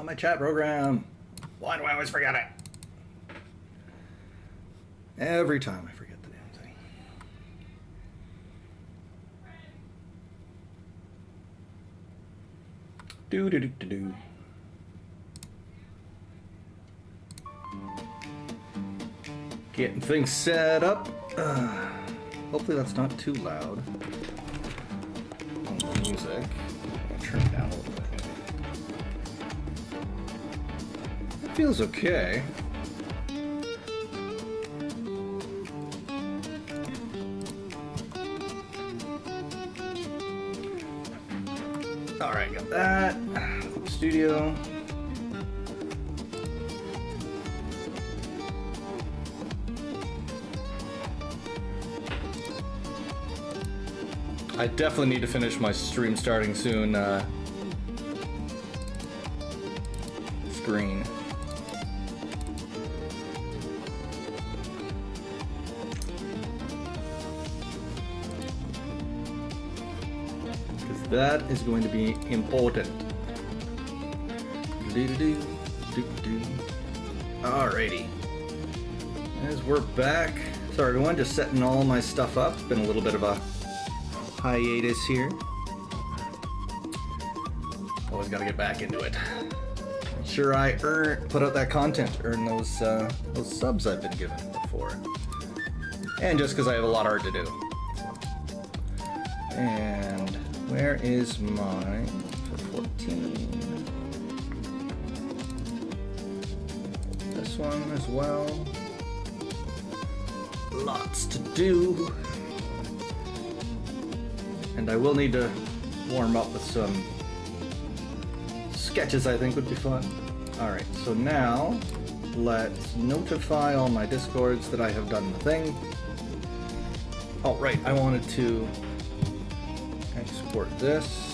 Not my chat program. Why do I always forget it? Every time I forget the damn thing. Do do do do do. Getting things set up. Hopefully that's not too loud. On the music. I'll turn it down a little bit. It feels okay. Alright, got that. Studio. I definitely need to finish my stream starting soon screen. Because that is going to be important. Alrighty. As we're back. Sorry everyone, just setting all my stuff up. It's been a little bit of a hiatus here. Always gotta get back into it. Make sure I put out that content, earn those subs I've been given before. And just because I have a lot of art to do. And where is mine for 14? This one as well. Lots to do. And I will need to warm up with some sketches I think would be fun. Alright, so now let's notify all my discords that I have done the thing. Oh right, I wanted to export this.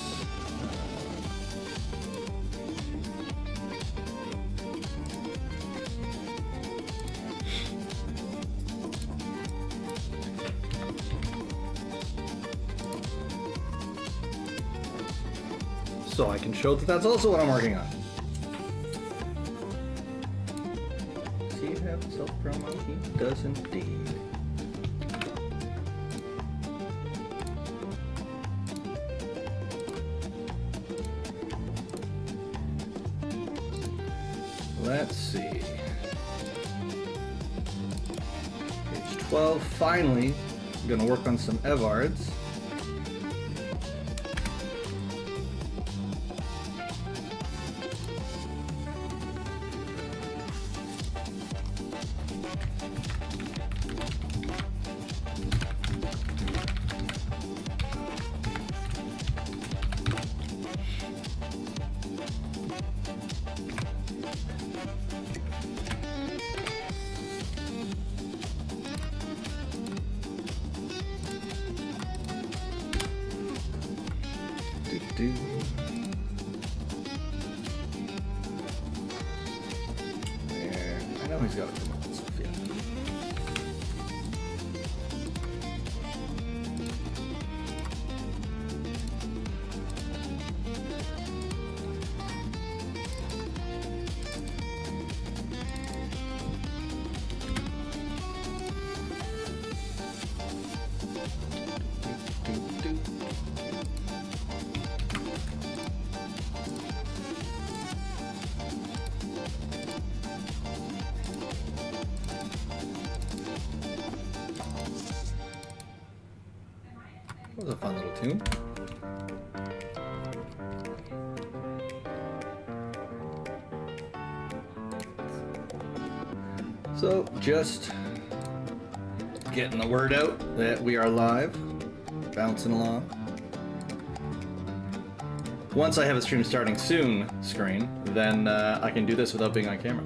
So I can show that that's also what I'm working on. See, you have self-promo? He does indeed. Let's see. Page 12, finally, I'm gonna work on some Evards. There. I know he's got it from all stuff, yeah. That was a fun little tune. So, just getting the word out that we are live, bouncing along. Once I have a stream starting soon screen, then I can do this without being on camera.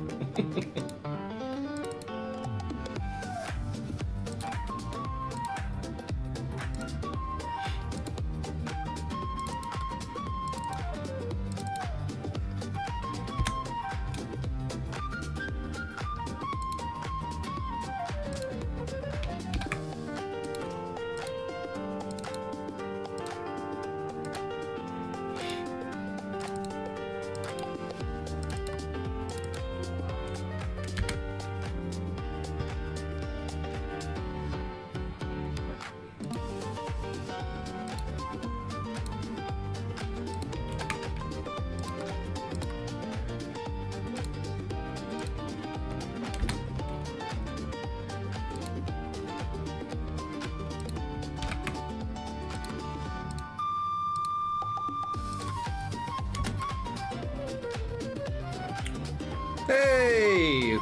Hey!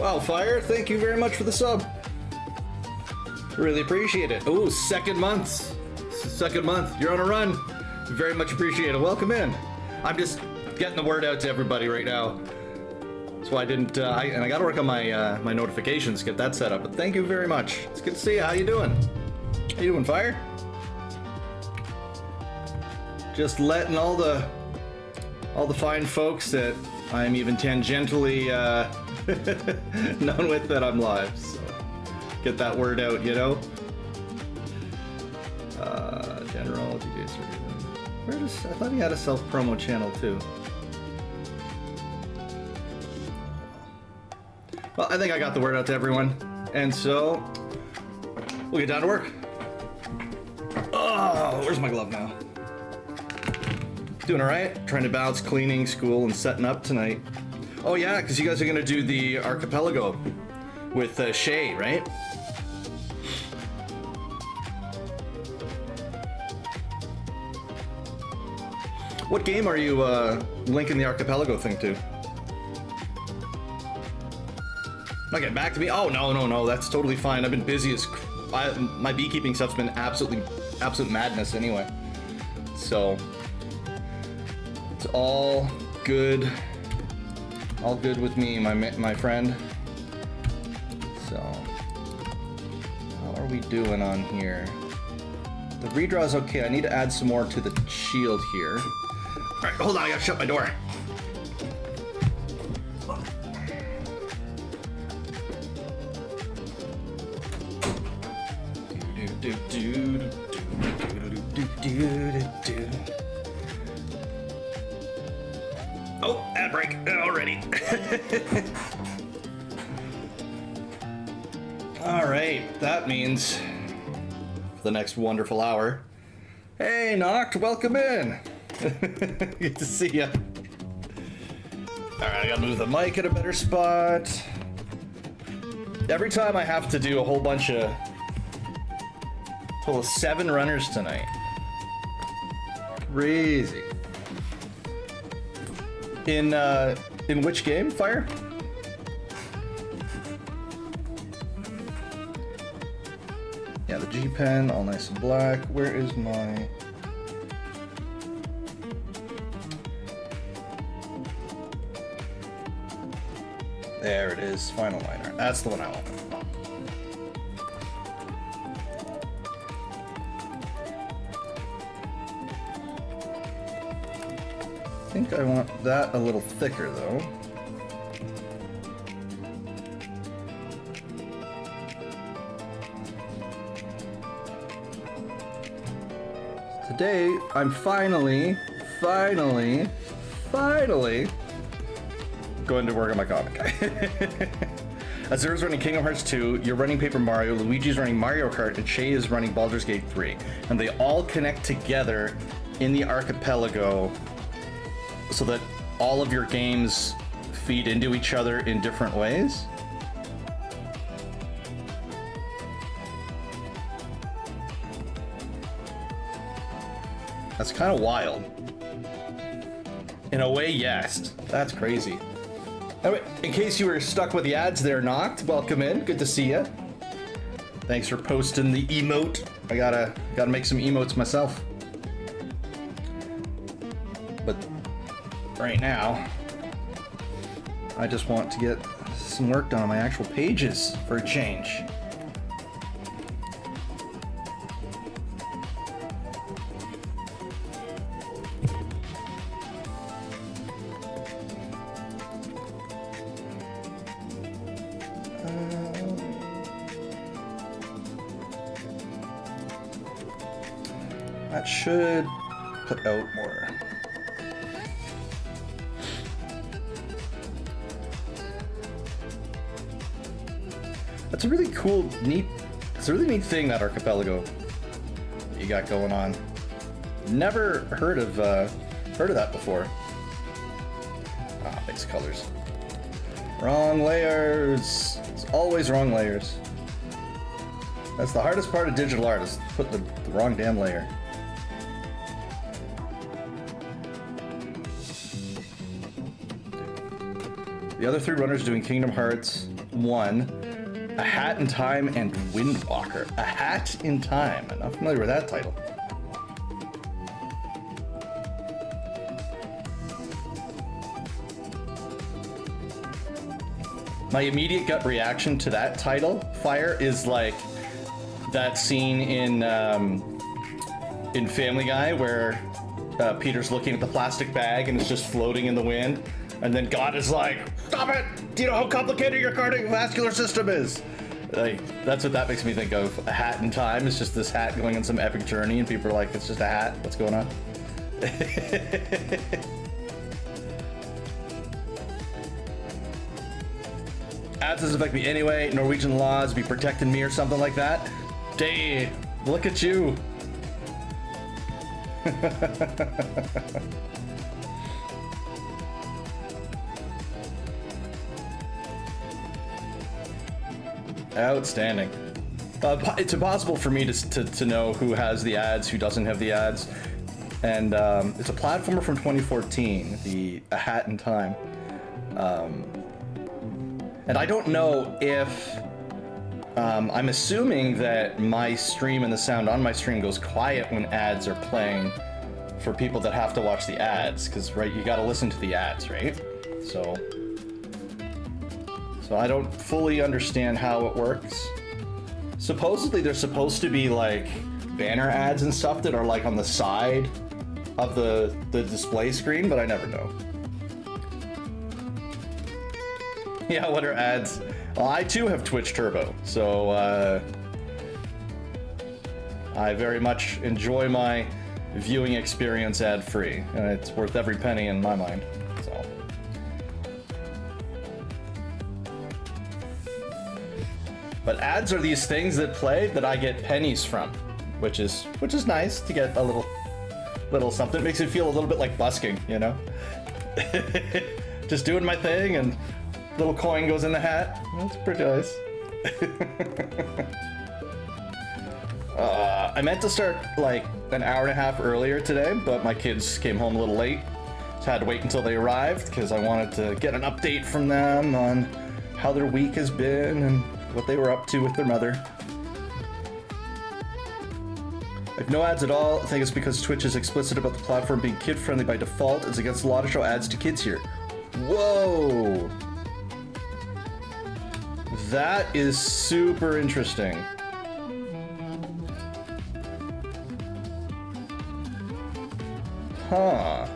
Wow, Fire, thank you very much for the sub. Really appreciate it. Oh, second month. Second month. You're on a run. Very much appreciate it. Welcome in. I'm just getting the word out to everybody right now. That's why I didn't, and I gotta work on my my notifications, get that set up. But thank you very much. It's good to see you. How you doing? How you doing, Fire? Just letting all the fine folks that I'm even tangentially known with that I'm live. So get that word out, you know. General DJ. Where does I thought he had a self promo channel too. Well, I think I got the word out to everyone, and so we'll get down to work. Oh, where's my glove now? Doing all right. Trying to balance cleaning, school, and setting up tonight. Oh yeah, because you guys are gonna do the archipelago with Shay, right? What game are you linking the archipelago thing to? Not getting back to me? Oh, no, that's totally fine. I've been busy as... my beekeeping stuff's been absolute madness anyway. So, it's all good. All good with me, my friend. So, how are we doing on here? The redraw is okay. I need to add some more to the shield here. All right, hold on, I gotta shut my door. Oh, ad break already. All right, that means for the next wonderful hour. Hey, Noct, welcome in. Good to see ya. All right, I gotta move the mic at a better spot. Every time I have to do a whole bunch of total of 7 runners tonight. Crazy. In which game, Fire? Yeah, the G pen, all nice and black. Where is my... There it is, final liner. That's the one I want. I think I want that a little thicker though. Today, I'm finally going to work on my comic. Azura's running Kingdom Hearts 2, you're running Paper Mario, Luigi's running Mario Kart, and Shay is running Baldur's Gate 3. And they all connect together in the archipelago so that all of your games feed into each other in different ways. That's kind of wild. In a way, yes. That's crazy. Anyway, in case you were stuck with the ads there, Noct, welcome in. Good to see you. Thanks for posting the emote. I gotta make some emotes myself. But right now, I just want to get some work done on my actual pages for a change. That should put out more. That's a really cool, it's a really neat thing, that archipelago you got going on. Never heard of that before. Ah, mix colors. Wrong layers. It's always wrong layers. That's the hardest part of digital art, is put the wrong damn layer. The other 3 runners doing Kingdom Hearts 1, A Hat in Time, and Windwalker. A Hat in Time. I'm not familiar with that title. My immediate gut reaction to that title, Fire, is like that scene in Family Guy where Peter's looking at the plastic bag and it's just floating in the wind, and then God is like, "Stop it! Do you know how complicated your cardiovascular system is?" Like, that's what that makes me think of. A Hat in Time. It's just this hat going on some epic journey, and people are like, "It's just a hat. What's going on?" Ads doesn't affect me anyway. Norwegian laws be protecting me or something like that. Day, look at you. Outstanding. It's impossible for me to know who has the ads, who doesn't have the ads. And it's a platformer from 2014, the A Hat in Time. And I don't know if, I'm assuming that my stream and the sound on my stream goes quiet when ads are playing for people that have to watch the ads, because, right, you gotta listen to the ads, right? So I don't fully understand how it works. Supposedly there's supposed to be like banner ads and stuff that are like on the side of the display screen, but I never know. Yeah, what are ads? Well, I too have Twitch Turbo, so I very much enjoy my viewing experience ad-free, and it's worth every penny in my mind. So, but ads are these things that play that I get pennies from, which is nice to get a little something. It makes it feel a little bit like busking, you know? Just doing my thing and little coin goes in the hat. That's pretty nice. I meant to start like an hour and a half earlier today, but my kids came home a little late. So I had to wait until they arrived because I wanted to get an update from them on how their week has been and what they were up to with their mother. If no ads at all, I think it's because Twitch is explicit about the platform being kid-friendly by default. It's against the law to show ads to kids here. Whoa! That is super interesting. Huh.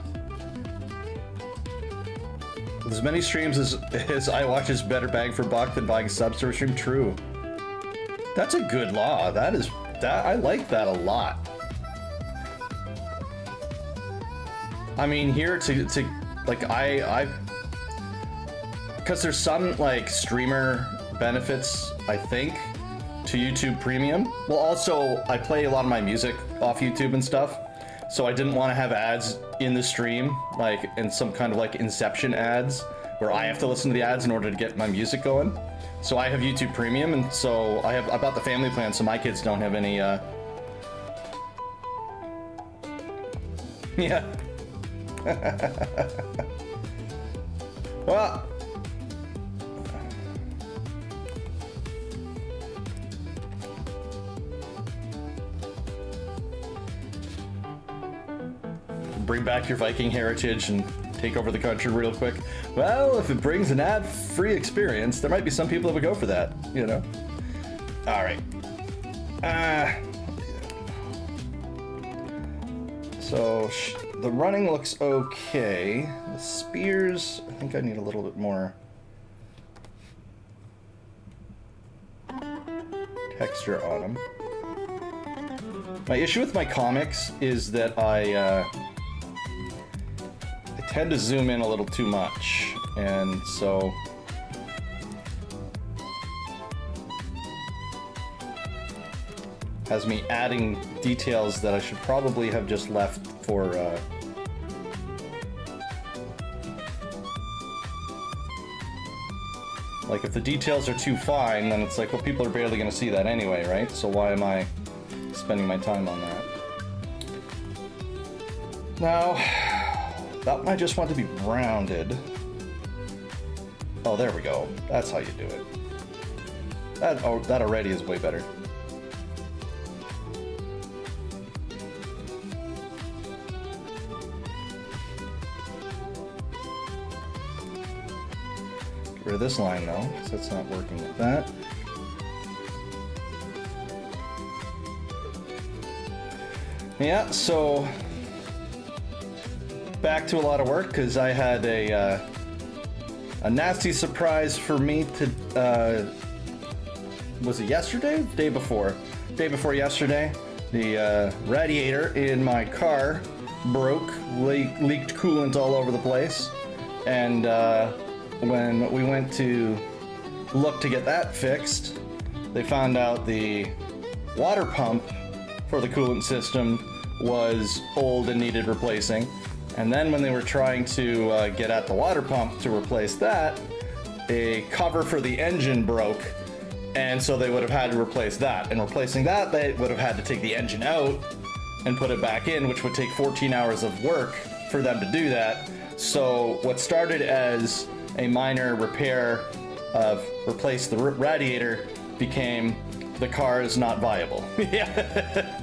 With as many streams as I watch is better bang for buck than buying subs to a stream. True. That's a good law. That I like that a lot. I mean, here to like I because there's some like streamer benefits, I think, to YouTube Premium. Well, also I play a lot of my music off YouTube and stuff, so I didn't want to have ads in the stream, like in some kind of like Inception ads where I have to listen to the ads in order to get my music going. So I have YouTube Premium, and so I bought the family plan so my kids don't have any yeah. Well, bring back your Viking heritage and take over the country real quick. Well, if it brings an ad-free experience, there might be some people that would go for that, you know? All right. So the running looks okay. The spears, I think I need a little bit more texture on them. My issue with my comics is that I tend to zoom in a little too much, and so has me adding details that I should probably have just left for like if the details are too fine, then it's like, well, people are barely gonna see that anyway, right? So why am I spending my time on that? Now, that one I just want to be rounded. Oh, there we go. That's how you do it. That already is way better. Get rid of this line though, because that's not working with that. Yeah, so back to a lot of work because I had a nasty surprise for me to, was it yesterday? Day before yesterday. The radiator in my car broke, leaked coolant all over the place. And when we went to look to get that fixed, they found out the water pump for the coolant system was old and needed replacing. And then when they were trying to get at the water pump to replace that, a cover for the engine broke, and so they would have had to replace that. And replacing that, they would have had to take the engine out and put it back in, which would take 14 hours of work for them to do that. So what started as a minor repair of replace the radiator became the car is not viable. Yeah.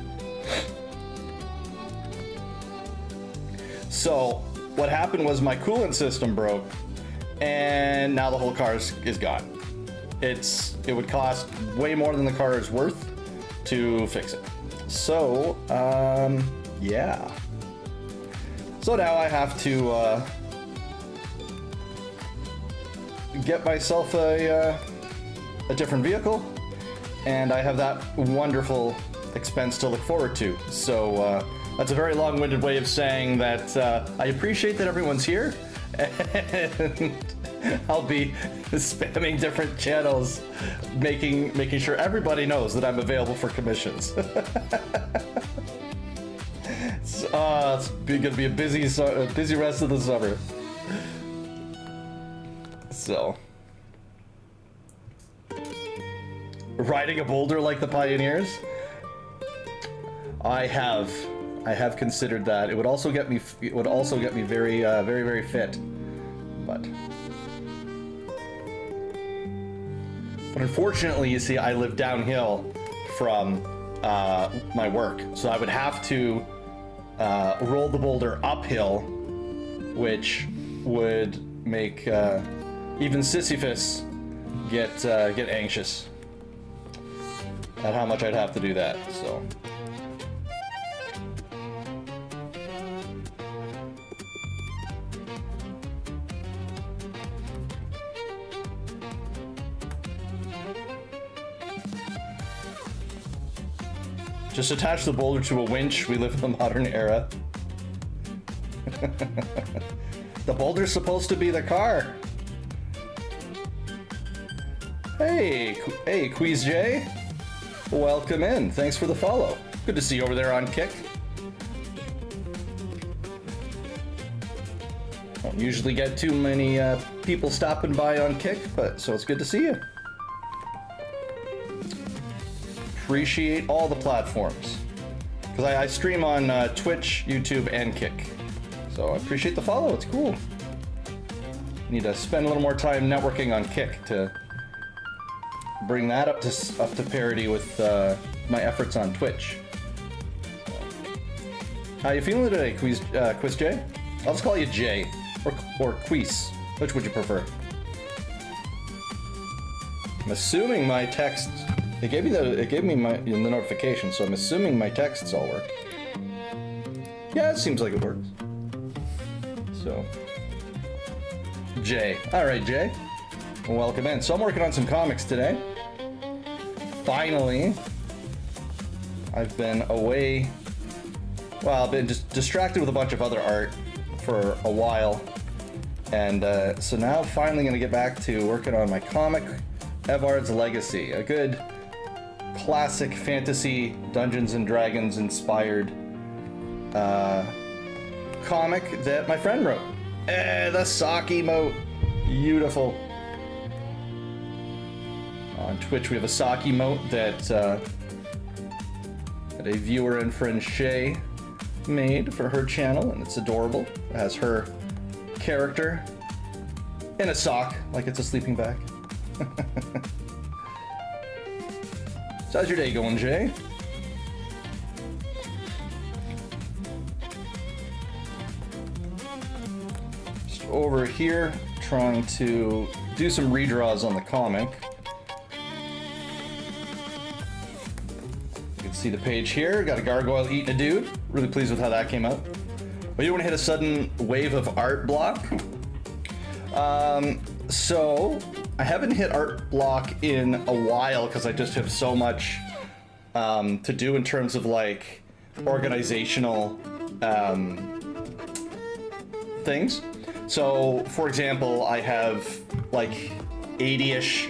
So what happened was my coolant system broke, and now the whole car is gone. It would cost way more than the car is worth to fix it. So yeah. So now I have to get myself a different vehicle, and I have that wonderful expense to look forward to. So that's a very long-winded way of saying that I appreciate that everyone's here, and I'll be spamming different channels, making sure everybody knows that I'm available for commissions. It's gonna be a busy rest of the summer. So, riding a boulder like the pioneers, I have considered that. It would also get me very very fit, but unfortunately, you see, I live downhill from my work, so I would have to roll the boulder uphill, which would make even Sisyphus get anxious at how much I'd have to do that. So. Just attach the boulder to a winch. We live in the modern era. The boulder's supposed to be the car. Hey, Quiz J. Welcome in. Thanks for the follow. Good to see you over there on Kick. Don't usually get too many people stopping by on Kick, but so it's good to see you. Appreciate all the platforms, because I stream on Twitch, YouTube, and Kick. So I appreciate the follow. It's cool. Need to spend a little more time networking on Kick to bring that up to parity with my efforts on Twitch. So, how you feeling today, Quiz J? I'll just call you Jay or Quiz. Which would you prefer? I'm assuming my text. It gave me the notification, so I'm assuming my texts all work. Yeah, it seems like it works. So, Jay. All right, Jay. Welcome in. So I'm working on some comics today. Finally, I've been away. Well, I've been just distracted with a bunch of other art for a while, and so now finally going to get back to working on my comic, Evard's Legacy, a good classic fantasy Dungeons and Dragons inspired comic that my friend wrote. The sock emote, beautiful. On Twitch we have a sock emote that a viewer and friend Shay made for her channel, and it's adorable. It has her character In a sock, like it's a sleeping bag. So how's your day going, Jay? Just over here, trying to do some redraws on the comic. You can see the page here. Got a gargoyle eating a dude. Really pleased with how that came out. But you don't want to hit a sudden wave of art block. So I haven't hit art block in a while because I just have so much to do in terms of like organizational things. So for example, I have like 80-ish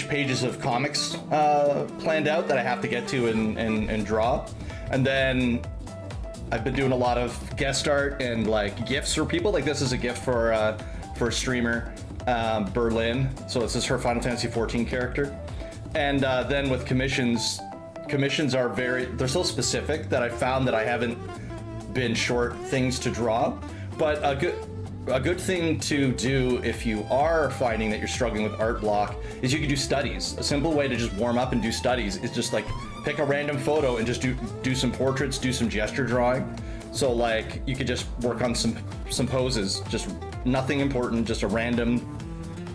pages of comics planned out that I have to get to and draw. And then I've been doing a lot of guest art and like gifts for people. Like this is a gift for a streamer, Berlin. So this is her Final Fantasy XIV character. And then with commissions are they're so specific that I found that I haven't been short things to draw. But a good thing to do if you are finding that you're struggling with art block is you can do studies. A simple way to just warm up and do studies is just like pick a random photo and just do some portraits, do some gesture drawing. So like you could just work on some poses, just nothing important, just a random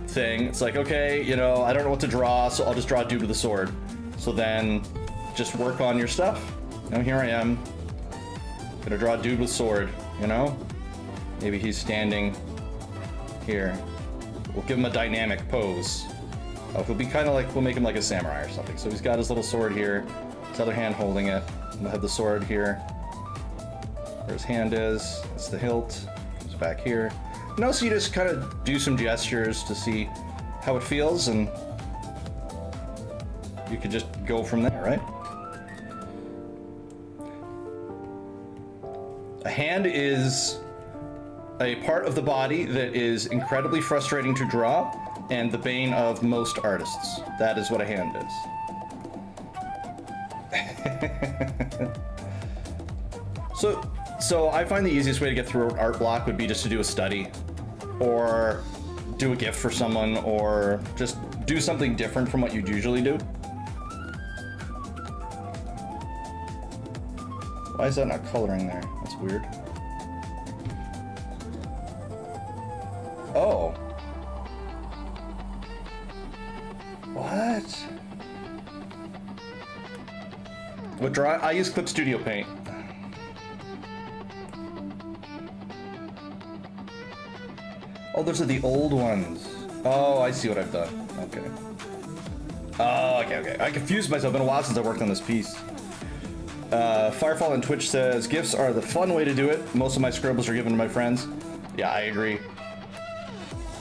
thing. It's like, okay, you know, I don't know what to draw, so I'll just draw a dude with a sword. So then just work on your stuff. You know, here I am, gonna draw a dude with sword, you know? Maybe he's standing here. We'll give him a dynamic pose. Oh, he'll be kind of like, we'll make him like a samurai or something. So he's got his little sword here, his other hand holding it. We'll have the sword here. Where his hand is, it's the hilt. Comes back here. And also you just kind of do some gestures to see how it feels, and you could just go from there, right? A hand is a part of the body that is incredibly frustrating to draw and the bane of most artists. That is what a hand is. So I find the easiest way to get through an art block would be just to do a study or do a gift for someone or just do something different from what you'd usually do. Why is that not coloring there? That's weird. Oh. What? What draw? I use Clip Studio Paint. Oh, those are the old ones. Oh, I see what I've done. Okay. Oh, okay. I confused myself. It's been a while since I worked on this piece. Firefall on Twitch says, gifts are the fun way to do it. Most of my scribbles are given to my friends. Yeah, I agree.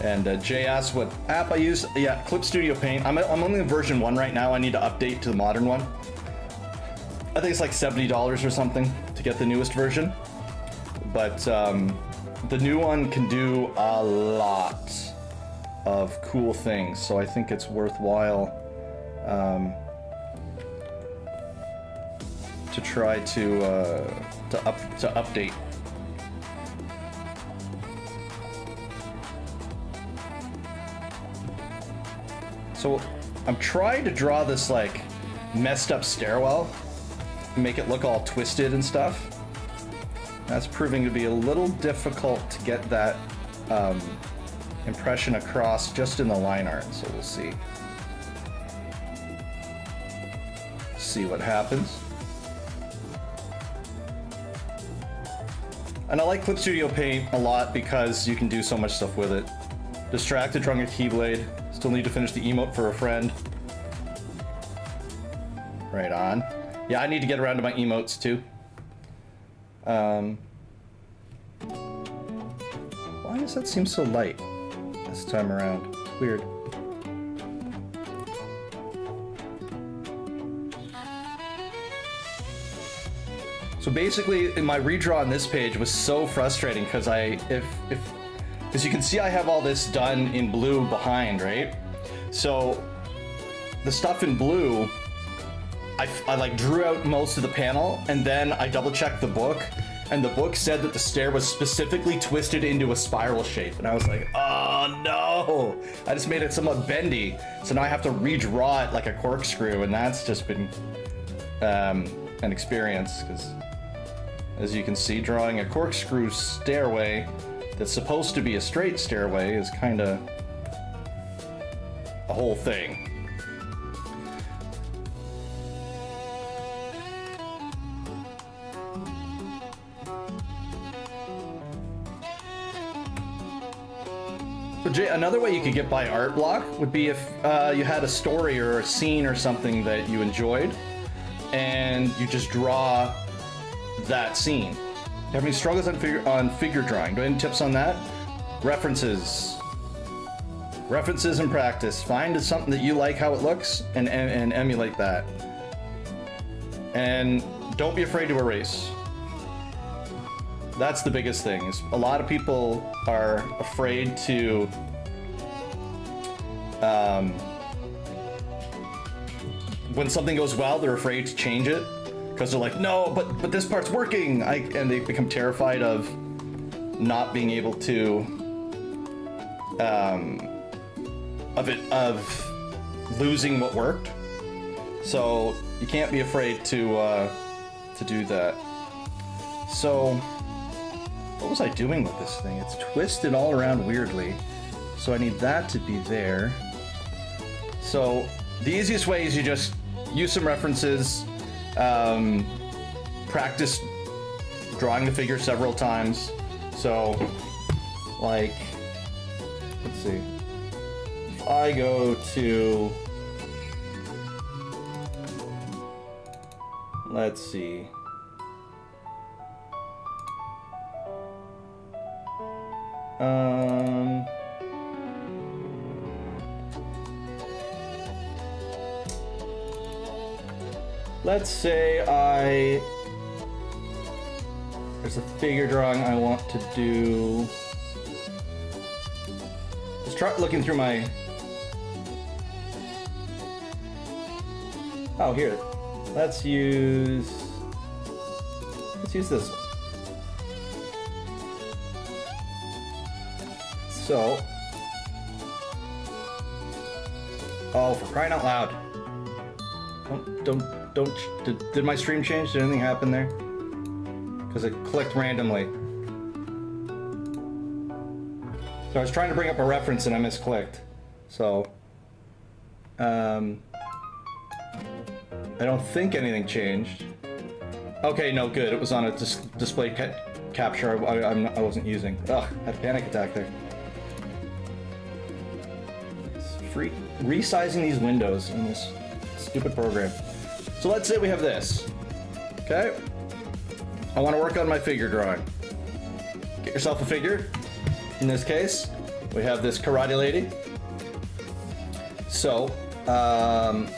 And Jay asks what app I use. Yeah, Clip Studio Paint. I'm only in version 1 right now. I need to update to the modern one. I think it's like $70 or something to get the newest version. But the new one can do a lot of cool things, so I think it's worthwhile to try to update. So I'm trying to draw this like messed up stairwell, make it look all twisted and stuff. That's proving to be a little difficult to get that impression across just in the line art, so we'll see. See what happens. And I like Clip Studio Paint a lot because you can do so much stuff with it. Distracted, drawing a Keyblade. Still need to finish the emote for a friend. Right on. Yeah, I need to get around to my emotes too. Why does that seem so light this time around? Weird. So basically, in my redraw on this page was so frustrating because as you can see, I have all this done in blue behind, right? So the stuff in blue, I like drew out most of the panel, and then I double checked the book, and the book said that the stair was specifically twisted into a spiral shape, and I was like, oh no, I just made it somewhat bendy, so now I have to redraw it like a corkscrew, and that's just been an experience, because as you can see, drawing a corkscrew stairway that's supposed to be a straight stairway is kind of a whole thing. Another way you could get by art block would be if you had a story or a scene or something that you enjoyed, and you just draw that scene. You have any struggles on figure drawing? Do you have any tips on that? References in practice. Find something that you like how it looks and emulate that. And don't be afraid to erase. That's the biggest thing. Is a lot of people are afraid to when something goes well, they're afraid to change it because they're like, no, but this part's working. And they become terrified of not being able to of losing what worked. So you can't be afraid to do that. So what was I doing with this thing? It's twisted all around weirdly. So I need that to be there. So the easiest way is you just use some references, practice drawing the figure several times. So, like, let's see. If I go to, let's see. Let's say there's a figure drawing I want to do. Let's try looking through my, oh, here. Let's use this one. So, oh, for crying out loud. Did my stream change? Did anything happen there? Because it clicked randomly. So I was trying to bring up a reference and I misclicked. So, I don't think anything changed. Okay, no, good. It was on a display capture I wasn't using. Ugh, I had a panic attack there. Resizing these windows in this stupid program. So let's say we have this. Okay? I want to work on my figure drawing. Get yourself a figure. In this case, we have this karate lady. So,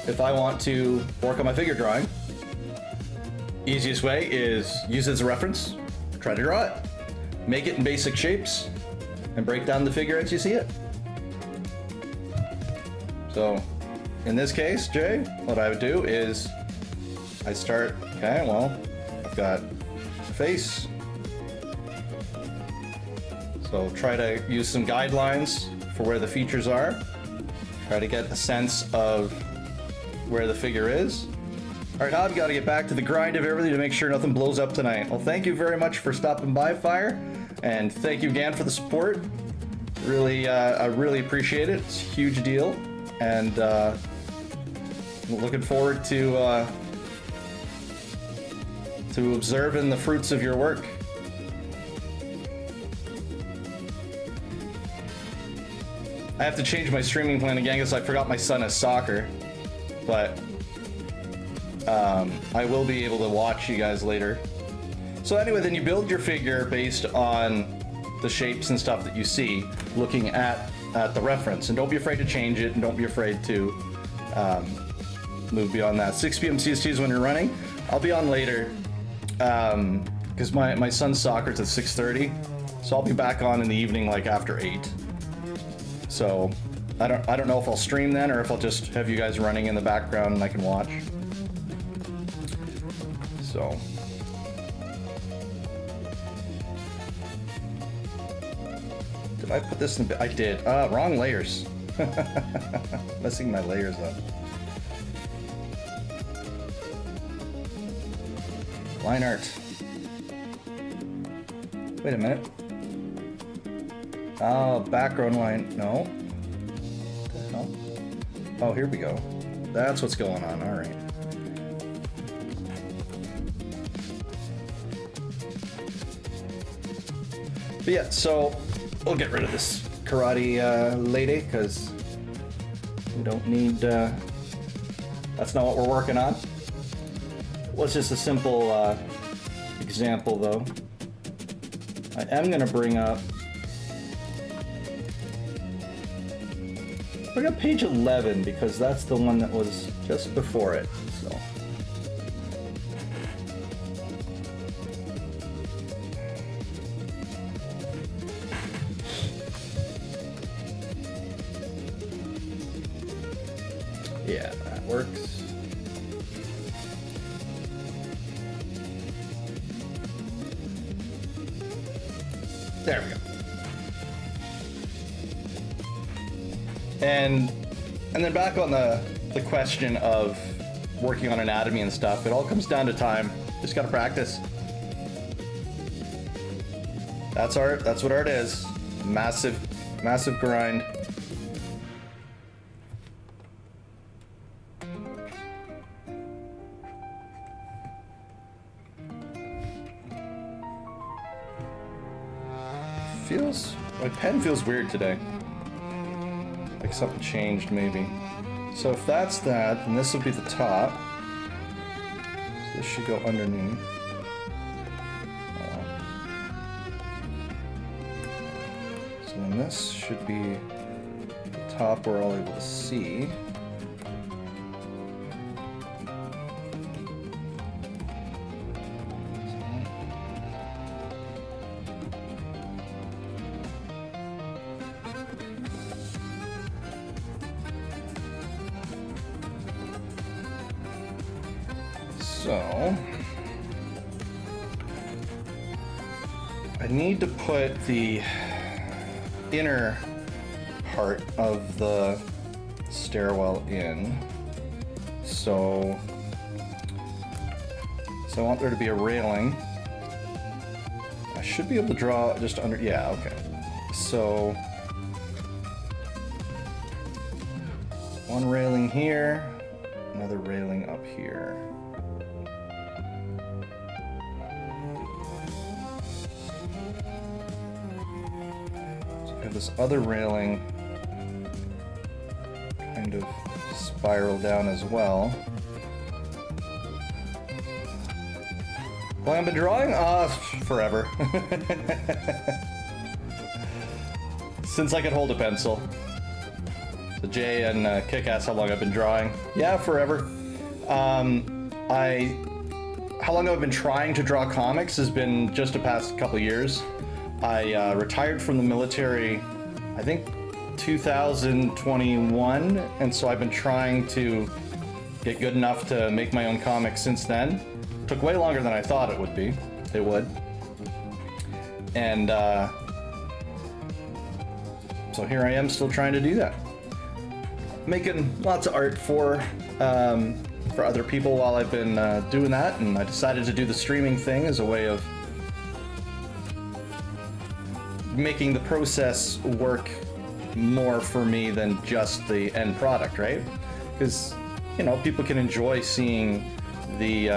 if I want to work on my figure drawing, easiest way is use it as a reference, try to draw it, make it in basic shapes, and break down the figure as you see it. So, in this case, Jay, what I would do is I start, okay, well, I've got a face. So try to use some guidelines for where the features are. Try to get a sense of where the figure is. All right, I've got to get back to the grind of everything to make sure nothing blows up tonight. Well, thank you very much for stopping by, Fire, and thank you again for the support. Really, I really appreciate it. It's a huge deal, and looking forward to observing the fruits of your work. I have to change my streaming plan again because I forgot my son has soccer, but I will be able to watch you guys later. So anyway, then you build your figure based on the shapes and stuff that you see, looking at the reference, and don't be afraid to change it, and don't be afraid to move beyond that. 6 p.m. CST is when you're running. I'll be on later because my son's soccer's at 6:30, so I'll be back on in the evening, like after 8. So I don't know if I'll stream then or if I'll just have you guys running in the background and I can watch. So Did I put this in the... I did. Wrong layers. Messing my layers up. Line art. Wait a minute. Oh, background line. No. What the hell? Oh, here we go. That's what's going on. All right. But yeah, so we'll get rid of this karate lady because we don't need. That's not what we're working on. Well, it's just a simple example, though. I am going to bring up page 11 because that's the one that was just before it. So. Yeah, that works. There we go. And then back on the question of working on anatomy and stuff, it all comes down to time. Just gotta practice. That's art. That's what art is. Massive, massive grind. My pen feels weird today. Like something changed, maybe. So if that's that, then this will be the top. So this should go underneath. So then this should be the top we're all able to see. So, I need to put the inner part of the stairwell in. So I want there to be a railing. I should be able to draw just under, yeah, okay. So, one railing here, another railing up here. This other railing kind of spiral down as well. How long I've been drawing? Forever. Since I could hold a pencil. So Jay and Kick-Ass, how long I've been drawing? Yeah, forever. How long I've been trying to draw comics has been just the past couple years. I retired from the military, I think 2021, and so I've been trying to get good enough to make my own comics since then. Took way longer than I thought it would be. It would. And so here I am still trying to do that. Making lots of art for other people while I've been doing that, and I decided to do the streaming thing as a way of making the process work more for me than just the end product, right? Because, you know, people can enjoy seeing the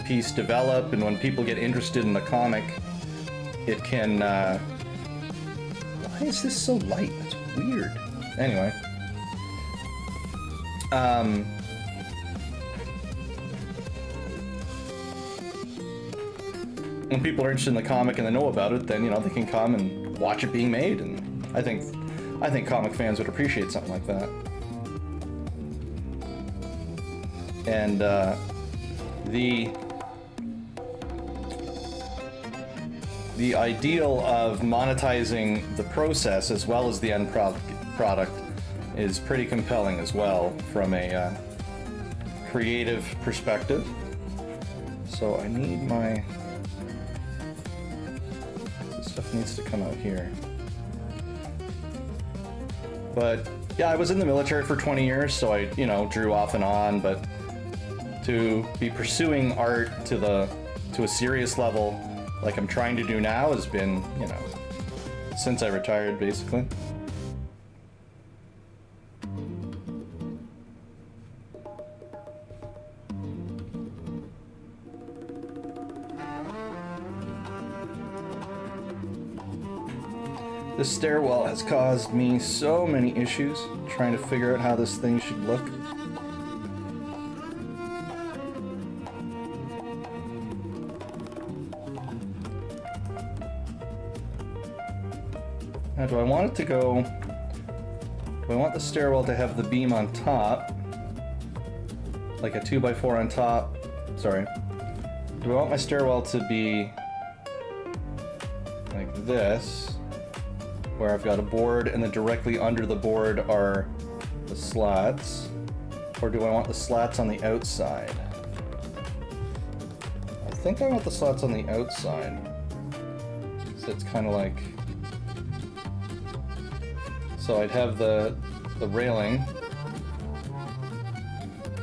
piece develop, and when people get interested in the comic, it can. Why is this so light? That's weird. Anyway. When people are interested in the comic and they know about it, then, you know, they can come and watch it being made, and I think comic fans would appreciate something like that. And the ideal of monetizing the process as well as the end product is pretty compelling as well from a creative perspective. So I need my Stuff needs to come out here. But yeah, I was in the military for 20 years, so I, you know, drew off and on, but to be pursuing art to a serious level like I'm trying to do now has been, you know, since I retired, basically. This stairwell has caused me so many issues trying to figure out how this thing should look. Now, do I want it to go... Do I want the stairwell to have the beam on top? Like a 2x4 on top? Sorry. Do I want my stairwell to be... like this? Where I've got a board and then directly under the board are the slats? Or do I want the slats on the outside? I think I want the slats on the outside. So it's kind of like... So I'd have the railing,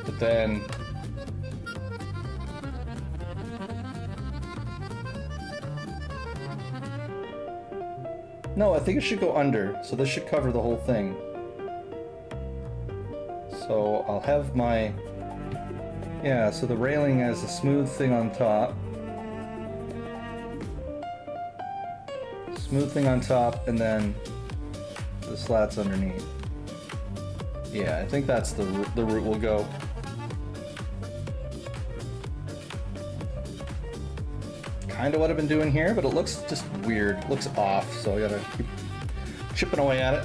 but then no, I think it should go under, so this should cover the whole thing. So I'll have my, yeah, so the railing has a smooth thing on top. Smooth thing on top, and then the slats underneath. Yeah, I think that's the route we'll go. Kind of what I've been doing here, but it looks just weird. It looks off, so I gotta keep chipping away at it.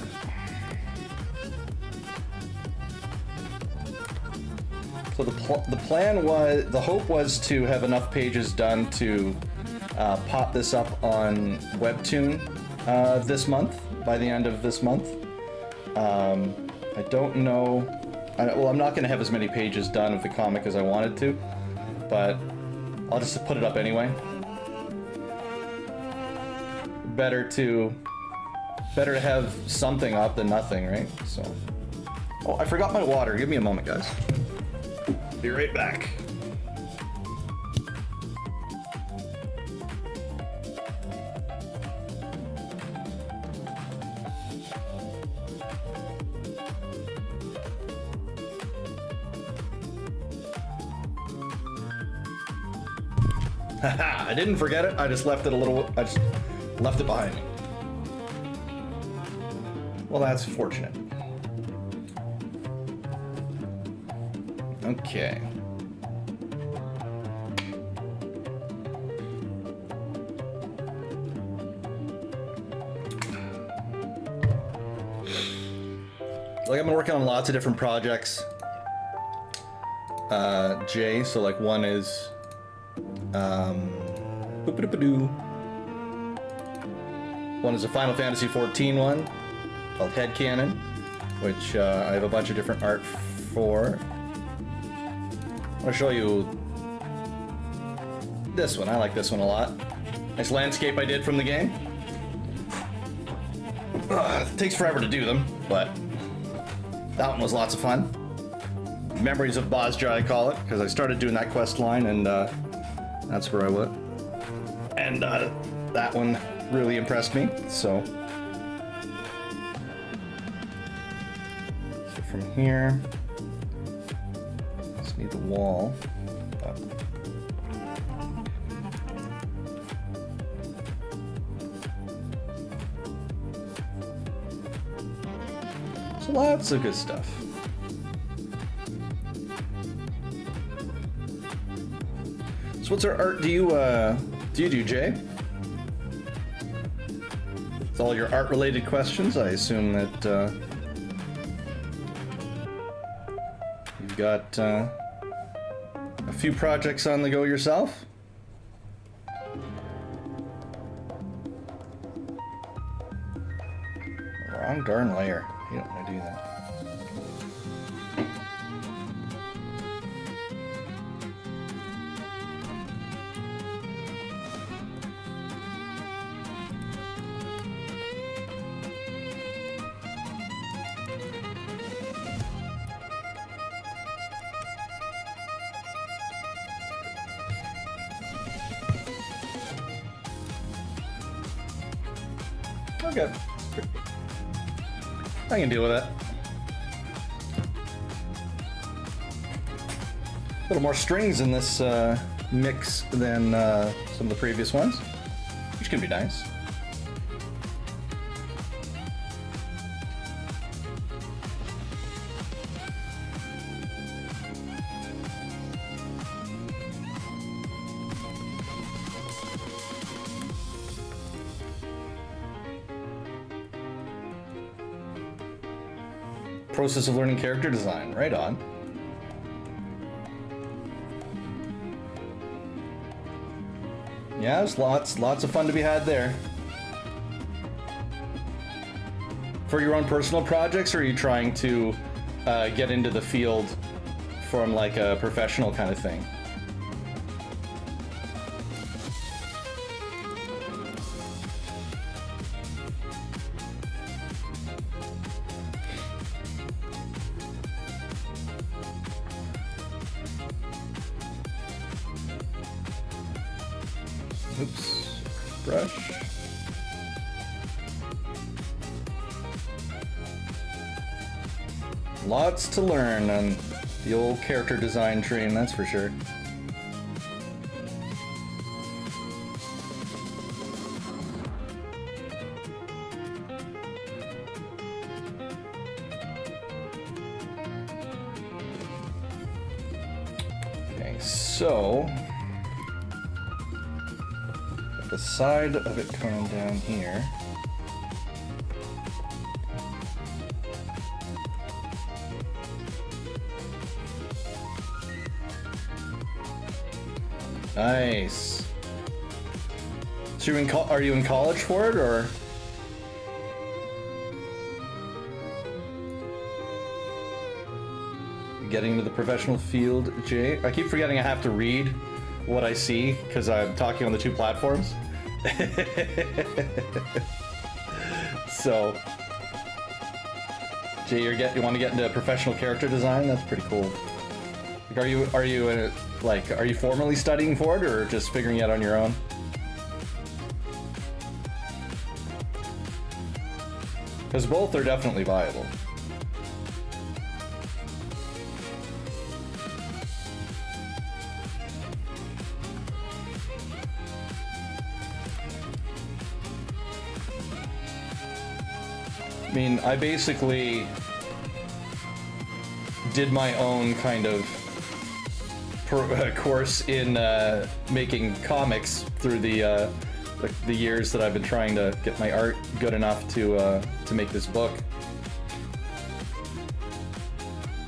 So the plan was, the hope was to have enough pages done to pop this up on Webtoon this month, by the end of this month. I don't know, well, I'm not going to have as many pages done of the comic as I wanted to, but I'll just put it up anyway. Better to have something up than nothing, right? So, oh, I forgot my water. Give me a moment, guys. Be right back. Haha, I didn't forget it. I just left it left it behind me. Well, that's fortunate. Okay. Like, I've been working on lots of different projects. Jay, so like one is one is a Final Fantasy XIV one called Headcanon, which I have a bunch of different art for. I'll show you this one. I like this one a lot. Nice landscape I did from the game. It takes forever to do them, but that one was lots of fun. Memories of Bozja, I call it, because I started doing that quest line, and that's where I went. And that one really impressed me, so from here, just need the wall. So lots of good stuff. So what's our art do you do, Jay? It's all your art-related questions. I assume that you've got a few projects on the go yourself. Wrong darn layer. You don't want to do that. Okay. I can deal with that. A little more strings in this mix than some of the previous ones, which can be nice. Process of learning character design, right on. Yeah, there's lots of fun to be had there. For your own personal projects, or are you trying to get into the field from like a professional kind of thing? Oops, brush. Lots to learn on the old character design train, that's for sure. Okay, so the side of it coming down here. Nice. So are you in college for it, or? Getting into the professional field, Jay? I keep forgetting I have to read what I see because I'm talking on the two platforms. So, Jay, you want to get into professional character design? That's pretty cool. Like, are you are you formally studying for it, or just figuring it out on your own? Because both are definitely viable. I mean, I basically did my own kind of course in making comics through the years that I've been trying to get my art good enough to make this book,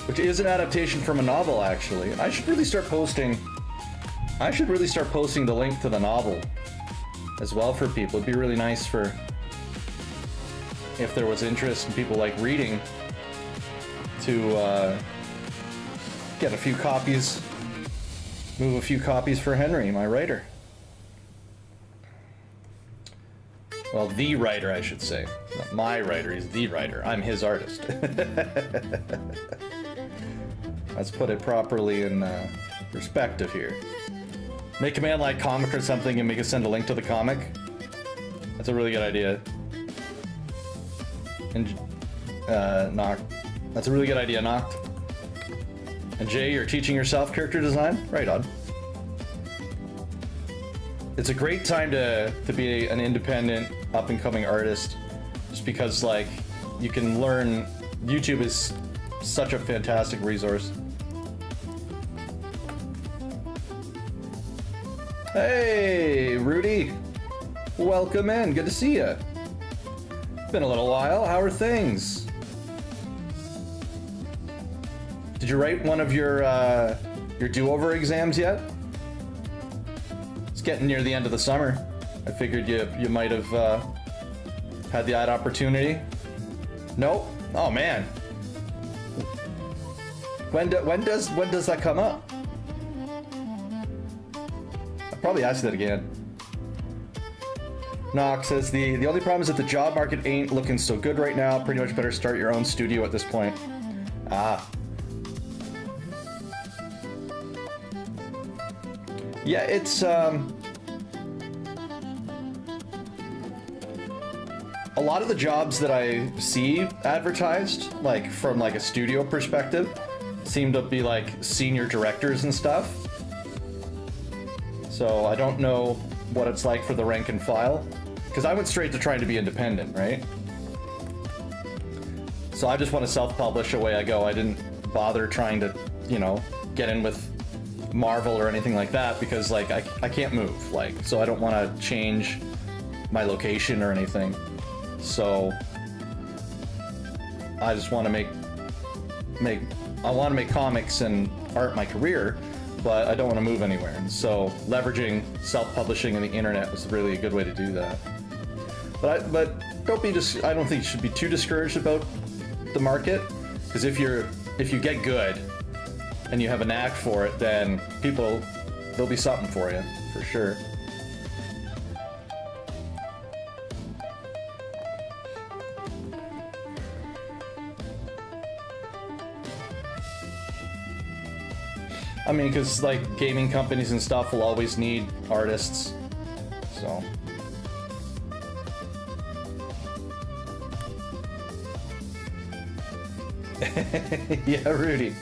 which is an adaptation from a novel, actually. I should really start posting. I should really start posting the link to the novel as well for people. It'd be really nice for if there was interest in people like reading to get a few copies. Move a few copies for Henry, my writer. Well, the writer, I should say. Not my writer, he's the writer. I'm his artist. Let's put it properly in perspective here. Make a man like comic or something and make us send a link to the comic. That's a really good idea. And Noct. That's a really good idea, Noct. And Jay, you're teaching yourself character design? Right on. It's a great time to be an independent, up-and-coming artist, just because, like, you can learn. YouTube is such a fantastic resource. Hey, Rudy. Welcome in. Good to see you. Been a little while. How are things? Did you write one of your do-over exams yet? It's getting near the end of the summer. I figured you might have had the odd opportunity. Nope. Oh man. When does that come up? I'll probably ask that again. Nox says the only problem is that the job market ain't looking so good right now. Pretty much better start your own studio at this point. Ah. Yeah, it's a lot of the jobs that I see advertised, like from like a studio perspective, seem to be like senior directors and stuff. So I don't know what it's like for the rank and file, because I went straight to trying to be independent, right? So I just want to self-publish away I go. I didn't bother trying to, you know, get in with Marvel or anything like that, because like I can't move, like, so I don't want to change my location or anything. So I just want to make comics and art my career, but I don't want to move anywhere. And so leveraging self-publishing and the internet was really a good way to do that. But don't be I don't think you should be too discouraged about the market, because if you get good and you have a knack for it, then there'll be something for you, for sure. I mean, because like gaming companies and stuff will always need artists, so. Yeah, Rudy.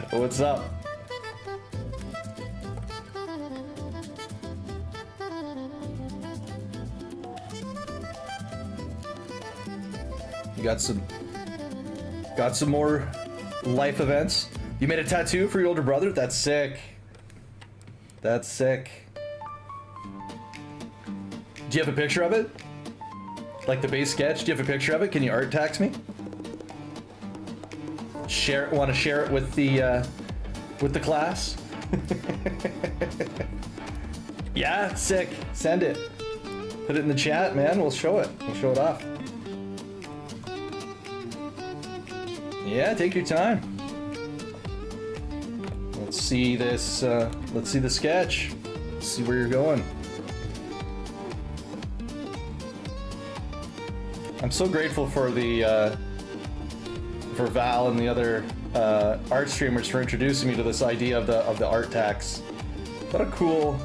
What's up? You got some more life events? You made a tattoo for your older brother? That's sick. That's sick. Do you have a picture of it? Like the base sketch? Do you have a picture of it? Can you art tax me? Share it. Want to share it with the class? Yeah, sick. Send it. Put it in the chat, man. We'll show it. We'll show it off. Yeah, take your time. Let's see this. Let's see the sketch. Let's see where you're going. I'm so grateful for the for Val and the other art streamers for introducing me to this idea of the art tax. What a cool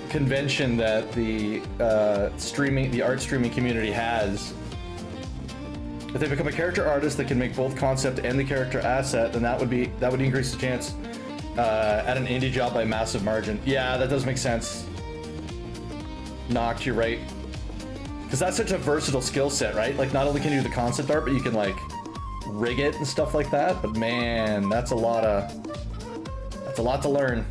convention that the art streaming community has. If they become a character artist that can make both concept and the character asset, then that would increase the chance at an indie job by a massive margin. Yeah, that does make sense. Noct, you're right. Because that's such a versatile skill set, right? Like, not only can you do the concept art, but you can like rig it and stuff like that. But man, that's a lot to learn.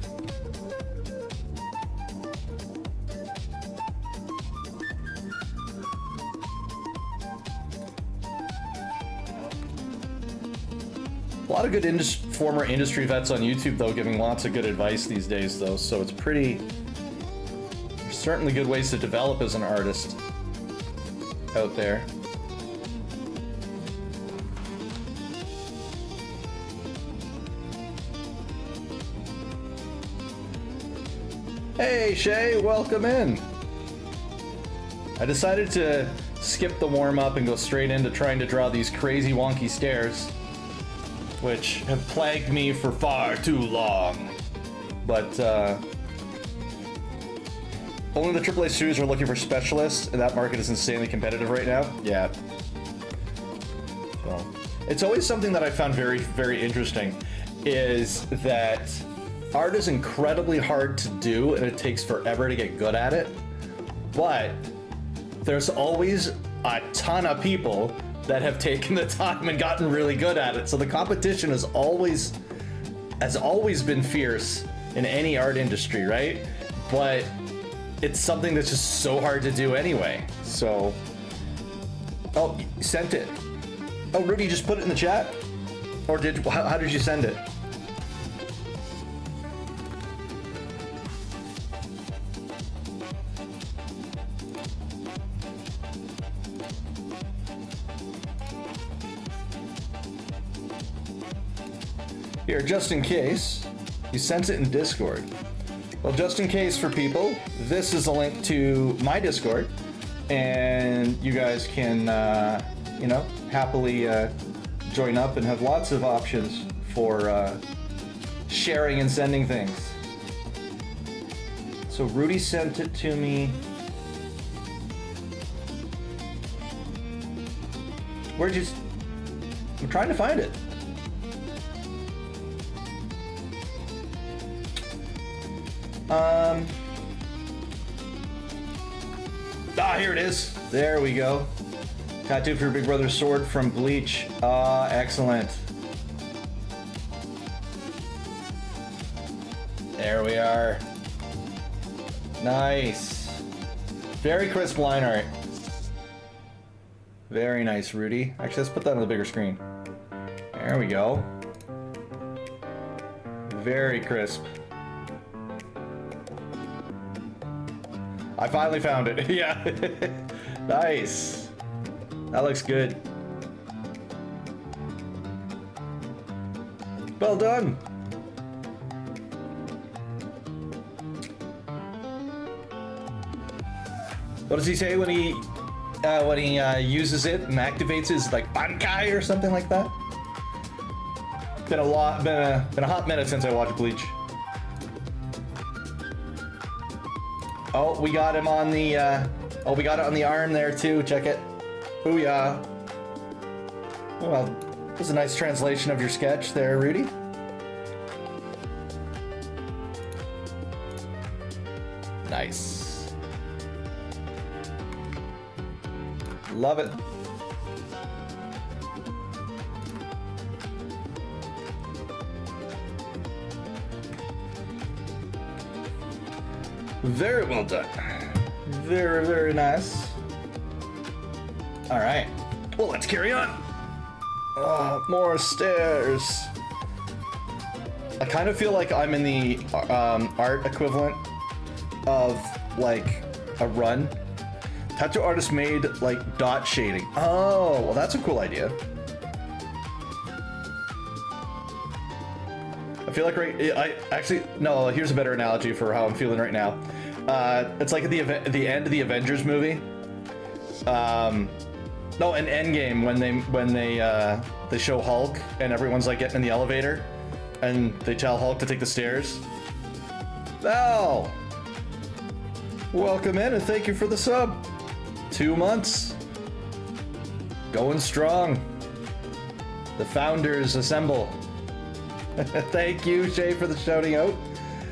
A lot of good former industry vets on YouTube, though, giving lots of good advice these days, though. So it's there's certainly good ways to develop as an artist out there. Hey Shay, welcome in. I decided to skip the warm-up and go straight into trying to draw these crazy wonky stairs, which have plagued me for far too long. But only the AAA studios are looking for specialists, and that market is insanely competitive right now. Yeah. So, it's always something that I found very, very interesting, is that art is incredibly hard to do, and it takes forever to get good at it. But there's always a ton of people that have taken the time and gotten really good at it. So the competition has always been fierce in any art industry, right? But it's something that's just so hard to do anyway. So, oh, you sent it. Oh, Rudy, just put it in the chat? Or how did you send it? Here, just in case, you sent it in Discord. Well, just in case for people, this is a link to my Discord, and you guys can, you know, happily join up and have lots of options for sharing and sending things. So Rudy sent it to me Where'd you... I'm trying to find it. Here it is. There we go. Tattoo for your big brother's sword from Bleach. Excellent. There we are. Nice. Very crisp line art. Very nice, Rudy. Actually, let's put that on the bigger screen. There we go. Very crisp. I finally found it. Yeah. Nice. That looks good. Well done. What does he say when he uses it and activates his like Bankai or something like that? Been a hot minute since I watched Bleach. Oh, we got him on the we got it on the arm there too. Check it. Booyah. Well, that was a nice translation of your sketch there, Rudy. Nice. Love it. Very well done. Very, very nice. All right. Well, let's carry on. Oh, more stairs. I kind of feel like I'm in the art equivalent of like a run. Tattoo artist made like dot shading. Oh, well, that's a cool idea. I feel like no, here's a better analogy for how I'm feeling right now. It's like at the end of the Avengers movie. No, in Endgame when they show Hulk and everyone's like getting in the elevator and they tell Hulk to take the stairs. Val! Welcome in and thank you for the sub. 2 months. Going strong. The founders assemble. Thank you, Shay, for the shouting out.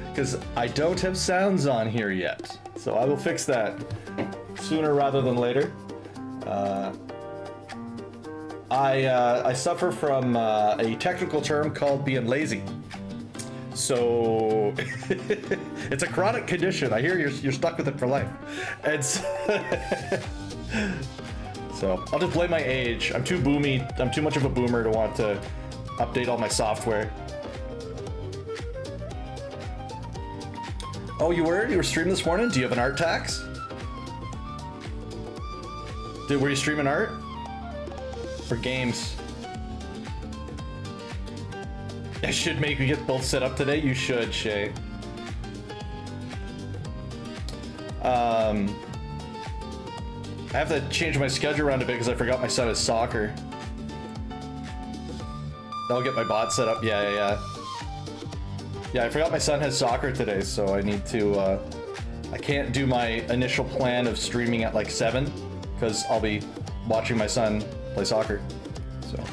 Because I don't have sounds on here yet. So I will fix that sooner rather than later. I suffer from a technical term called being lazy. So it's a chronic condition. I hear you're stuck with it for life. And so I'll just blame my age. I'm too boomy. I'm too much of a boomer to want to update all my software. Oh, you were streaming this morning? Do you have an art tax? Were you streaming art? Or games? I should make you get both set up today. You should, Shay. I have to change my schedule around a bit because I forgot my son has soccer. I'll get my bot set up. Yeah, I forgot my son has soccer today, so I need to, I can't do my initial plan of streaming at like 7 because I'll be watching my son play soccer. So,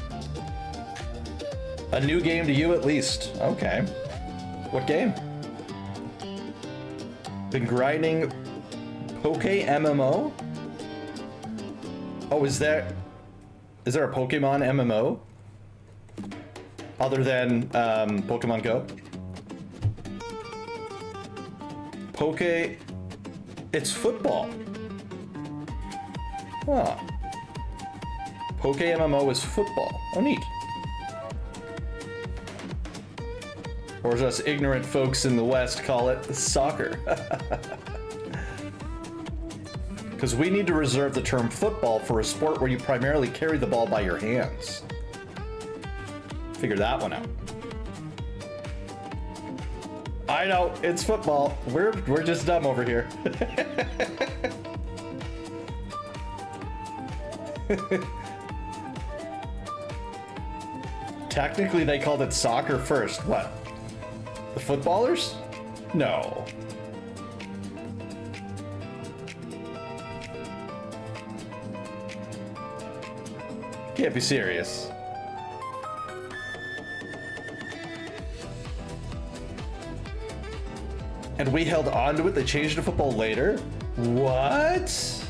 a new game to you at least. Okay. What game? Been grinding Poke MMO? Oh, is there a Pokemon MMO? Other than Pokemon Go? Poke, it's football. Huh. Poke MMO is football. Oh, neat. Or as us ignorant folks in the West call it, soccer. Because we need to reserve the term football for a sport where you primarily carry the ball by your hands. Figure that one out. I know, it's football. We're just dumb over here. Technically, they called it soccer first. What? The footballers? No. Can't be serious. And we held on to it. They changed to football later. What?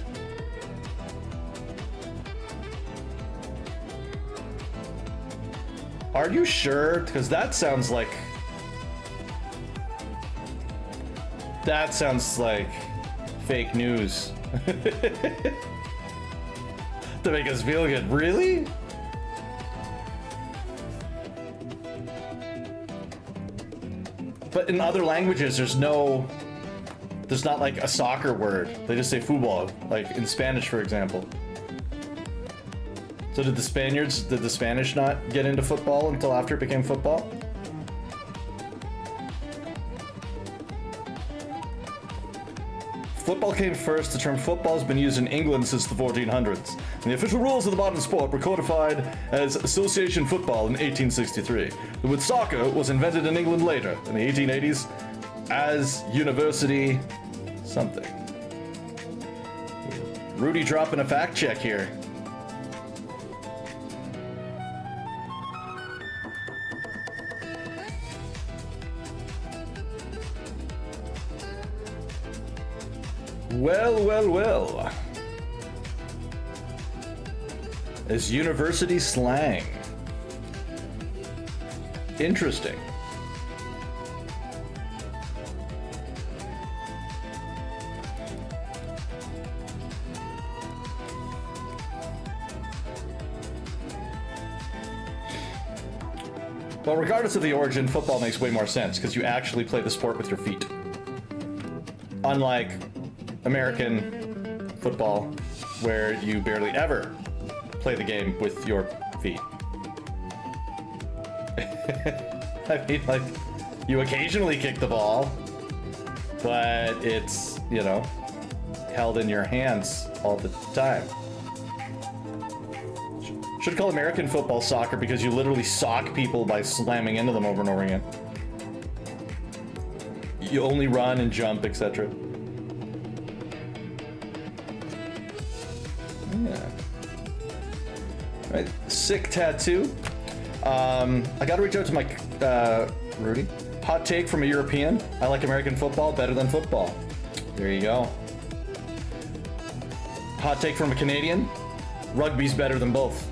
Are you sure? Because that sounds like fake news. To make us feel good. Really? But in other languages, there's not like a soccer word. They just say football, like in Spanish, for example. So did the Spanish not get into football until after it became football? Football came first. The term football has been used in England since the 1400s. And the official rules of the modern sport were codified as association football in 1863. The word soccer was invented in England later, in the 1880s, as university something. Rudy dropping a fact check here. Well, well, well. It's university slang. Interesting. Well, regardless of the origin, football makes way more sense because you actually play the sport with your feet. Unlike American football, where you barely ever play the game with your feet. I mean, like, you occasionally kick the ball, but it's, you know, held in your hands all the time. Should call American football soccer because you literally sock people by slamming into them over and over again. You only run and jump, etc. Yeah. Right, sick tattoo. I gotta reach out to my Rudy. Hot take from a European. I like American football better than football. There you go. Hot take from a Canadian. Rugby's better than both.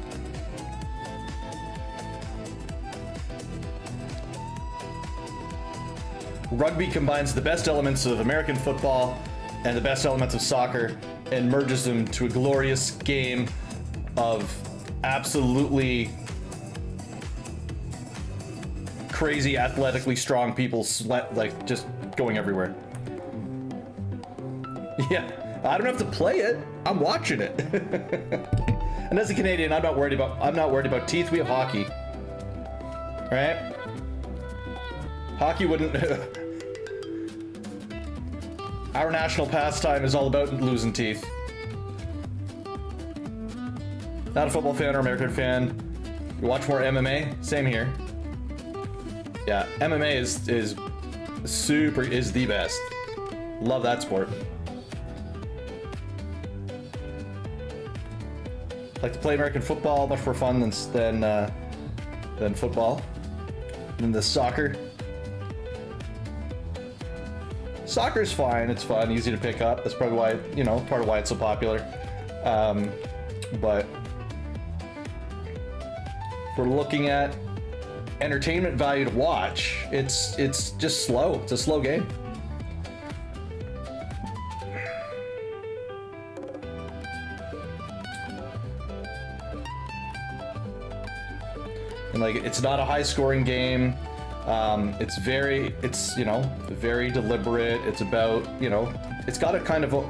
Rugby combines the best elements of American football and the best elements of soccer and merges them to a glorious game of absolutely crazy, athletically strong people, like just going everywhere. Yeah, I don't have to play it. I'm watching it. And as a Canadian, I'm not worried about teeth. We have hockey, right? Hockey wouldn't. Our national pastime is all about losing teeth. Not a football fan or American fan. You watch more MMA? Same here. Yeah, MMA is the best. Love that sport. Like to play American football, much more fun than football. Than the soccer. Soccer's fine, it's fun, easy to pick up. That's probably why, you know, part of why it's so popular. But if we're looking at entertainment value to watch, it's just slow. It's a slow game. And like, it's not a high scoring game. It's very deliberate. It's about, you know, it's got a kind of a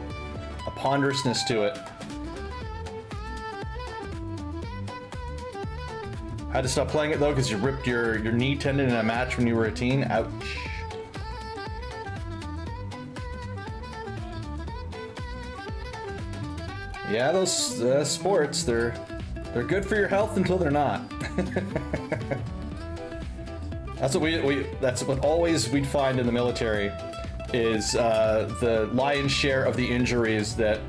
ponderousness to it. Had to stop playing it though because you ripped your knee tendon in a match when you were a teen. Ouch. Yeah, those sports, they're good for your health until they're not. That's what always we'd find in the military is the lion's share of the injuries that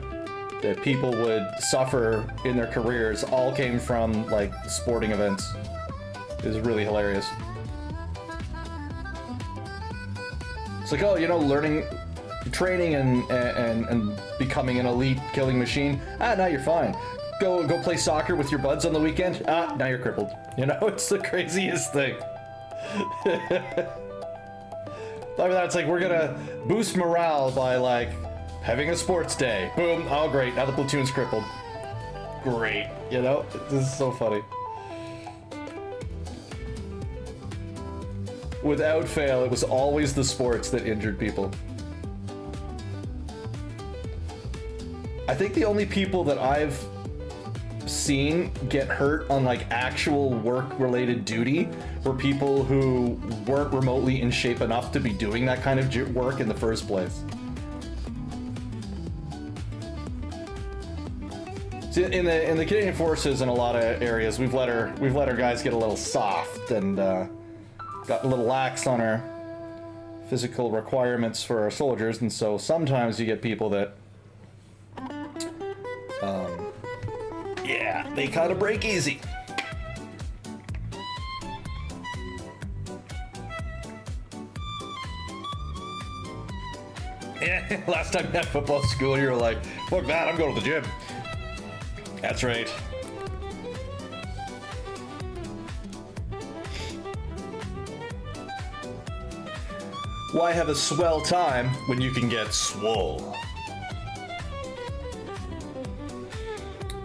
that people would suffer in their careers all came from like sporting events. It was really hilarious. It's like, oh, you know, learning, training and becoming an elite killing machine. Ah, now you're fine. Go play soccer with your buds on the weekend. Ah, now you're crippled. You know, it's the craziest thing. Like that, it's like we're gonna boost morale by like having a sports day. Boom. Oh, great. Now the platoon's crippled. Great. You know, this is so funny. Without fail, it was always the sports that injured people. I think the only people that I've seen get hurt on like actual work-related duty were people who weren't remotely in shape enough to be doing that kind of work in the first place. See, in the Canadian Forces, in a lot of areas, we've let our guys get a little soft and got a little lax on our physical requirements for our soldiers, and so sometimes you get people that yeah, they kind of break easy. Yeah, last time you had football school, you were like, fuck that, I'm going to the gym. That's right. Why have a swell time when you can get swole?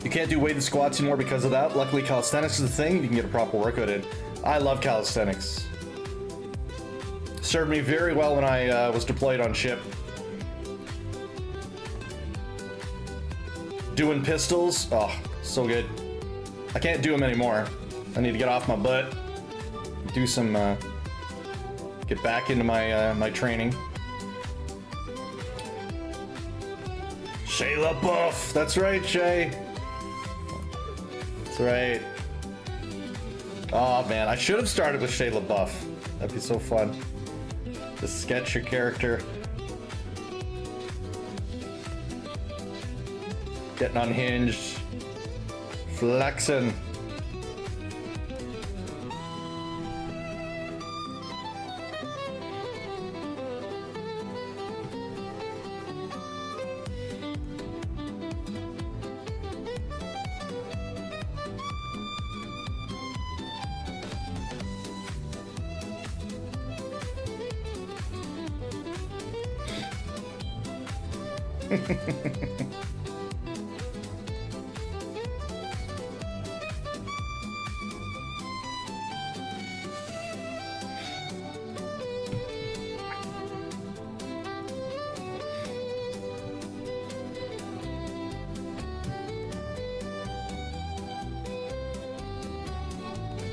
You can't do weighted squats anymore because of that. Luckily, calisthenics is a thing. You can get a proper workout in. I love calisthenics. Served me very well when I was deployed on ship. Doing pistols, oh, so good. I can't do them anymore. I need to get off my butt. Do some, get back into my my training. Shea LaBeouf, that's right, Shay. That's right. Oh man, I should have started with Shea LaBeouf. That'd be so fun. To sketch your character. Getting unhinged. Flexing.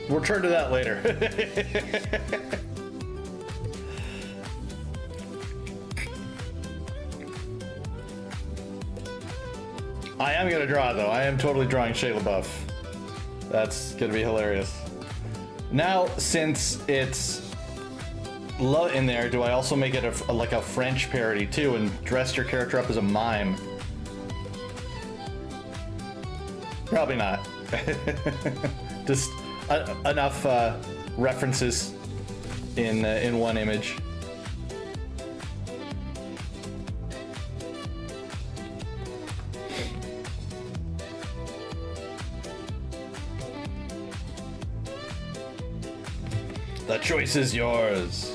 We'll turn to that later. I am gonna draw though. I am totally drawing Shea LaBeouf. That's gonna be hilarious. Now, since it's love in there, do I also make it like a French parody too and dress your character up as a mime? Probably not. Just enough references in one image. The choice is yours.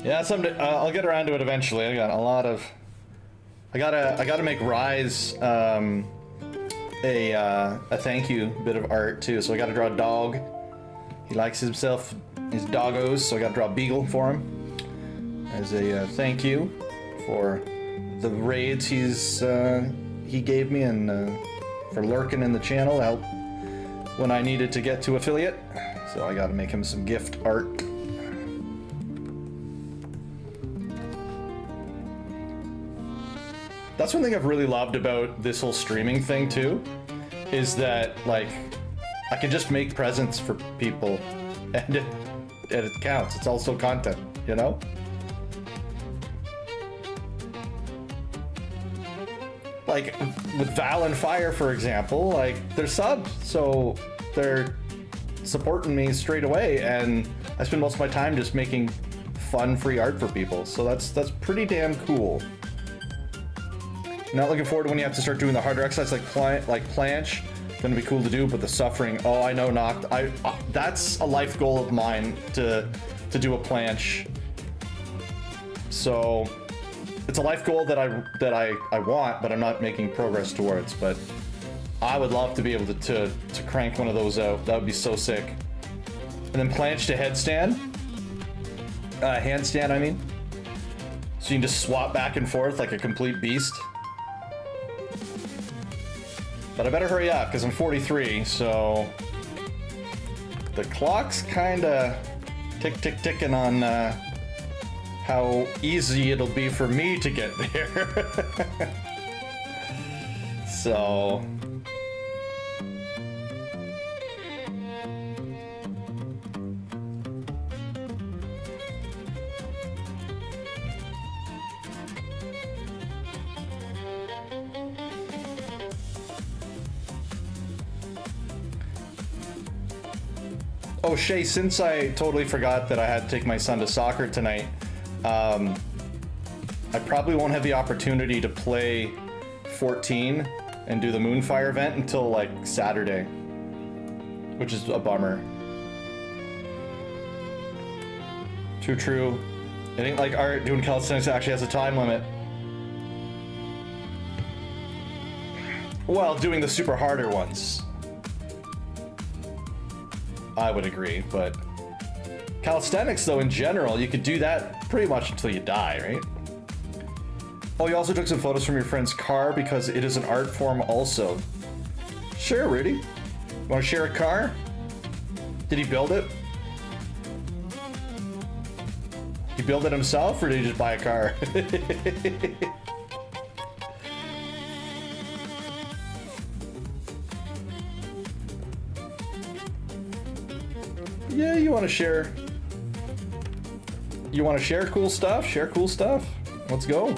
Yeah, someday I'll get around to it eventually. I got a lot of. I gotta make Rise a thank you bit of art too. So I gotta draw a dog. He likes himself his doggos, so I gotta draw a beagle for him as a thank you for the raids he gave me and for lurking in the channel help when I needed to get to affiliate. So I gotta make him some gift art. That's one thing I've really loved about this whole streaming thing too, is that like I can just make presents for people and it counts. It's also content, you know? like with Val and Fire, for example, like they're subs, so they're supporting me straight away, and I spend most of my time just making fun free art for people. So that's pretty damn cool. Not looking forward to when you have to start doing the harder exercise like planche. Gonna be cool to do, but the suffering. Oh, I know, Noct. That's a life goal of mine to do a planche. So it's a life goal that I want, but I'm not making progress towards. But I would love to be able to crank one of those out. That would be so sick. And then planche to headstand. Handstand, I mean. So you can just swap back and forth like a complete beast. But I better hurry up because I'm 43, so the clock's kinda ticking on how easy it'll be for me to get there. So oh, Shay, since I totally forgot that I had to take my son to soccer tonight, I probably won't have the opportunity to play 14 and do the Moonfire event until like Saturday, which is a bummer. True. It ain't like art doing calisthenics actually has a time limit. Well, doing the super harder ones, I would agree, but calisthenics, though, in general, you could do that pretty much until you die, right? Oh, you also took some photos from your friend's car because it is an art form also. Sure, Rudy. You want to share a car? Did he build it? He built it himself, or did he just buy a car? Yeah, you want to share. You want to share cool stuff? Share cool stuff. Let's go.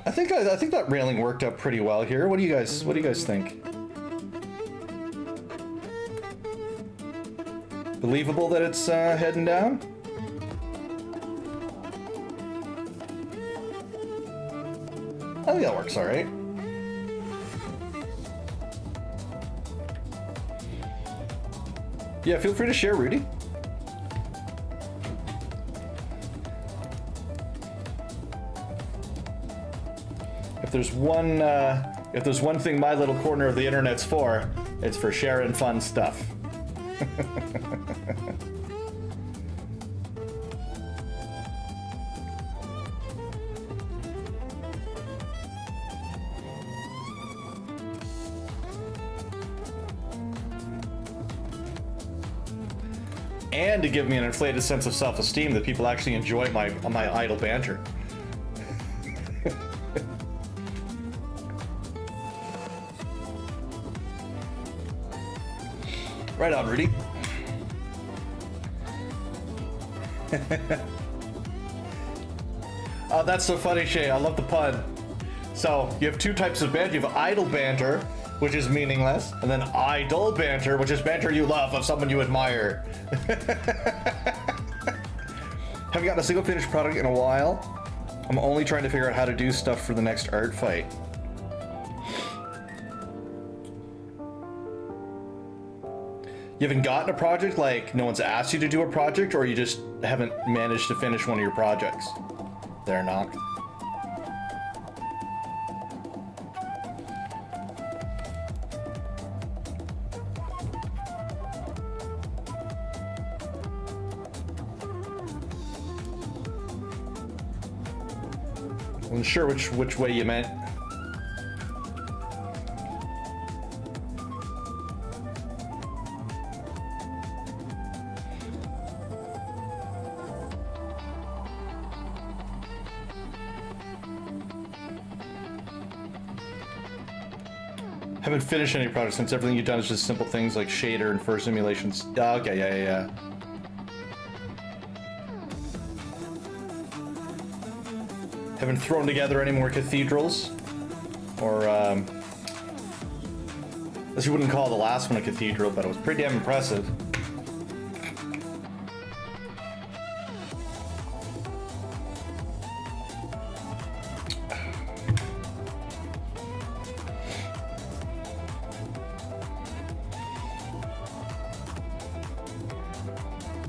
I think that railing worked out pretty well here. What do you guys think? Believable that it's heading down? I think that works all right. Yeah, feel free to share, Rudy. If there's one thing my little corner of the internet's for, it's for sharing fun stuff. And to give me an inflated sense of self-esteem that people actually enjoy my idle banter. Right on, Rudy. Oh, that's so funny, Shay. I love the pun. So you have two types of banter. You have idle banter, which is meaningless, and then idle banter, which is banter you love of someone you admire. Haven't gotten a single finished product in a while. I'm only trying to figure out how to do stuff for the next art fight. You haven't gotten a project, like no one's asked you to do a project, or you just haven't managed to finish one of your projects? They're not. I wasn't sure which way you meant. Haven't finished any projects since everything you've done is just simple things like shader and first simulations. Okay, yeah. Haven't thrown together any more cathedrals. Or, as you wouldn't call the last one a cathedral, but it was pretty damn impressive.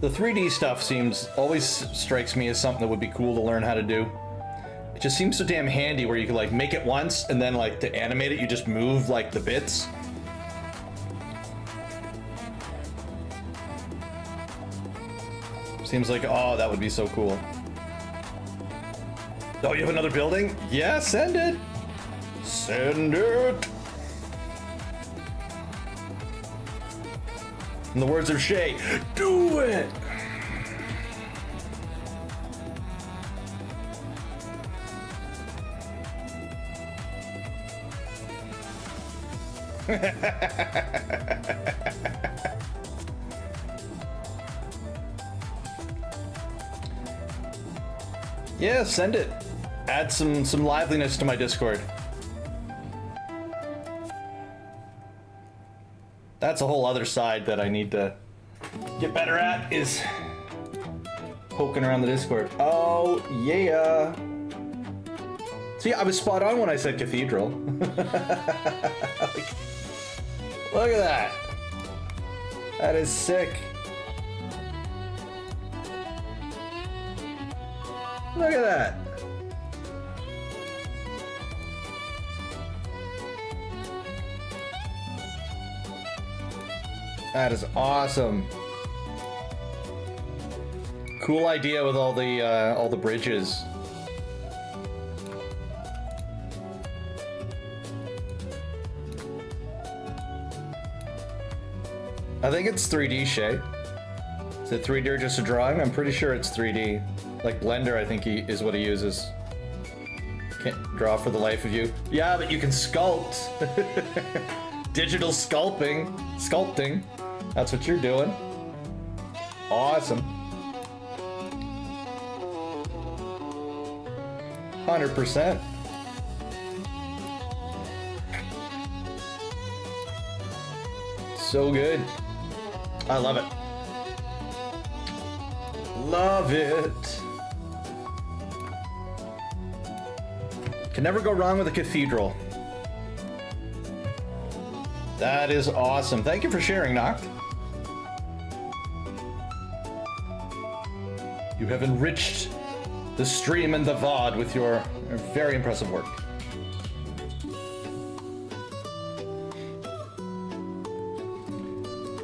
The 3D stuff always strikes me as something that would be cool to learn how to do. It just seems so damn handy where you can like make it once and then like to animate it you just move like the bits. Seems like, oh, that would be so cool. Oh, you have another building? Yeah, send it! Send it! In the words of Shay, do it! Yeah, send it. Add some liveliness to my Discord. That's a whole other side that I need to get better at, is poking around the Discord. Oh, yeah. See, I was spot on when I said cathedral. Look at that. That is sick. Look at that. That is awesome. Cool idea with all the bridges. I think it's 3D, Shay. Is it 3D or just a drawing? I'm pretty sure it's 3D. Like Blender, I think is what he uses. Can't draw for the life of you. Yeah, but you can sculpt. Digital sculpting. That's what you're doing. Awesome. 100%. So good. I love it. Love it. Can never go wrong with a cathedral. That is awesome. Thank you for sharing, Noct. You have enriched the stream and the VOD with your very impressive work.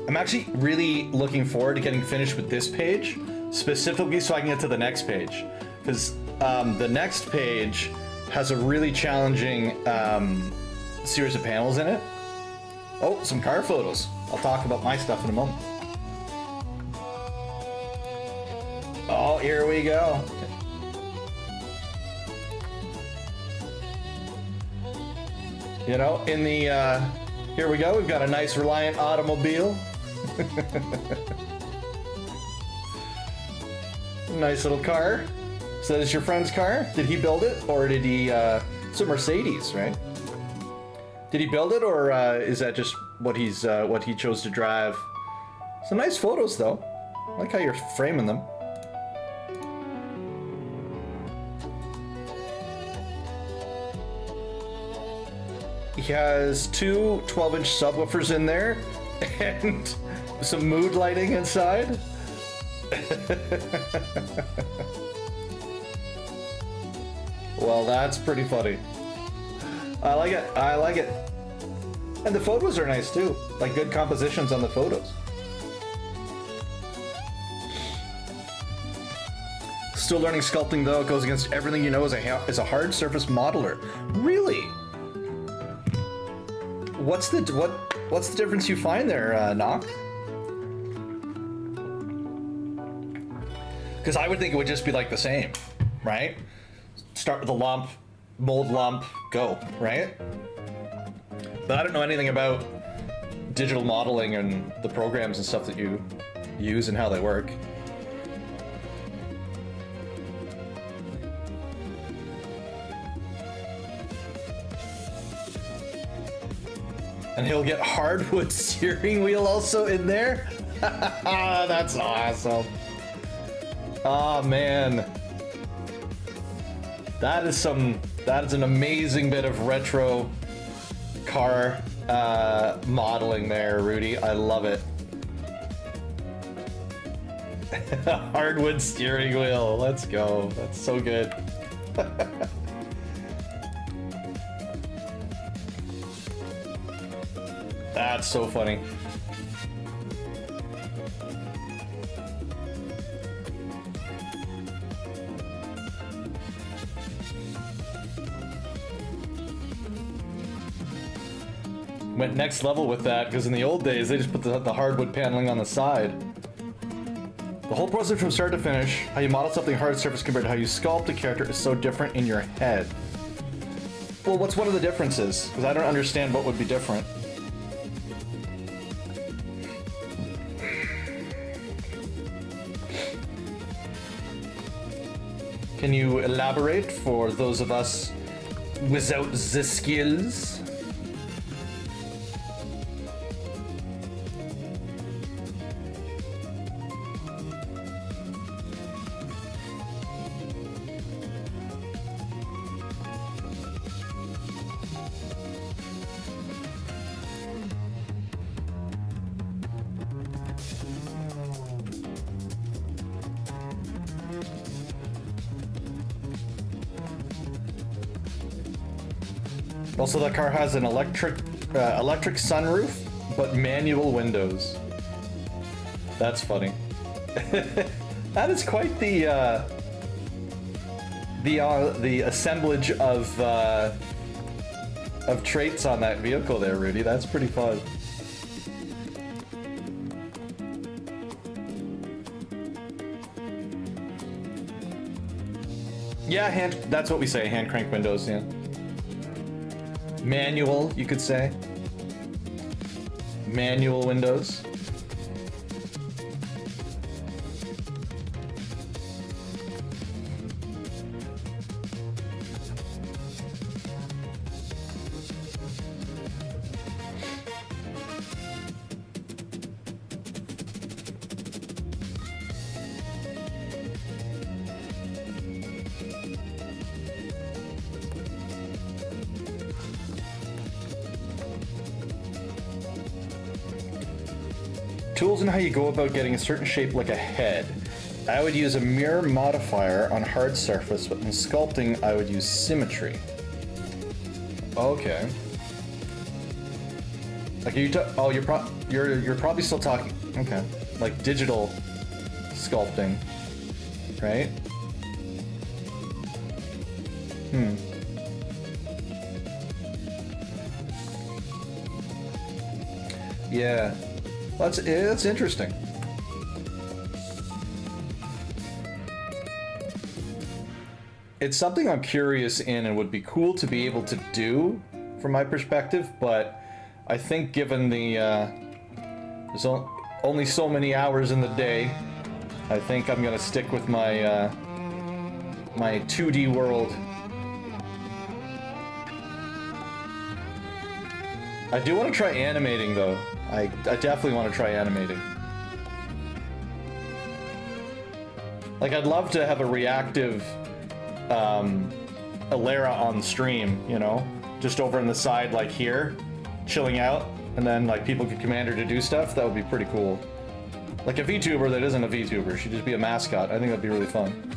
I'm actually really looking forward to getting finished with this page, specifically so I can get to the next page. Because the next page has a really challenging series of panels in it. Oh, some car photos. I'll talk about my stuff in a moment. Oh, here we go. You know, in the, here we go. We've got a nice Reliant automobile. Nice little car. So that's your friend's car? Did he build it? Or did he, it's a Mercedes, right? Did he build it, or is that just what he chose to drive? Some nice photos, though. I like how you're framing them. He has two 12-inch subwoofers in there, and some mood lighting inside. Well, that's pretty funny. I like it. I like it. And the photos are nice too. Like good compositions on the photos. Still learning sculpting though. It goes against everything you know as a hard surface modeler. Really? What's the difference you find there, Noct? Because I would think it would just be like the same, right? Start with a lump, mold lump, go, right? But I don't know anything about digital modeling and the programs and stuff that you use and how they work. And he'll get hardwood steering wheel also in there? That's awesome. Oh man. That is an amazing bit of retro car modeling there, Rudy. I love it. Hardwood steering wheel. Let's go. That's so good. That's so funny. Went next level with that, because in the old days, they just put the hardwood paneling on the side. The whole process from start to finish, how you model something hard surface compared to how you sculpt a character is so different in your head. Well, what's one of the differences? Because I don't understand what would be different. Can you elaborate for those of us without the skills? Also, that car has an electric sunroof, but manual windows. That's funny. That is quite the assemblage of traits on that vehicle there, Rudy. That's pretty fun. Yeah, that's what we say, hand crank windows, yeah. Manual, you could say. Manual windows. Tools and how you go about getting a certain shape like a head. I would use a mirror modifier on hard surface, but in sculpting I would use symmetry. Okay. Like you're probably still talking. Okay. Like digital sculpting, right? Yeah. That's interesting. It's something I'm curious in and would be cool to be able to do from my perspective, but I think given the there's only so many hours in the day, I think I'm gonna stick with my my 2D world. I do want to try animating though. I definitely want to try animating. Like, I'd love to have a reactive Alara on stream, you know? Just over in the side, like here, chilling out, and then like people could command her to do stuff. That would be pretty cool. Like a VTuber that isn't a VTuber. She'd just be a mascot. I think that'd be really fun.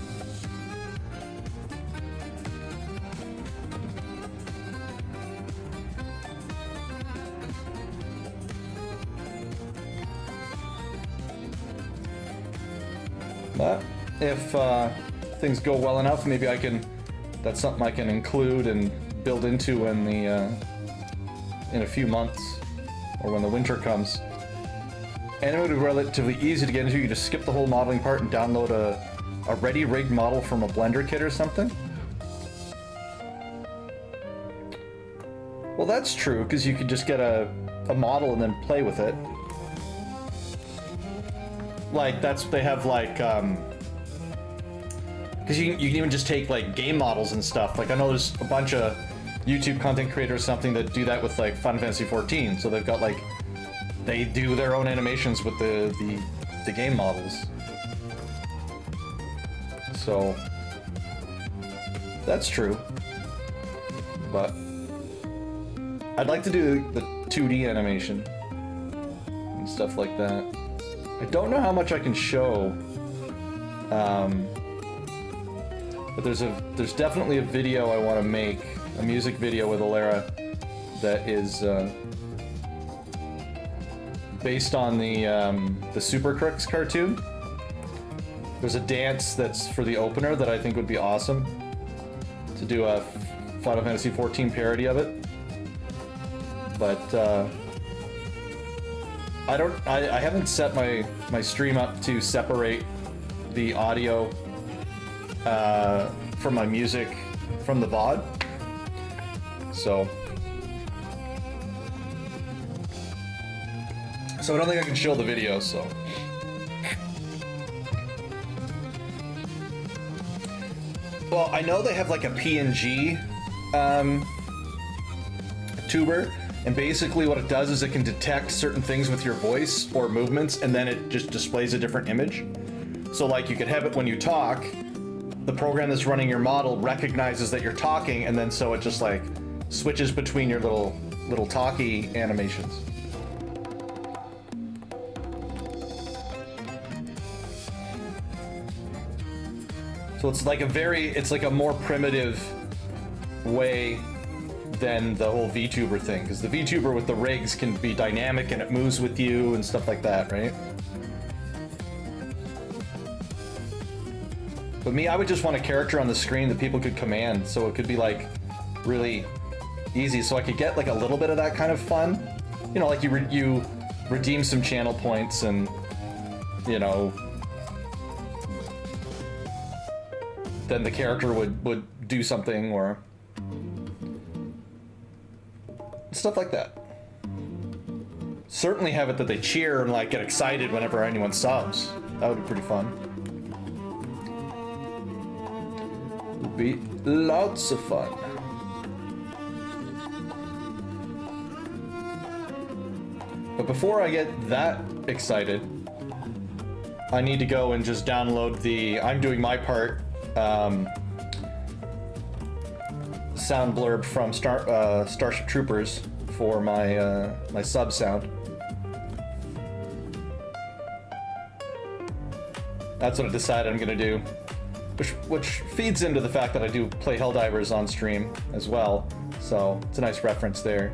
But if things go well enough, maybe that's something I can include and build into in a few months, or when the winter comes. And it would be relatively easy to get into. You just skip the whole modeling part and download a ready rigged model from a Blender kit or something. Well, that's true, because you could just get a model and then play with it. Like, they have like, because you can even just take like game models and stuff. Like, I know there's a bunch of YouTube content creators something that do that with like Final Fantasy 14. So they've got like, they do their own animations with the game models. So that's true. But I'd like to do the 2D animation and stuff like that. I don't know how much I can show. But there's definitely a video I want to make, a music video with Alera that is based on the Super Crooks cartoon. There's a dance that's for the opener that I think would be awesome to do a Final Fantasy 14 parody of it. But I haven't set my stream up to separate the audio from my music from the VOD. So I don't think I can show the video, so. Well, I know they have like a PNG tuber, and basically what it does is it can detect certain things with your voice or movements, and then it just displays a different image. So like you could have it when you talk, the program that's running your model recognizes that you're talking, and then so it just like switches between your little talkie animations. So it's like a more primitive way than the whole VTuber thing, because the VTuber with the rigs can be dynamic and it moves with you and stuff like that, right? But me, I would just want a character on the screen that people could command, so it could be like really easy, so I could get like a little bit of that kind of fun. You know, like you redeem some channel points and, you know, then the character would do something or stuff like that. Certainly have it that they cheer and like get excited whenever anyone subs. That would be pretty fun. Would be lots of fun. But before I get that excited, I need to go and just download the I'm Doing My Part sound blurb from Starship Troopers for my my sub sound. That's what I decided I'm gonna do, which feeds into the fact that I do play Helldivers on stream as well, so it's a nice reference there.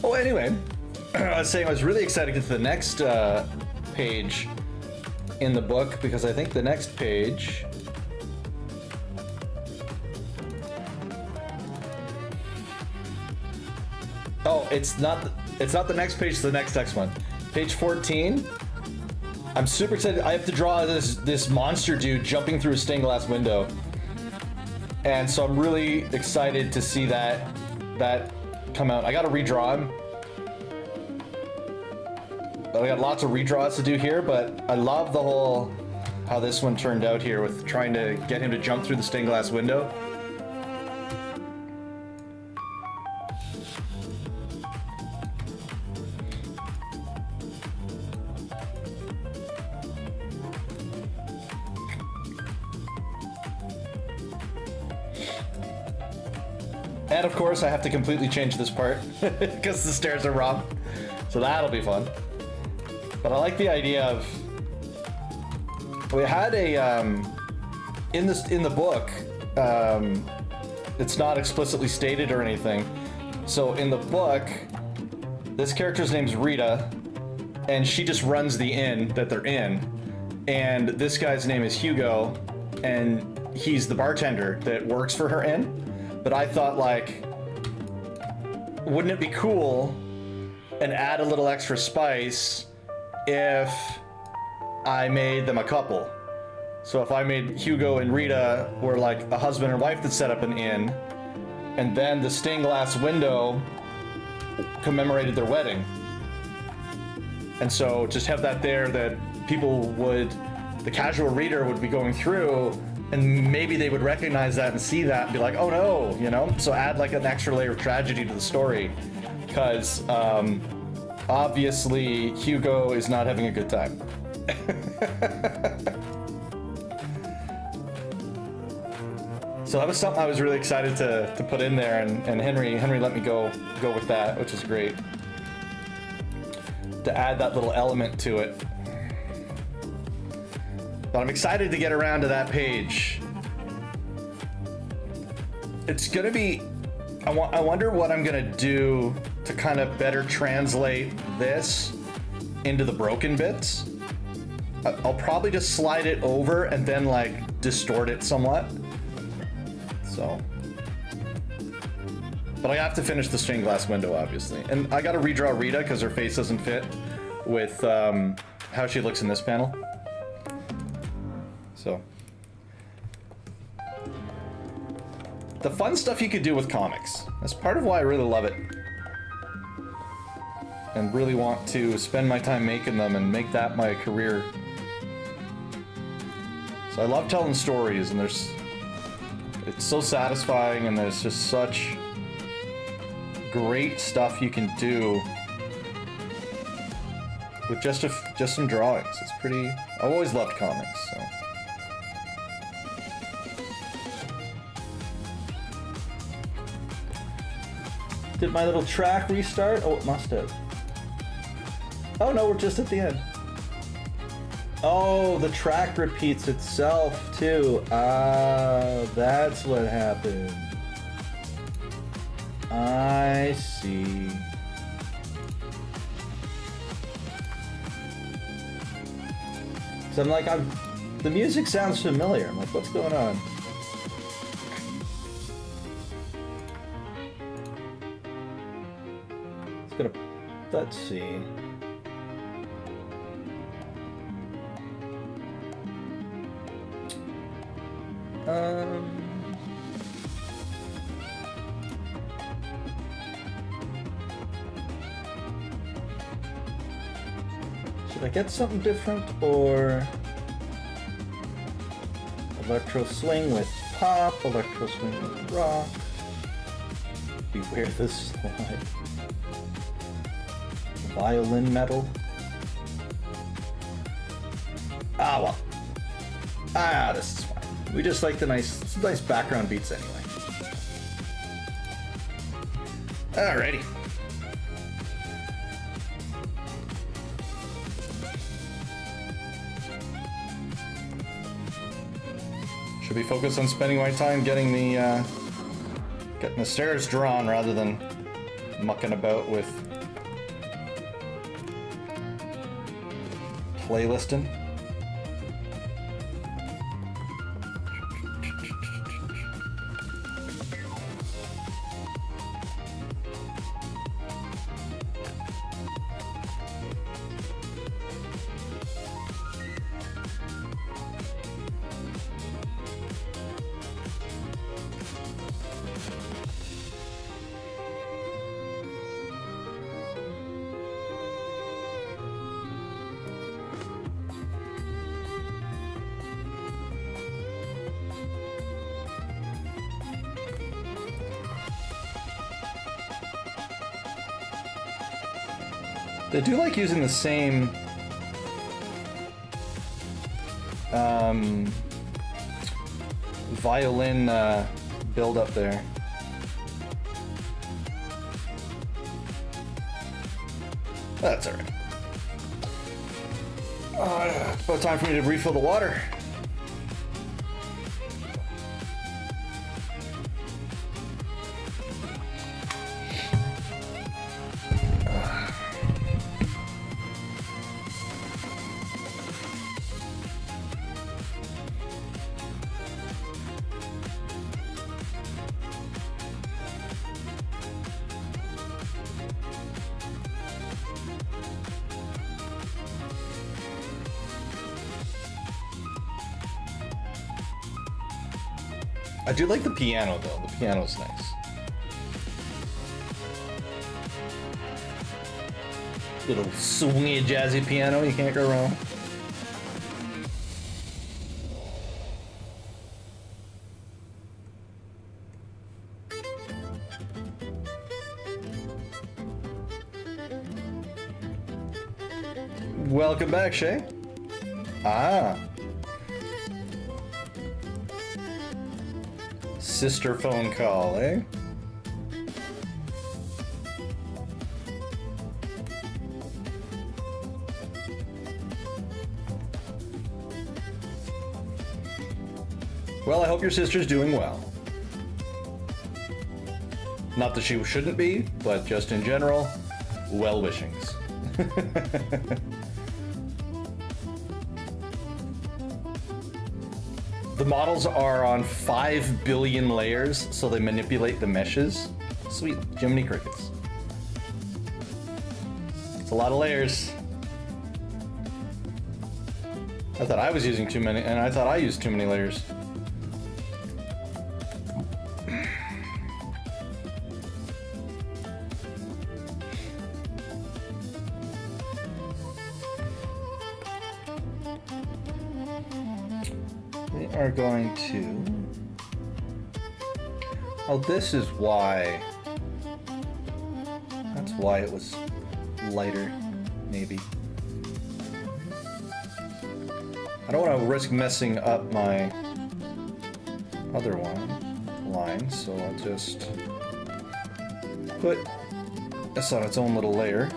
Oh, anyway, I was saying I was really excited to get to the next page in the book, because I think the next page it's not the next page, it's the next one. Page 14. I'm super excited. I have to draw this monster dude jumping through a stained glass window. And so I'm really excited to see that come out. I gotta redraw him. I got lots of redraws to do here, but I love the whole how this one turned out here with trying to get him to jump through the stained glass window. And of course, I have to completely change this part because the stairs are wrong. So that'll be fun. But I like the idea of, we had a in the book, it's not explicitly stated or anything. So in the book, this character's name's Rita, and she just runs the inn that they're in. And this guy's name is Hugo, and he's the bartender that works for her inn. But I thought, like, wouldn't it be cool and add a little extra spice if I made them a couple? So if I made Hugo and Rita were like a husband and wife that set up an inn, and then the stained glass window commemorated their wedding. And so just have that there that people would, the casual reader would be going through, and maybe they would recognize that and see that and be like, oh no, you know? So add like an extra layer of tragedy to the story, because obviously Hugo is not having a good time. So that was something I was really excited to put in there, and Henry let me go with that, which is great. To add that little element to it. But I'm excited to get around to that page. It's gonna be, I wonder what I'm gonna do to kind of better translate this into the broken bits. I'll probably just slide it over and then like distort it somewhat. So, but I have to finish the stained glass window, obviously. And I gotta redraw Rita because her face doesn't fit with how she looks in this panel. So, the fun stuff you could do with comics. That's part of why I really love it. And really want to spend my time making them and make that my career. So I love telling stories, and it's so satisfying, and there's just such great stuff you can do with just some drawings. It's pretty. I've always loved comics, so. Did my little track restart? Oh, it must have. Oh no, we're just at the end. Oh, the track repeats itself too. Ah, that's what happened. I see. So I'm like, the music sounds familiar. I'm like, what's going on? It's gonna, let's see. Should I get something different, or electro swing with pop, electro swing with rock? Beware the slide. Violin metal. Ah well. Ah, this is fine. We just like the nice background beats anyway. Alrighty. Should be focused on spending my time getting the stairs drawn rather than mucking about with playlisting. They do like using the same violin build up there. That's alright. About time for me to refill the water. I do like the piano though. The piano's nice. Little swingy, jazzy piano, you can't go wrong. Welcome back, Shay. Ah. Sister phone call, eh? Well, I hope your sister's doing well. Not that she shouldn't be, but just in general, well wishings. The models are on 5 billion layers, so they manipulate the meshes. Sweet, Jiminy Crickets. It's a lot of layers. I thought I was using too many, and I thought I used too many layers. Are going to... Oh, this is why. That's why it was lighter, maybe. I don't want to risk messing up my other line, so I'll just put this on its own little layer.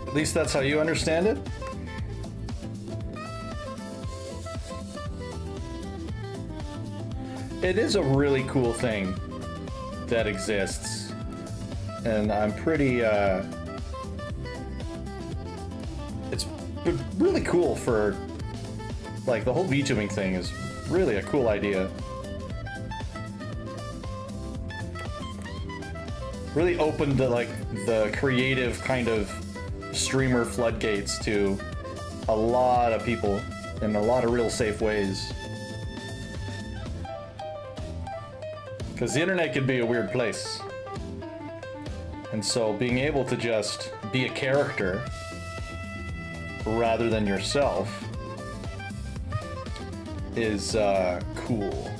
At least that's how you understand it? It is a really cool thing that exists, and I'm pretty, it's really cool for, like, the whole VTubing thing is really a cool idea. Really opened to, like, the creative kind of streamer floodgates to a lot of people in a lot of real safe ways. Because the internet can be a weird place. And so being able to just be a character rather than yourself is cool.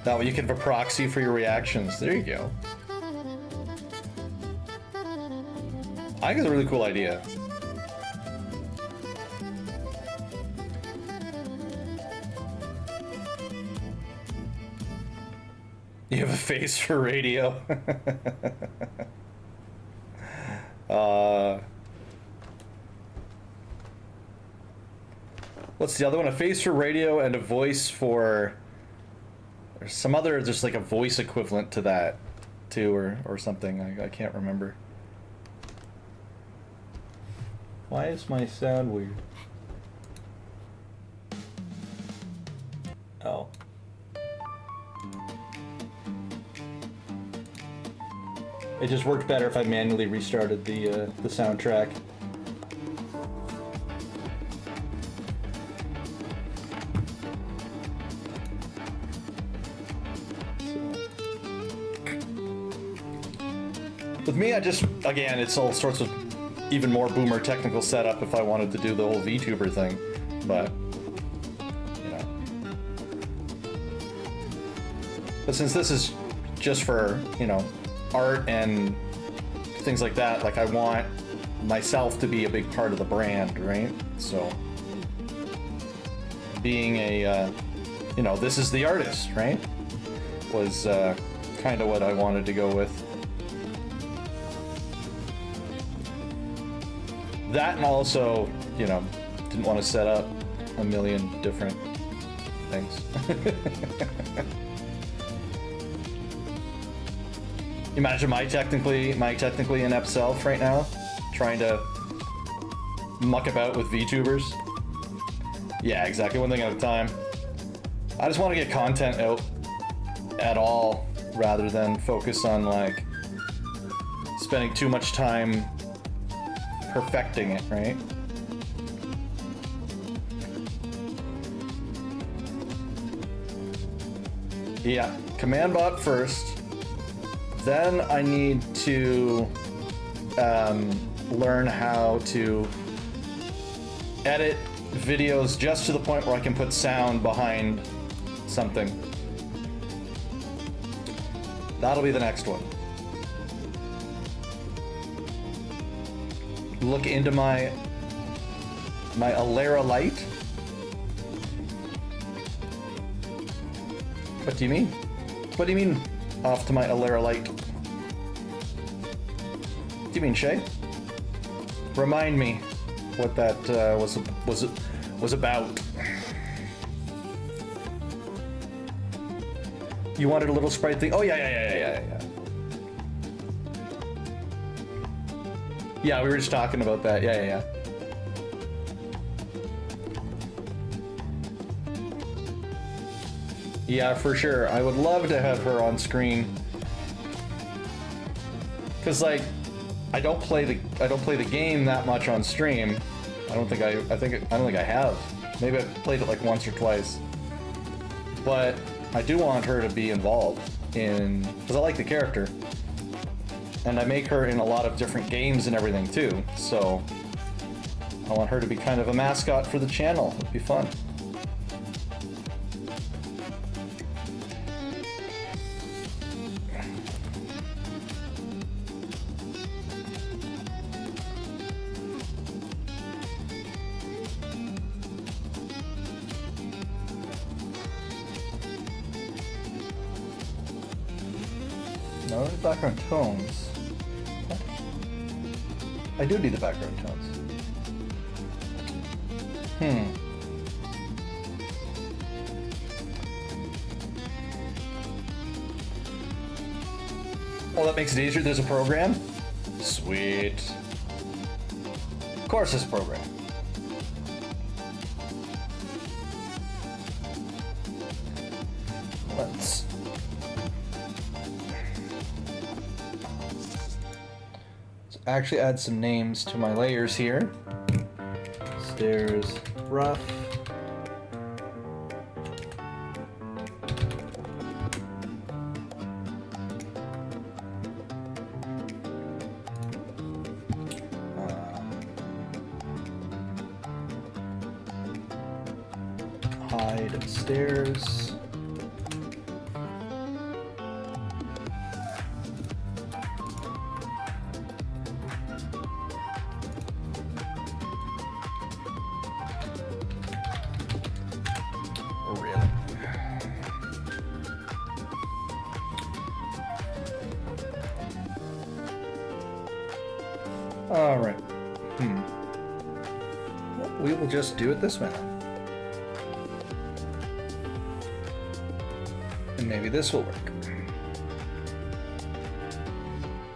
That way you can have a proxy for your reactions. There you go. I think it's a really cool idea. You have a face for radio. What's the other one? A face for radio and a voice for... There's some other, just like a voice equivalent to that, too, or something. I can't remember. Why is my sound weird? Oh. It just worked better if I manually restarted the soundtrack. With me, I just, again, it's all sorts of even more boomer technical setup if I wanted to do the whole VTuber thing, but, you know. But since this is just for, you know, art and things like that, like I want myself to be a big part of the brand, right? So, being a, you know, this is the artist, right? Was kind of what I wanted to go with. That, and also, you know, didn't want to set up a million different things. Imagine Mike technically in Epself right now, trying to muck about with VTubers. Yeah, exactly, one thing at a time. I just want to get content out at all, rather than focus on like spending too much time perfecting it, right? Yeah, command bot first. Then I need to learn how to edit videos just to the point where I can put sound behind something. That'll be the next one. Look into my Alera Lite. What do you mean? What do you mean off to my Alera Lite? What do you mean, Shay? Remind me what that was about. You wanted a little sprite thing? Oh yeah. Yeah, we were just talking about that. Yeah. Yeah, for sure. I would love to have her on screen. Cause like, I don't play the game that much on stream. I don't think I have. Maybe I've played it like once or twice. But I do want her to be involved in, because I like the character. And I make her in a lot of different games and everything too. So I want her to be kind of a mascot for the channel. It'd be fun. No, background tones. I do need the background tones. Oh, that makes it easier. There's a program? Sweet. Of course there's a program. Let's actually add some names to my layers here. Stairs rough. Hide stairs. All right. Well, we will just do it this way then. And maybe this will work.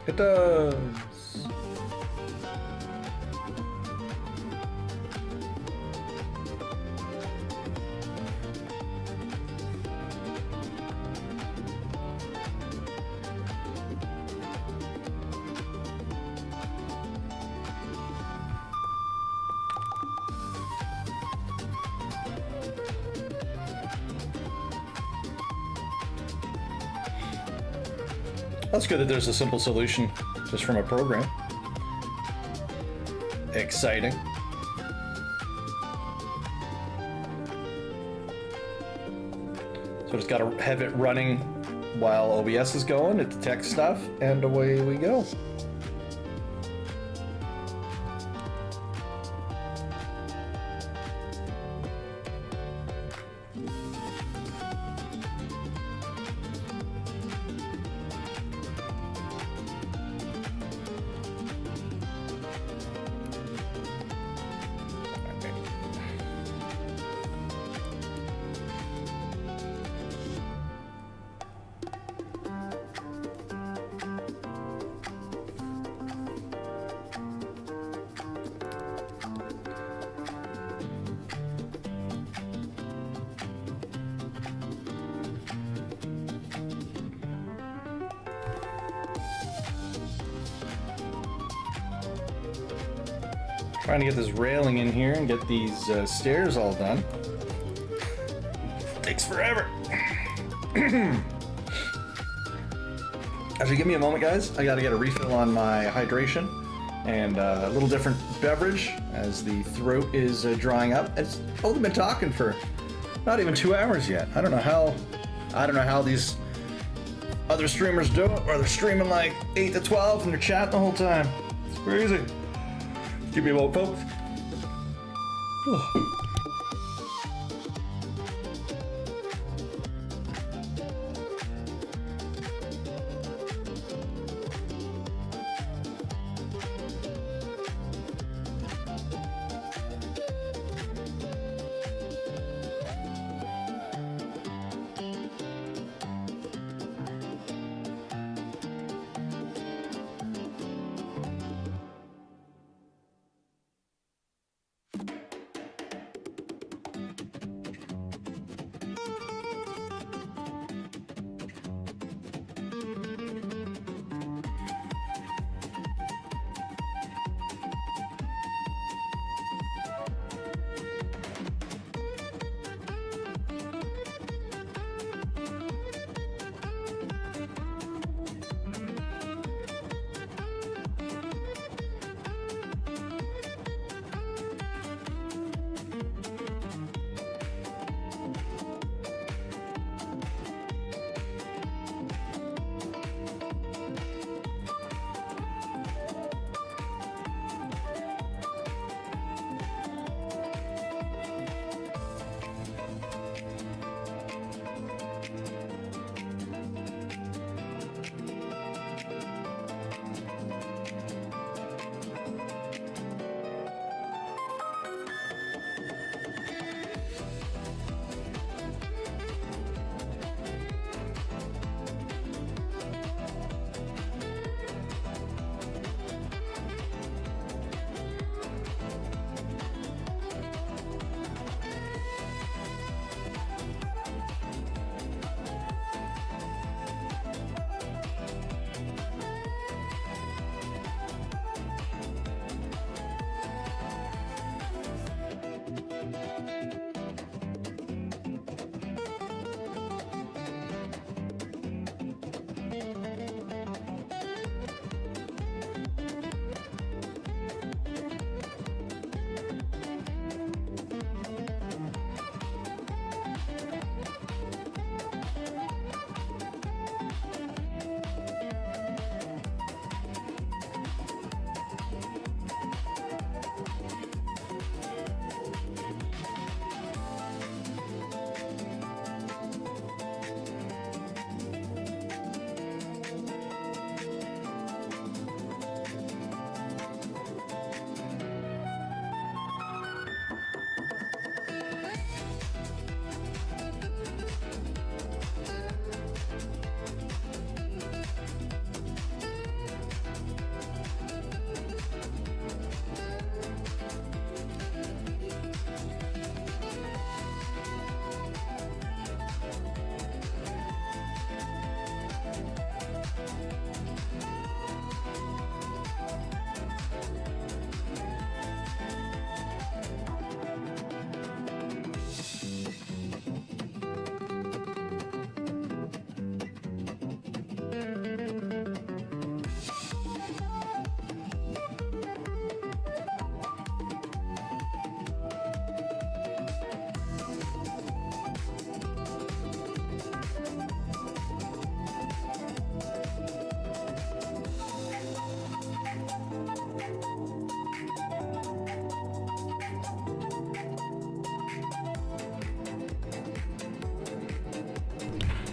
It does. That's good that there's a simple solution just from a program. Exciting. So just gotta have it running while OBS is going, it detects stuff, and away we go. Trying to get this railing in here and get these stairs all done. Takes forever. Actually, give me a moment, guys. I gotta get a refill on my hydration and a little different beverage as the throat is drying up. It's only been talking for not even 2 hours yet. I don't know how these other streamers do it, where they're streaming like 8 to 12 and they're chatting the whole time. It's crazy. Give me a moment, folks.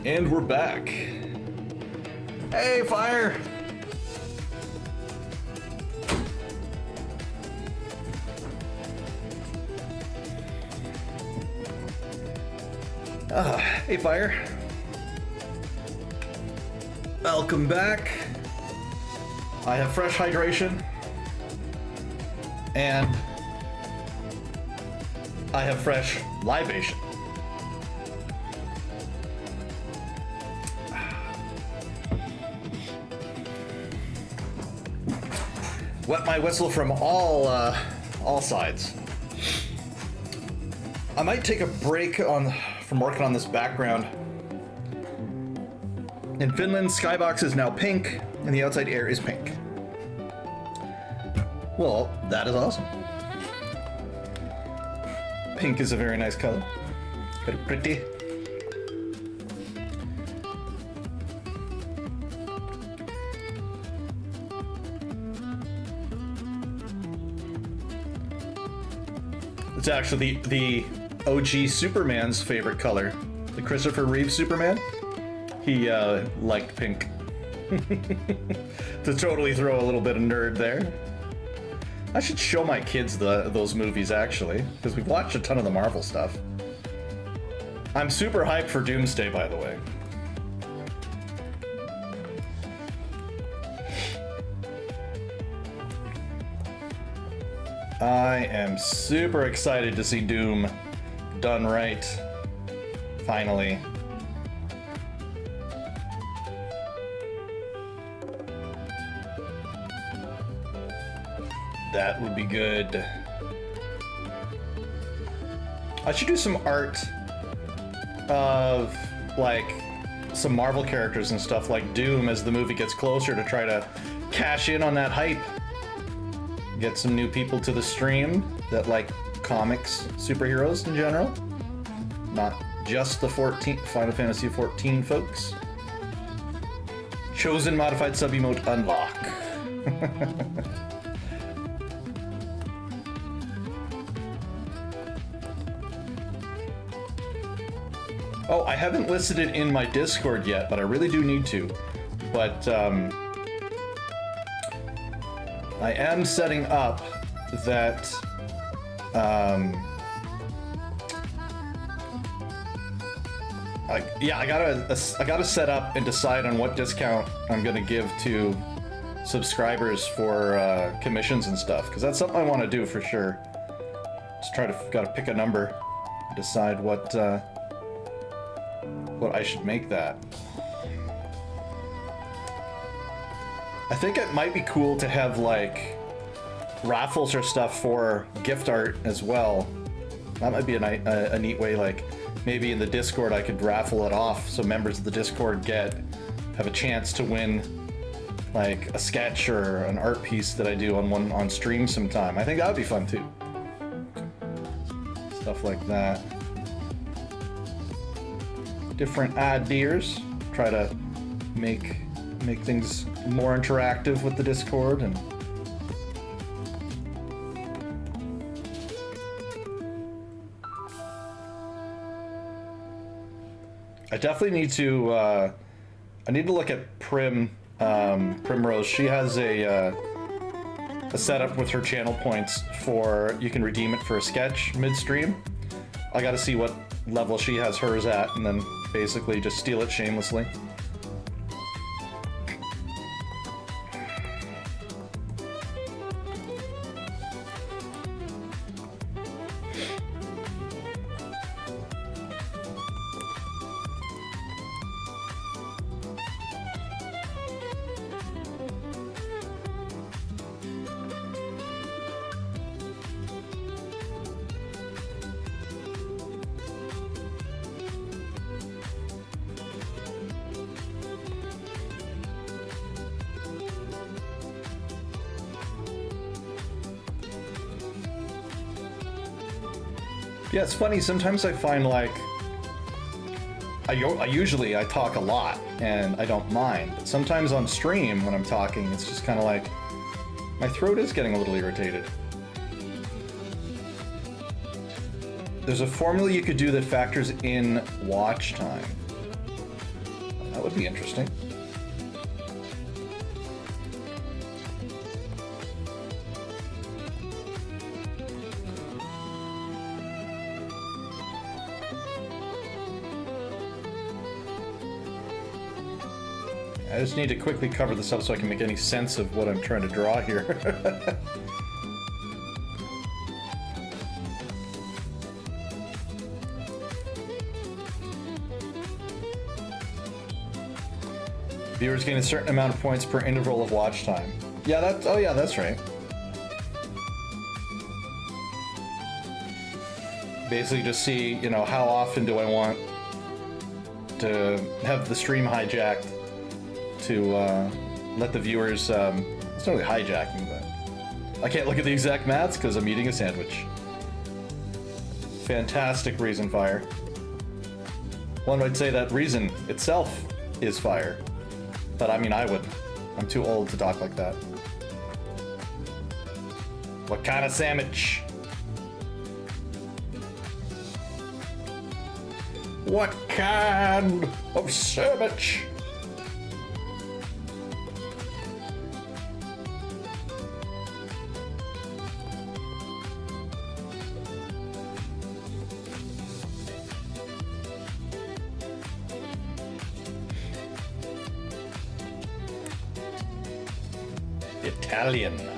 And we're back. Hey, fire! Hey, fire. Welcome back. I have fresh hydration. And I have fresh libation. Wet my whistle from all all sides. I might take a break from working on this background. In Finland, skybox is now pink, and the outside air is pink. Well, that is awesome. Pink is a very nice color. Very pretty. It's actually the OG Superman's favorite color. The Christopher Reeve Superman. He liked pink. To totally throw a little bit of nerd there. I should show my kids those movies, actually, because we've watched a ton of the Marvel stuff. I'm super hyped for Doomsday, by the way. I am super excited to see Doom done right. Finally. That would be good. I should do some art of, like, some Marvel characters and stuff like Doom as the movie gets closer to try to cash in on that hype. Get some new people to the stream that like comics, superheroes in general. Not just the Final Fantasy XIV folks. Chosen modified sub-emote unlock. Oh, I haven't listed it in my Discord yet, but I really do need to. But I am setting up that I gotta set up and decide on what discount I'm gonna give to subscribers for commissions and stuff, because that's something I want to do for sure. Just gotta pick a number, decide what I should make that. I think it might be cool to have like raffles or stuff for gift art as well. That might be a neat way, like maybe in the Discord I could raffle it off so members of the Discord have a chance to win like a sketch or an art piece that I do on stream sometime. I think that would be fun too. Stuff like that. Different ideas. Try to make things more interactive with the Discord. And I definitely need to I need to look at Primrose. She has a setup with her channel points for you can redeem it for a sketch midstream. I got to see what level she has hers at, and then basically just steal it shamelessly. Yeah, it's funny, sometimes I find like, I usually talk a lot and I don't mind, but sometimes on stream when I'm talking, it's just kind of like, my throat is getting a little irritated. There's a formula you could do that factors in watch time. That would be interesting. I just need to quickly cover this up so I can make any sense of what I'm trying to draw here. Viewers gain a certain amount of points per interval of watch time. Yeah, that's right. basically just see, you know, how often do I want to have the stream hijacked to let the viewers, it's not really hijacking, but I can't look at the exact maths because I'm eating a sandwich. Fantastic reason fire. One might say that reason itself is fire, but I mean, I wouldn't. I'm too old to talk like that. What kind of sandwich? What kind of sandwich? Italian.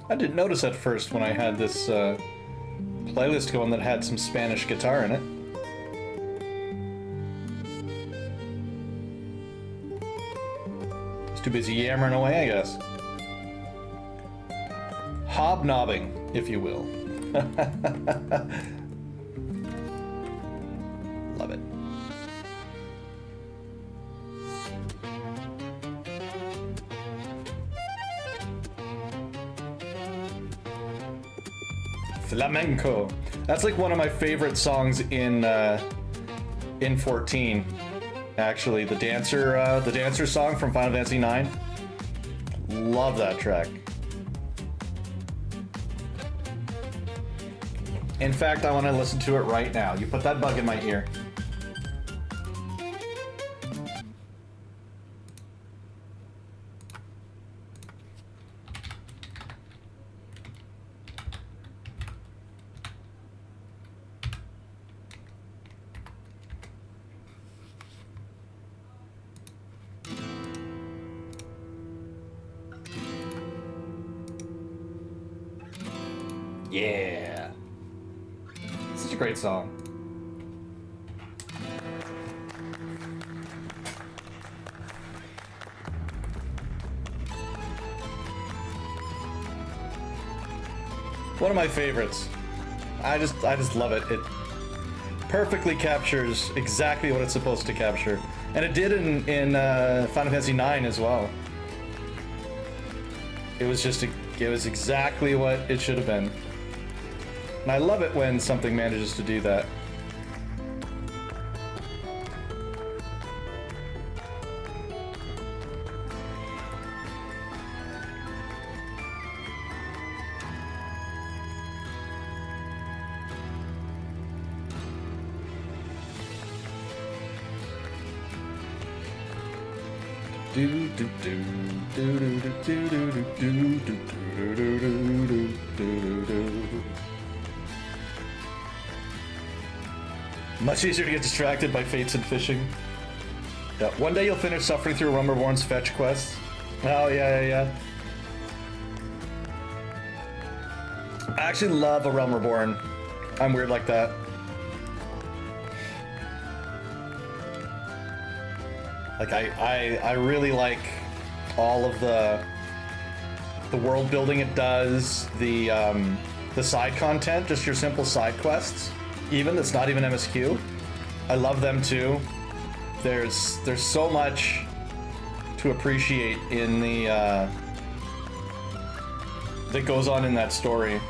I didn't notice at first when I had this playlist going that had some Spanish guitar in it. It's too busy yammering away, I guess. Hobnobbing, if you will. Love it. Flamenco. That's like one of my favorite songs in 14. Actually, the dancer song from Final Fantasy IX. Love that track. In fact, I want to listen to it right now. You put that bug in my ear. Yeah. Such a great song. One of my favorites. I just love it. It perfectly captures exactly what it's supposed to capture. And it did in Final Fantasy IX as well. It was exactly what it should have been. And I love it when something manages to do that. Do do do do do do do do do do do do do. Much easier to get distracted by fates and fishing. Yeah, one day you'll finish suffering through Rumberborn's fetch quests. Oh yeah. I actually love a Realm Reborn. I'm weird like that. Like I really like all of the world building it does, the side content, just your simple side quests, even that's not even MSQ. I love them too. There's so much to appreciate in the that goes on in that story.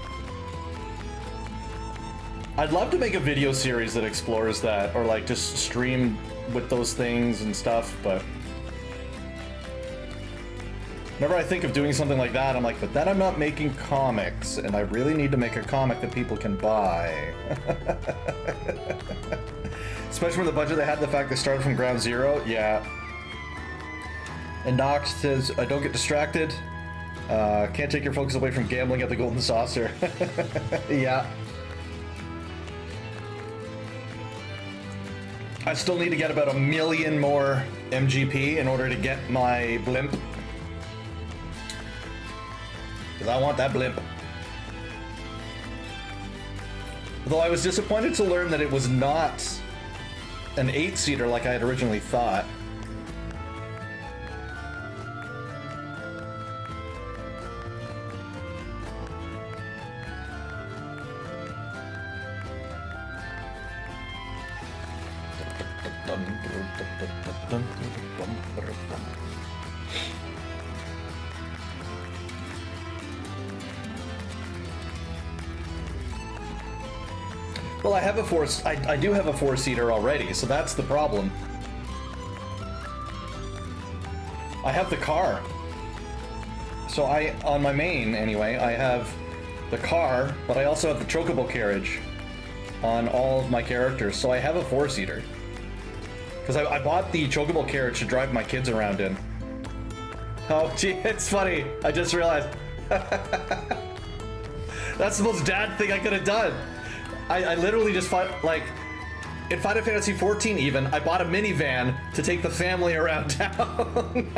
I'd love to make a video series that explores that, or like just stream with those things and stuff, but whenever I think of doing something like that, I'm like, but then I'm not making comics, and I really need to make a comic that people can buy. Especially with the budget they had, the fact they started from ground zero, yeah. And Nox says, don't get distracted. Can't take your focus away from gambling at the Golden Saucer. Yeah. I still need to get about 1 million more MGP in order to get my blimp. Because I want that blimp. Though I was disappointed to learn that it was not an 8-seater like I had originally thought. Well, I have I do have a 4-seater already, so that's the problem. I have the car. So on my main, anyway, I have the car, but I also have the chocobo carriage on all of my characters, so I have a 4-seater. Because I bought the chocobo carriage to drive my kids around in. Oh, gee, it's funny. I just realized. That's the most dad thing I could have done. I literally just like, in Final Fantasy XIV even, I bought a minivan to take the family around town.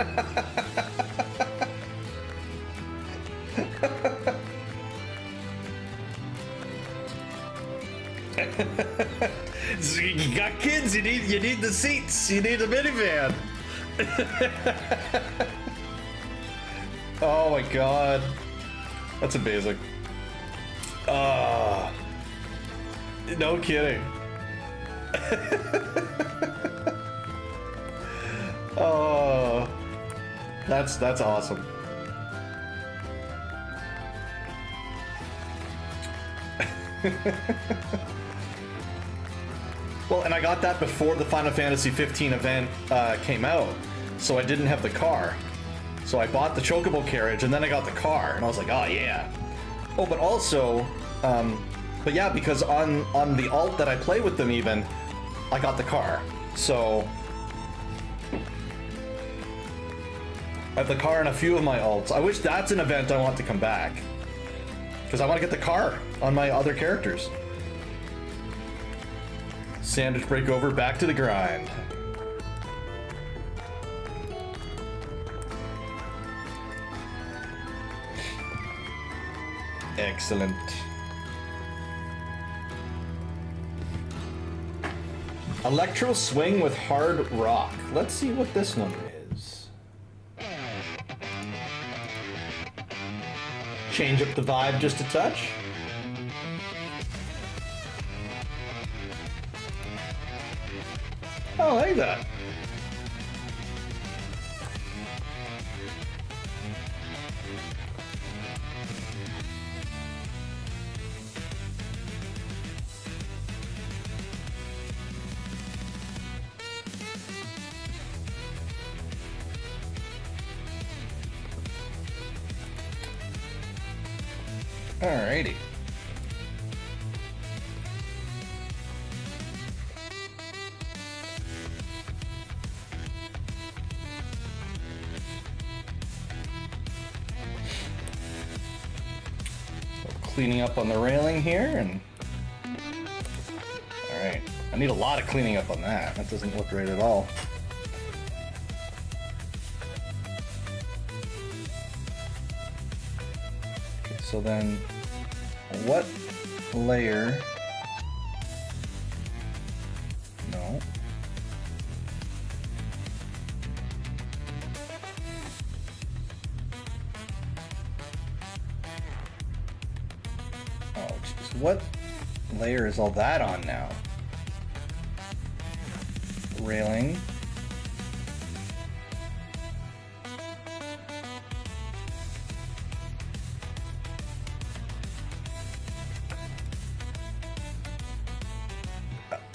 So you got kids, you need the seats, you need a minivan. Oh my god. That's amazing. No kidding. Oh, that's awesome. Well, and I got that before the Final Fantasy 15 event came out, so I didn't have the car. So I bought the chocobo carriage, and then I got the car, and I was like, oh yeah. Oh, but also, but yeah, because on the alt that I play with them even, I got the car. So I have the car in a few of my alts. I wish that's an event I want to come back, because I want to get the car on my other characters. Sandwich break over, back to the grind. Excellent. Electro swing with hard rock. Let's see what this one is. Change up the vibe just a touch. Oh, I like that. Alrighty. Cleaning up on the railing here, and all right, I need a lot of cleaning up on that. That doesn't look right at all. Okay, so then what layer? No. What layer is all that on now? Railing.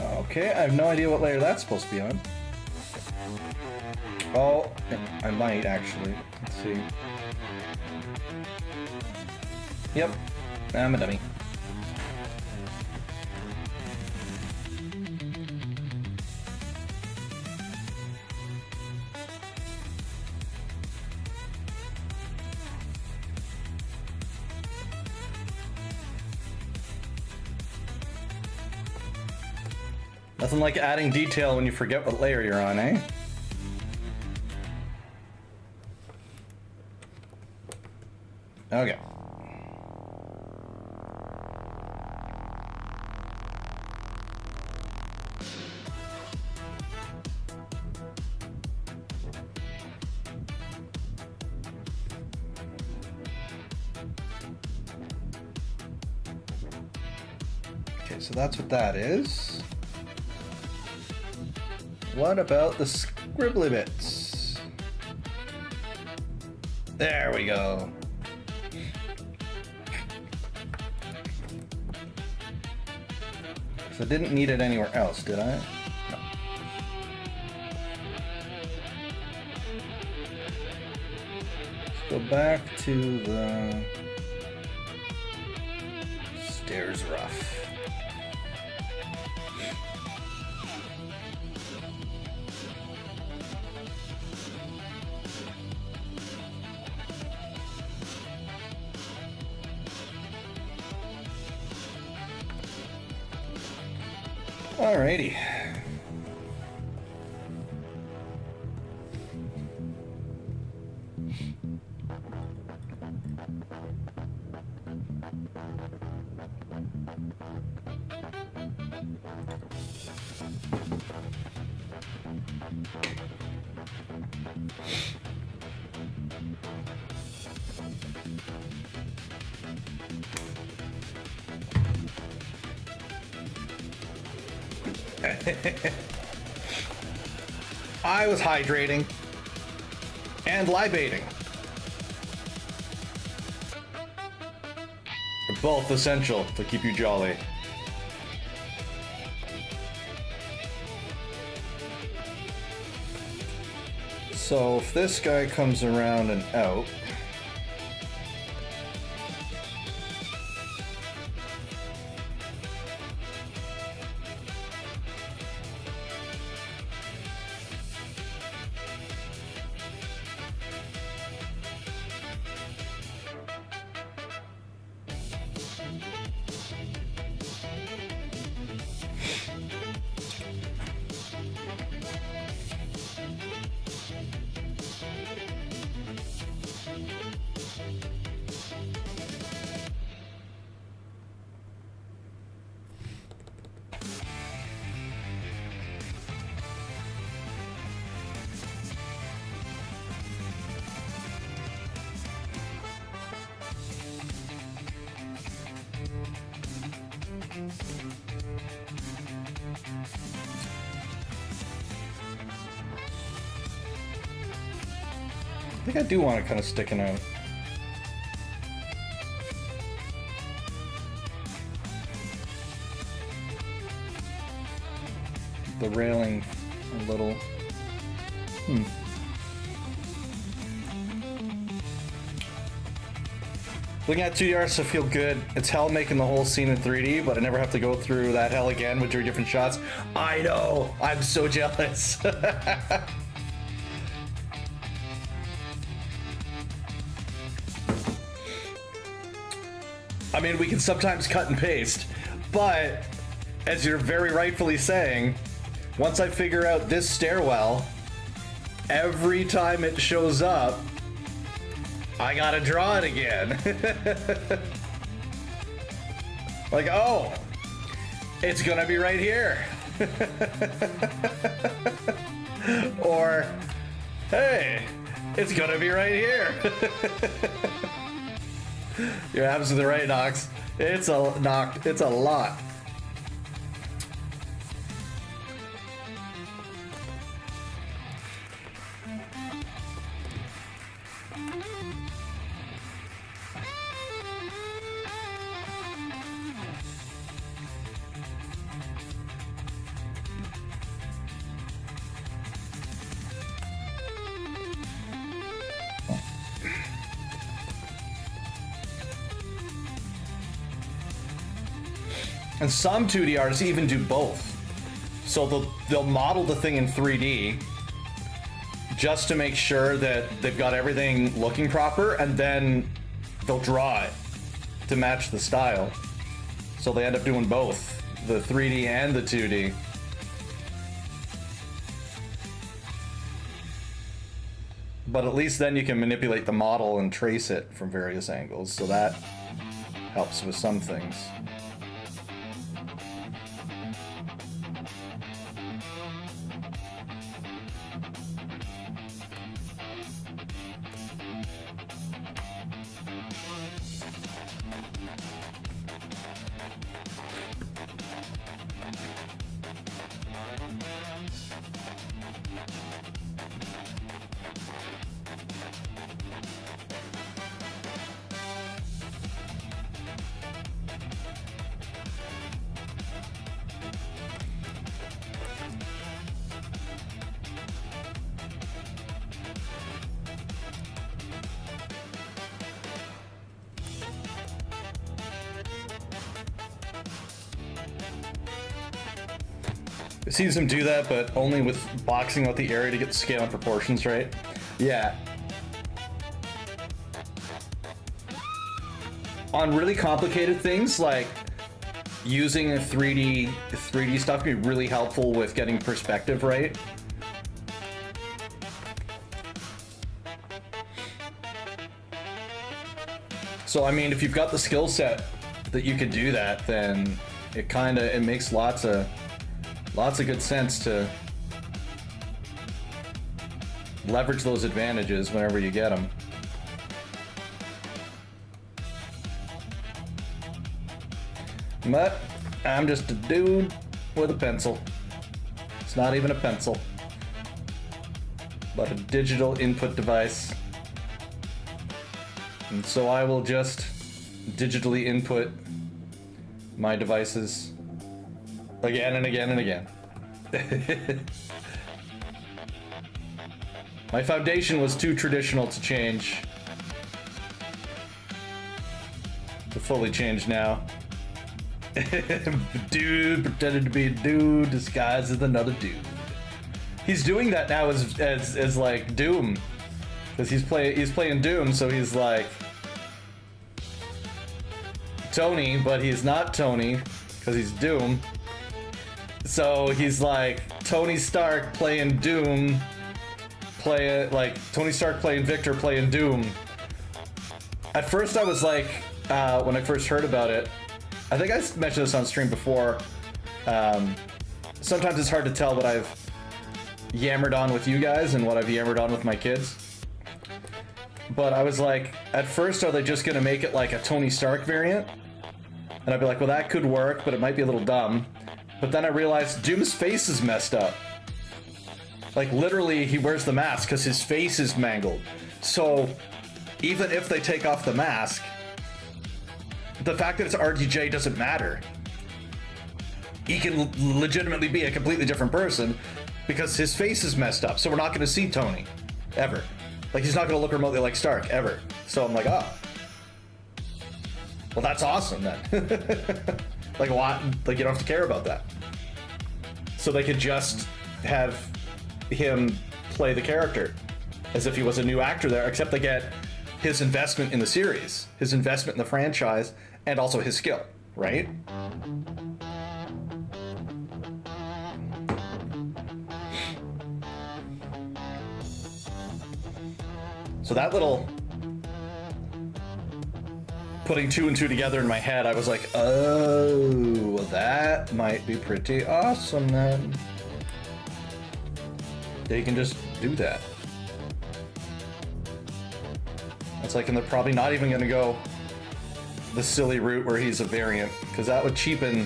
Okay, I have no idea what layer that's supposed to be on. Oh, I might actually. Let's see. Yep, I'm a dummy. Nothing like adding detail when you forget what layer you're on, eh? Okay. Okay, so that's what that is. What about the scribbly bits? There we go. So I didn't need it anywhere else, did I? No. Let's go back to the stairs rough. Alrighty. I was hydrating and libating. They're both essential to keep you jolly. So if this guy comes around and out, I think I do want it kind of sticking out. The railing a little. Looking at 2D artists, I feel good. It's hell making the whole scene in 3D, but I never have to go through that hell again with 3 different shots. I know! I'm so jealous. I mean, we can sometimes cut and paste, but as you're very rightfully saying, once I figure out this stairwell, every time it shows up, I gotta draw it again. Like, oh, it's gonna be right here. Or, hey, it's gonna be right here. You're absolutely right, Nox. It's a lot. And some 2D artists even do both. So they'll model the thing in 3D just to make sure that they've got everything looking proper, and then they'll draw it to match the style. So they end up doing both, the 3D and the 2D. But at least then you can manipulate the model and trace it from various angles, so that helps with some things. It sees him do that, but only with boxing out the area to get the scale and proportions right. Yeah. On really complicated things, like using a 3D stuff can be really helpful with getting perspective right. So I mean, if you've got the skill set that you could do that, then it makes lots of good sense to leverage those advantages whenever you get them. But I'm just a dude with a pencil. It's not even a pencil, but a digital input device. And so I will just digitally input my devices again and again and again. My foundation was too traditional to change. To fully change now. Dude pretended to be a dude disguised as another dude. He's doing that now as like Doom. Because he's playing Doom, so he's like Tony, but he's not Tony, because he's Doom. So he's like Tony Stark playing Doom, like Tony Stark playing Victor playing Doom. At first I was like, when I first heard about it, I think I mentioned this on stream before, sometimes it's hard to tell what I've yammered on with you guys and what I've yammered on with my kids. But I was like, at first, are they just gonna make it like a Tony Stark variant? And I'd be like, well, that could work, but it might be a little dumb. But then I realized Doom's face is messed up. Like, literally, he wears the mask because his face is mangled. So, even if they take off the mask, the fact that it's RDJ doesn't matter. He can legitimately be a completely different person because his face is messed up. So we're not gonna see Tony, ever. Like, he's not gonna look remotely like Stark, ever. So I'm like, oh. Well, that's awesome, then. Like, what? Like, you don't have to care about that. So they could just have him play the character as if he was a new actor there, except they get his investment in the series, his investment in the franchise, and also his skill, right? So that little putting two and two together in my head, I was like, oh, that might be pretty awesome then. They can just do that. It's like, and they're probably not even gonna go the silly route where he's a variant, because that would cheapen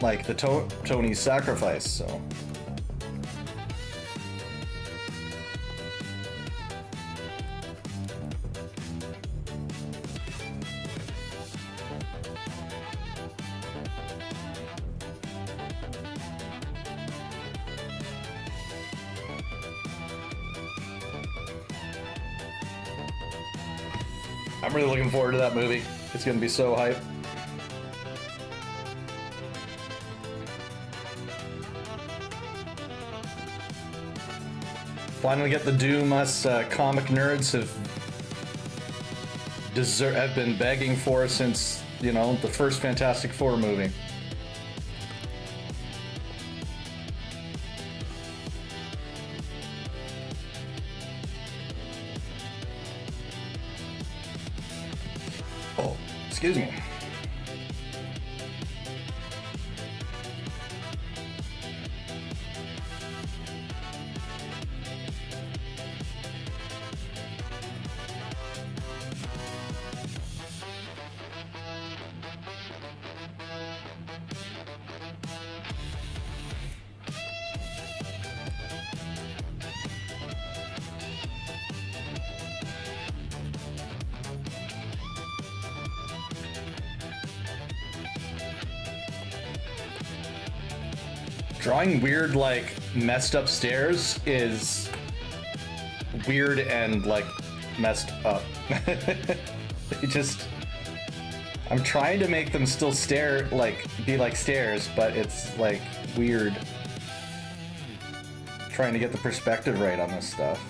like the Tony's sacrifice, so. I'm really looking forward to that movie. It's gonna be so hype. Finally get the Doom us comic nerds have been begging for since, you know, the first Fantastic Four movie. Oh, excuse me. Drawing weird, like, messed up stairs is weird and, like, messed up. I'm trying to make them still be like stairs, but it's like weird. Trying to get the perspective right on this stuff.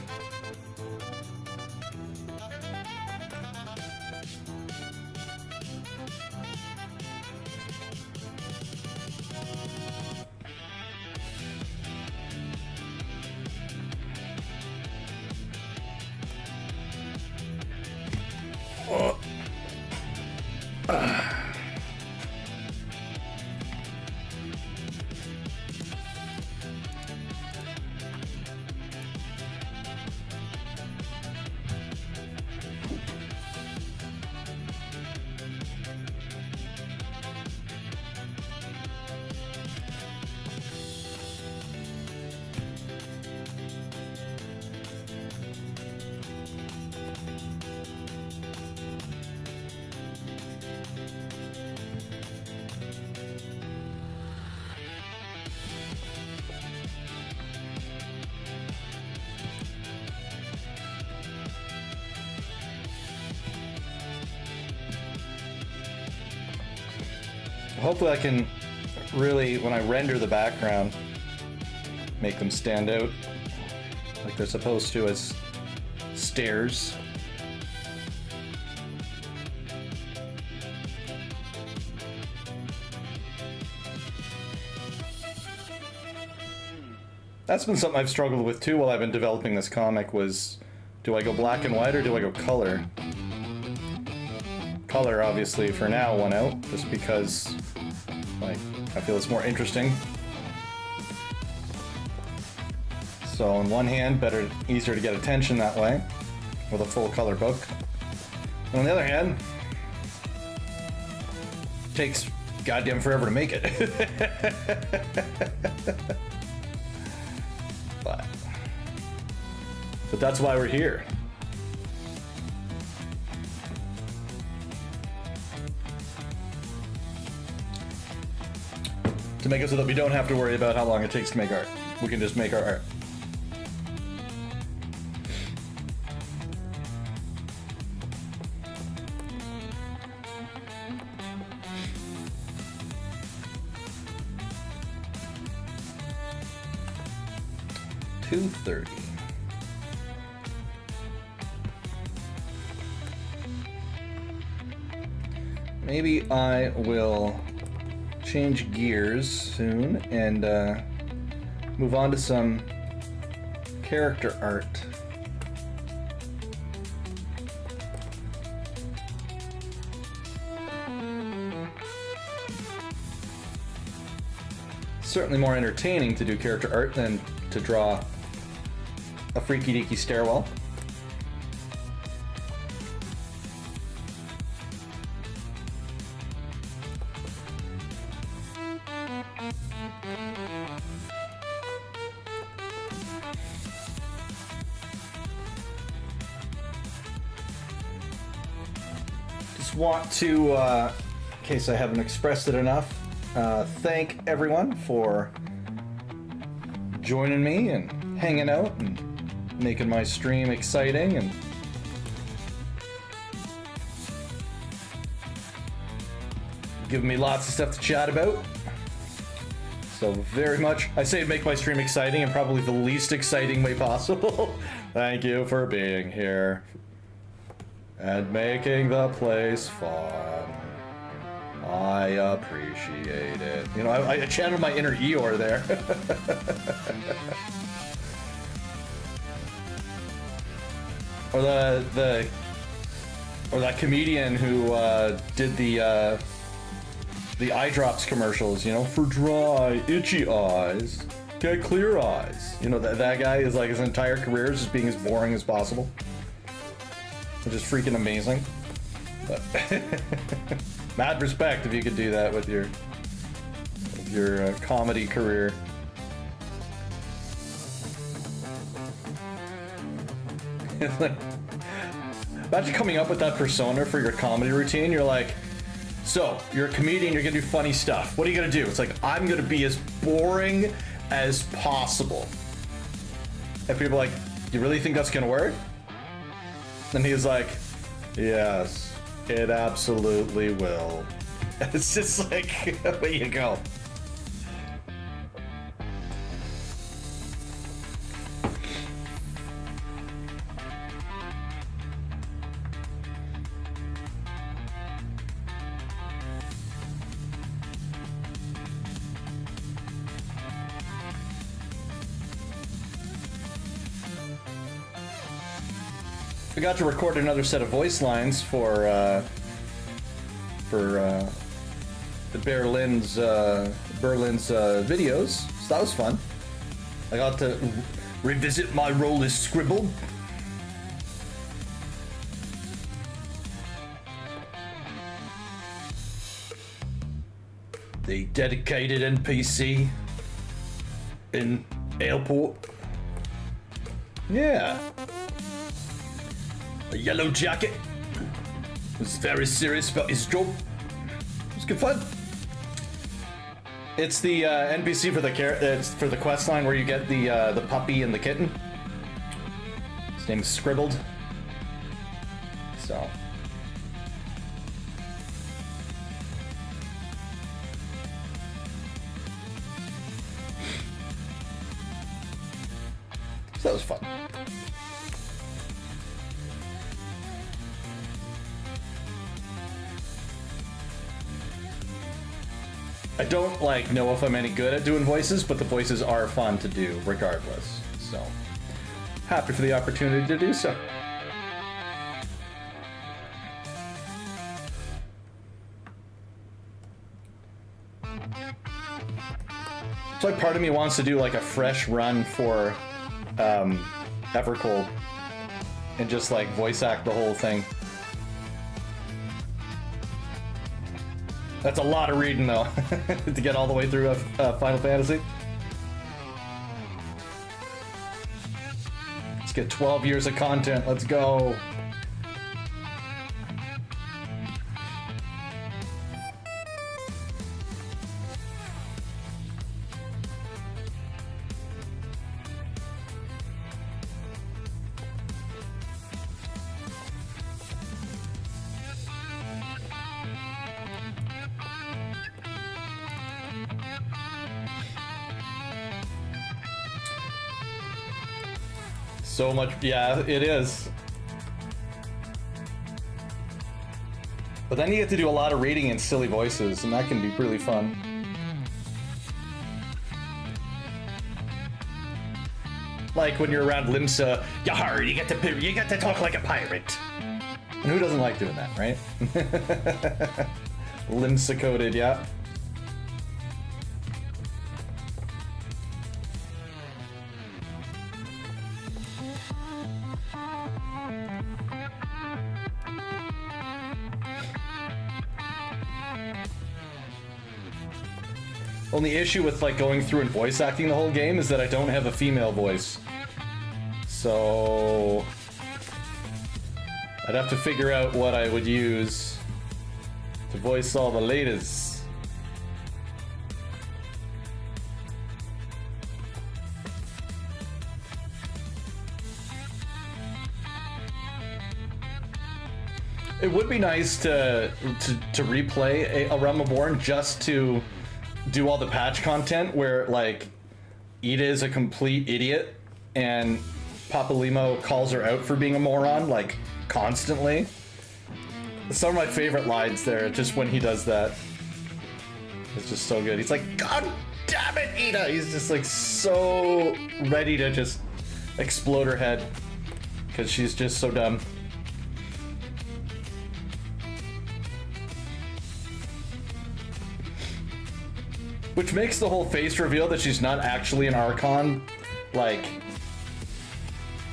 Hopefully I can really, when I render the background, make them stand out like they're supposed to as stairs. That's been something I've struggled with too while I've been developing this comic was, do I go black and white or do I go color? Color, obviously, for now, won out, just because, like, I feel it's more interesting. So, on one hand, easier to get attention that way, with a full color book. And on the other hand, takes goddamn forever to make it. But that's why we're here. To make it so that we don't have to worry about how long it takes to make art. We can just make our art. $2.30. Maybe I will change gears soon and move on to some character art. Certainly more entertaining to do character art than to draw a freaky deaky stairwell. Want to, in case I haven't expressed it enough, thank everyone for joining me and hanging out and making my stream exciting and giving me lots of stuff to chat about. So very much, I say make my stream exciting in probably the least exciting way possible. Thank you for being here. And making the place fun. I appreciate it. You know, I channeled my inner Eeyore there. Or that comedian who did the eye drops commercials. You know, for dry, itchy eyes, get clear eyes. You know, that guy is like his entire career is just being as boring as possible. Which is freaking amazing. But mad respect if you could do that with your comedy career. Like, imagine coming up with that persona for your comedy routine. You're like, so you're a comedian, you're gonna do funny stuff. What are you gonna do? It's like, I'm gonna be as boring as possible. And people are like, you really think that's gonna work? And he's like, yes, It absolutely will. It's just like, there you go. We got to record another set of voice lines for the Berlin's videos, so that was fun. I got to revisit my role as Scribble. The dedicated NPC in Airport. Yeah. A yellow jacket. Was very serious about his job. It was good fun. It's the NPC for the quest line where you get the puppy and the kitten. His name's Scribbled. So that was fun. I don't know if I'm any good at doing voices, but the voices are fun to do regardless. So happy for the opportunity to do so. It's like part of me wants to do like a fresh run for Evercold and just like voice act the whole thing. That's a lot of reading though, to get all the way through Final Fantasy. Let's get 12 years of content, let's go. So much, yeah, it is. But then you get to do a lot of reading in silly voices, and that can be really fun. Like when you're around Limsa, yar, you get to talk like a pirate. And who doesn't like doing that, right? Limsa coded, yeah. Only issue with going through and voice acting the whole game is that I don't have a female voice. So I'd have to figure out what I would use to voice all the ladies. It would be nice to replay A Realm Reborn just to do all the patch content where Ida is a complete idiot and Papalymo calls her out for being a moron constantly. Some of my favorite lines there, just when he does that. It's just so good. He's like, God damn it, Ida! He's just so ready to just explode her head because she's just so dumb. Which makes the whole face reveal that she's not actually an Archon,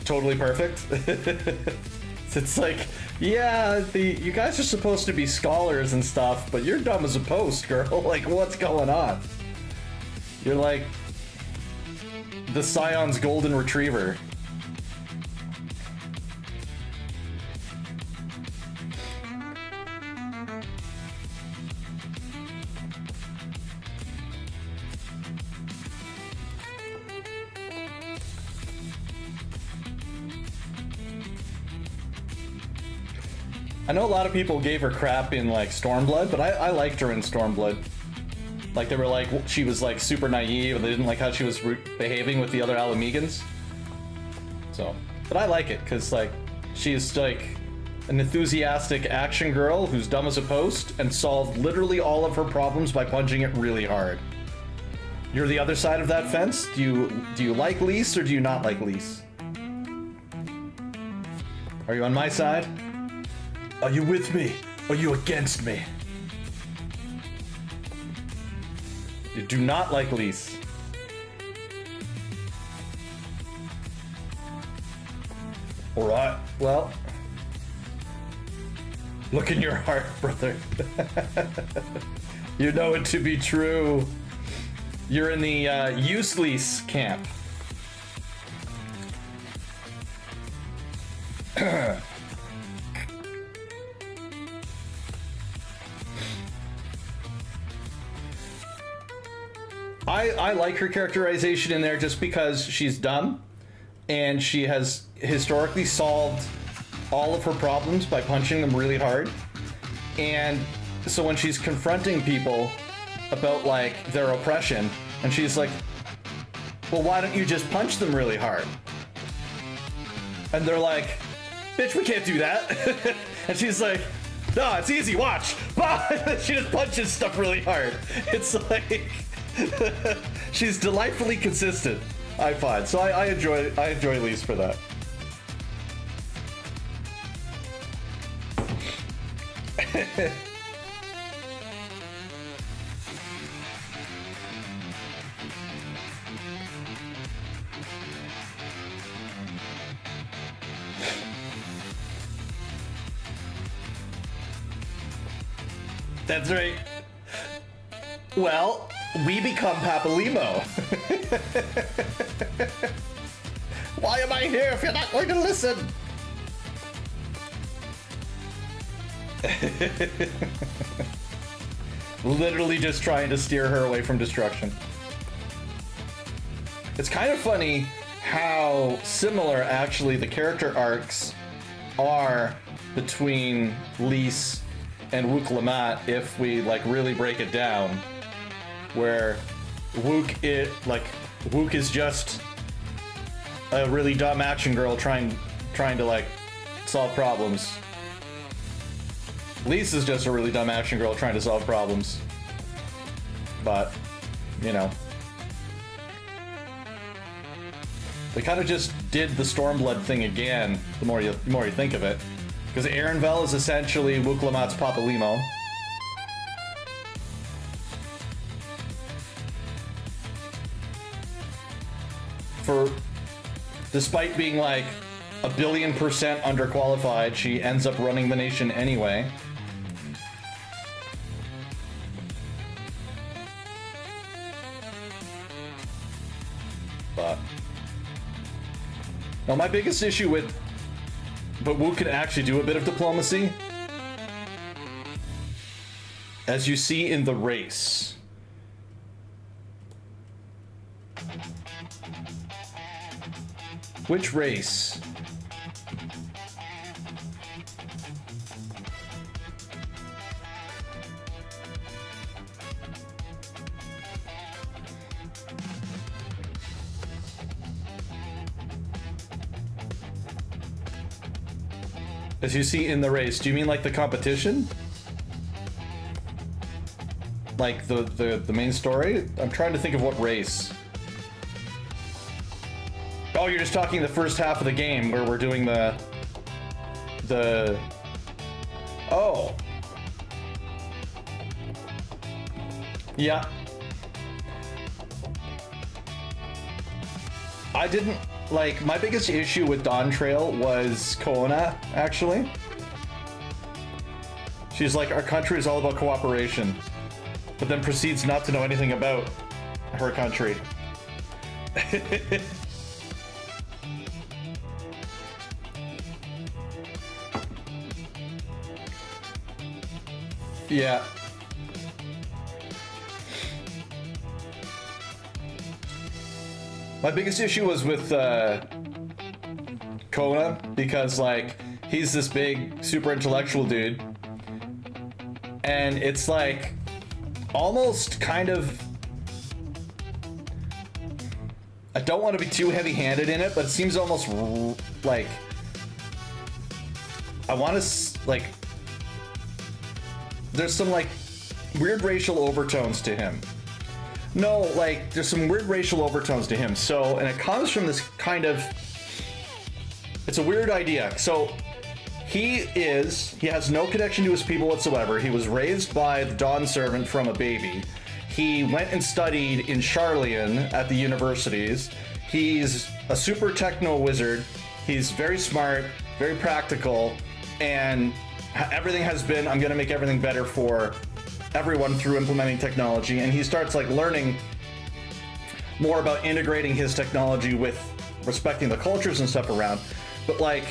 totally perfect. It's yeah, you guys are supposed to be scholars and stuff, but you're dumb as a post, girl. What's going on? You're the Scion's golden retriever. I know a lot of people gave her crap in like Stormblood, but I liked her in Stormblood. Like they were like she was like super naive, and they didn't like how she was behaving with the other Alamegans. So, but I like it because like she's like an enthusiastic action girl who's dumb as a post and solved literally all of her problems by punching it really hard. You're the other side of that fence. Do you like Lise or do you not like Lise? Are you on my side? Are you with me? Or are you against me? You do not like Lise. Alright, well. Look in your heart, brother. You know it to be true. You're in the useless camp. I like her characterization in there just because she's dumb and she has historically solved all of her problems by punching them really hard. And so when she's confronting people about like their oppression, and she's like, well, why don't you just punch them really hard? And they're like, bitch, we can't do that. And she's like, no, it's easy, watch. She just punches stuff really hard. It's like, she's delightfully consistent, I find. So I enjoy Lise for that. That's right. Well, we become Papalymo. Why am I here if you're not going to listen? Literally just trying to steer her away from destruction. It's kind of funny how similar actually the character arcs are between Lise and Wook Lamont if we like really break it down, where Wook is just a really dumb action girl trying to like solve problems. Lise is just a really dumb action girl trying to solve problems. But, you know. They kind of just did the Stormblood thing again, the more you think of it. Because Erenvel is essentially Wook Lamont's Papalymo. Despite being like 1,000,000,000% underqualified, she ends up running the nation anyway. But now my biggest issue with, but Wook can actually do a bit of diplomacy, as you see in the race. Which race? As you see in the race, do you mean like the competition? Like the main story? I'm trying to think of what race. Oh, you're just talking the first half of the game where we're doing the... Oh. Yeah. I didn't... Like, my biggest issue with Dawntrail was Koana, actually. She's like, our country is all about cooperation, but then proceeds not to know anything about her country. Yeah. My biggest issue was with Koana, because like he's this big, super intellectual dude. And it's like almost kind of, I don't want to be too heavy-handed in it, but it seems almost like I want to like there's some like weird racial overtones to him. No, like there's some weird racial overtones to him. So, and it comes from this kind of, it's a weird idea. So he has no connection to his people whatsoever. He was raised by the Dawn Servant from a baby. He went and studied in Sharlayan at the universities. He's a super techno wizard. He's very smart, very practical, and everything has been, I'm gonna make everything better for everyone through implementing technology. And he starts like learning more about integrating his technology with respecting the cultures and stuff around. But like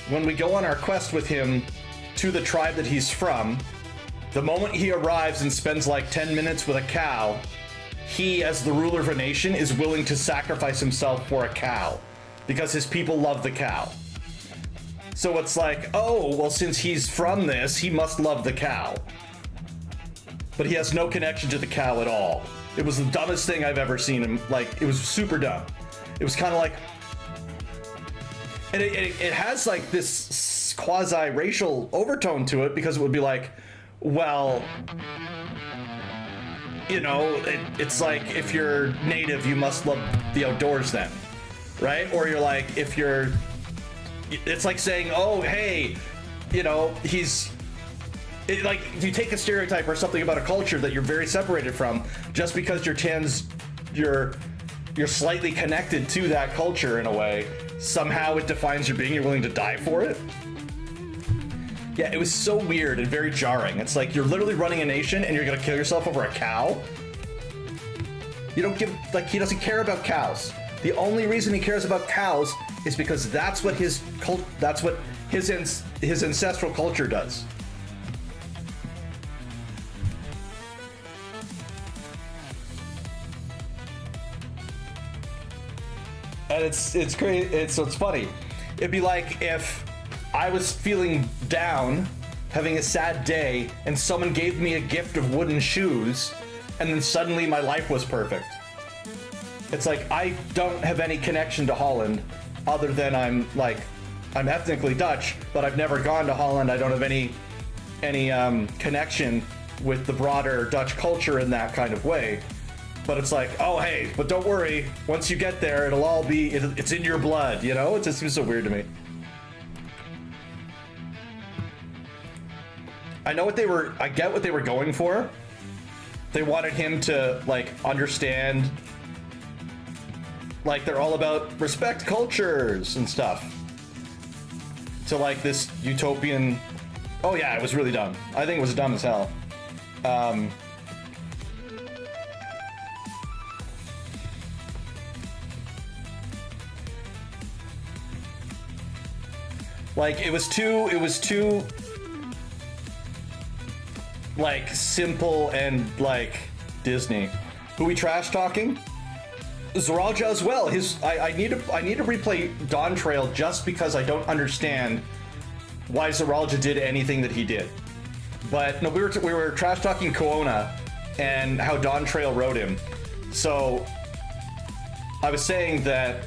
when we go on our quest with him to the tribe that he's from, the moment he arrives and spends like 10 minutes with a cow, he, as the ruler of a nation, is willing to sacrifice himself for a cow because his people love the cow. So it's like, oh, well, since he's from this, he must love the cow. But he has no connection to the cow at all. It was the dumbest thing I've ever seen him. Like, it was super dumb. It was kind of like, and it has like this quasi-racial overtone to it, because it would be like, well, you know, it's like if you're native, you must love the outdoors then, right? Or you're like, if you're, it's like saying, oh, hey, you know, like you take a stereotype or something about a culture that you're very separated from, just because you're slightly connected to that culture in a way, somehow it defines your being. You're willing to die for it. Yeah, it was so weird and very jarring. It's like you're literally running a nation and you're gonna kill yourself over a cow. You don't give, like, he doesn't care about cows. The only reason he cares about cows is because that's what his ancestral culture does. And it's great. So it's funny. It'd be like if I was feeling down, having a sad day, and someone gave me a gift of wooden shoes, and then suddenly my life was perfect. It's like I don't have any connection to Holland, other than I'm ethnically Dutch, but I've never gone to Holland. I don't have any connection with the broader Dutch culture in that kind of way. But it's like, oh, hey, but don't worry. Once you get there, it'll all be, it's in your blood, you know? It just seems so weird to me. I get what they were going for. They wanted him to, like, understand, like, they're all about respect cultures and stuff. To, like, this utopian, oh yeah, it was really dumb. I think it was dumb as hell. Like, it was too like simple and like Disney. Who we trash talking? Zoraal as well. I need to replay Dawntrail just because I don't understand why Zoraal did anything that he did. But no, we were trash talking Koona and how Dawntrail wrote him. So I was saying that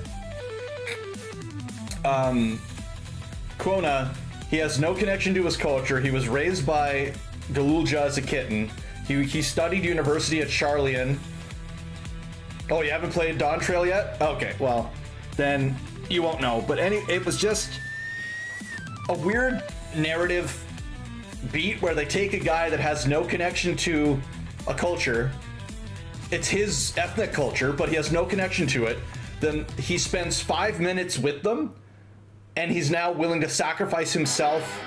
Koona, he has no connection to his culture. He was raised by Galulja as a kitten. He studied university at Sharlayan. Oh, you haven't played Dawntrail yet? Okay, well, then you won't know. But it was just a weird narrative beat where they take a guy that has no connection to a culture. It's his ethnic culture, but he has no connection to it. Then he spends 5 minutes with them, and he's now willing to sacrifice himself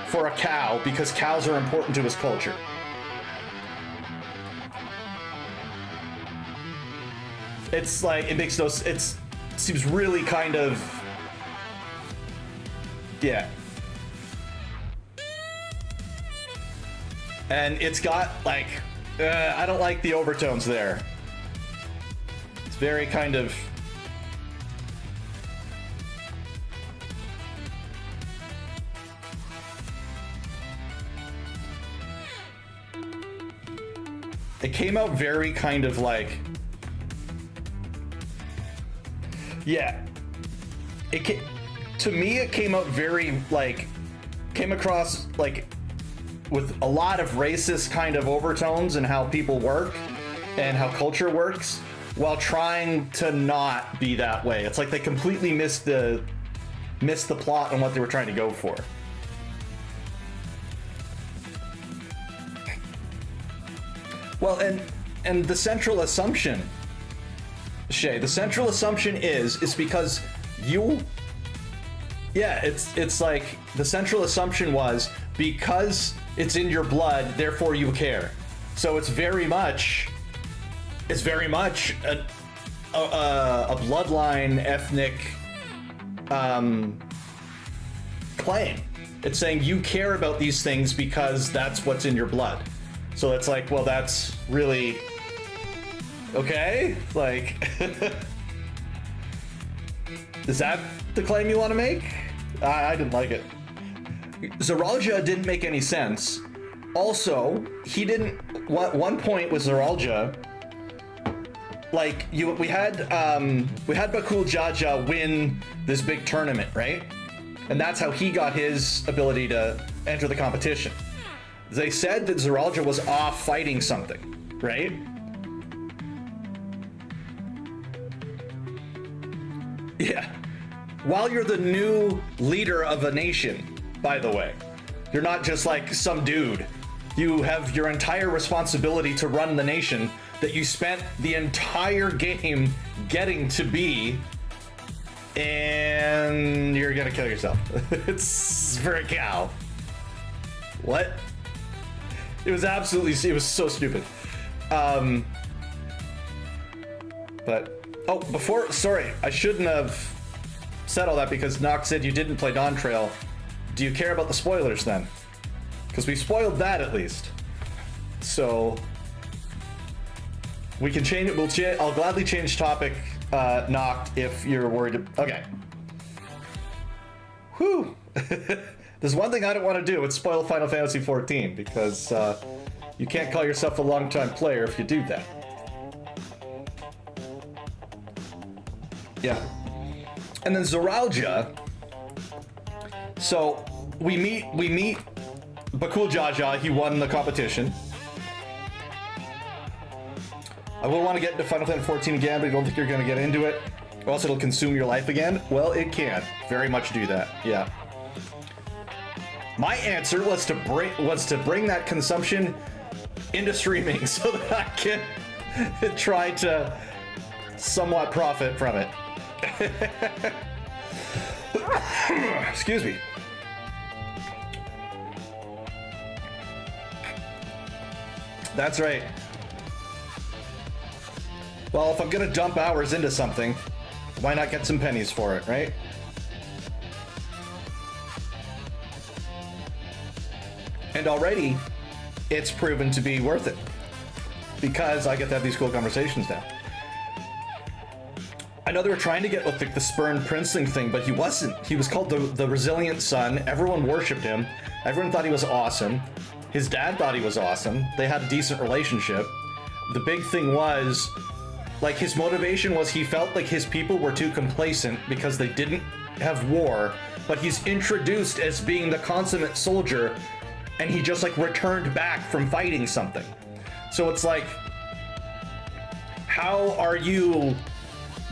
for a cow because cows are important to his culture. It's like, it makes no, it seems really kind of, yeah. And it's got like, I don't like the overtones there. It's very kind of, it came out very kind of like, yeah, to me it came out very like, came across like with a lot of racist kind of overtones in how people work and how culture works, while trying to not be that way. It's like they completely missed the plot and what they were trying to go for. Well, and the central assumption, Shay, the central assumption is because you, yeah, it's like the central assumption was because it's in your blood, therefore you care. So it's very much a bloodline ethnic claim. It's saying you care about these things because that's what's in your blood. So it's like, well, that's really okay. Like, is that the claim you want to make? I didn't like it. Zoraljah didn't make any sense. Also, he didn't. One point with Zoraljah, like we had Bakul Jaja win this big tournament, right? And that's how he got his ability to enter the competition. They said that Zoraljah was off fighting something, right? Yeah. While you're the new leader of a nation, by the way, you're not just like some dude. You have your entire responsibility to run the nation that you spent the entire game getting to be, and you're gonna kill yourself. It's for a cow. What? It was so stupid. But, oh, sorry, I shouldn't have said all that because Nox said you didn't play Dawn Trail. Do you care about the spoilers then? Because we spoiled that at least. So we can change it. I'll gladly change topic, Noct, if you're worried. Okay. Whew. There's one thing I don't want to do. It's spoil Final Fantasy XIV because you can't call yourself a longtime player if you do that. Yeah. And then Zoraljah. So we meet Bakul Jaja. He won the competition. I will want to get into Final Fantasy XIV again, but I don't think you're going to get into it. Or else it'll consume your life again. Well, it can very much do that. Yeah. My answer was to bring that consumption into streaming so that I can try to somewhat profit from it. Excuse me. That's right. Well, if I'm gonna dump hours into something, why not get some pennies for it, right? And already, it's proven to be worth it because I get to have these cool conversations now. I know they were trying to get with the spurned princeling thing, but he wasn't. He was called the Resilient Son. Everyone worshipped him. Everyone thought he was awesome. His dad thought he was awesome. They had a decent relationship. The big thing was, like, his motivation was he felt like his people were too complacent because they didn't have war, but he's introduced as being the consummate soldier, and he just, like, returned back from fighting something. So it's like, how are you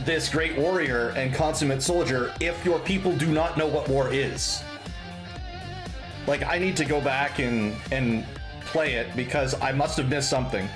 this great warrior and consummate soldier if your people do not know what war is? Like, I need to go back and play it because I must have missed something.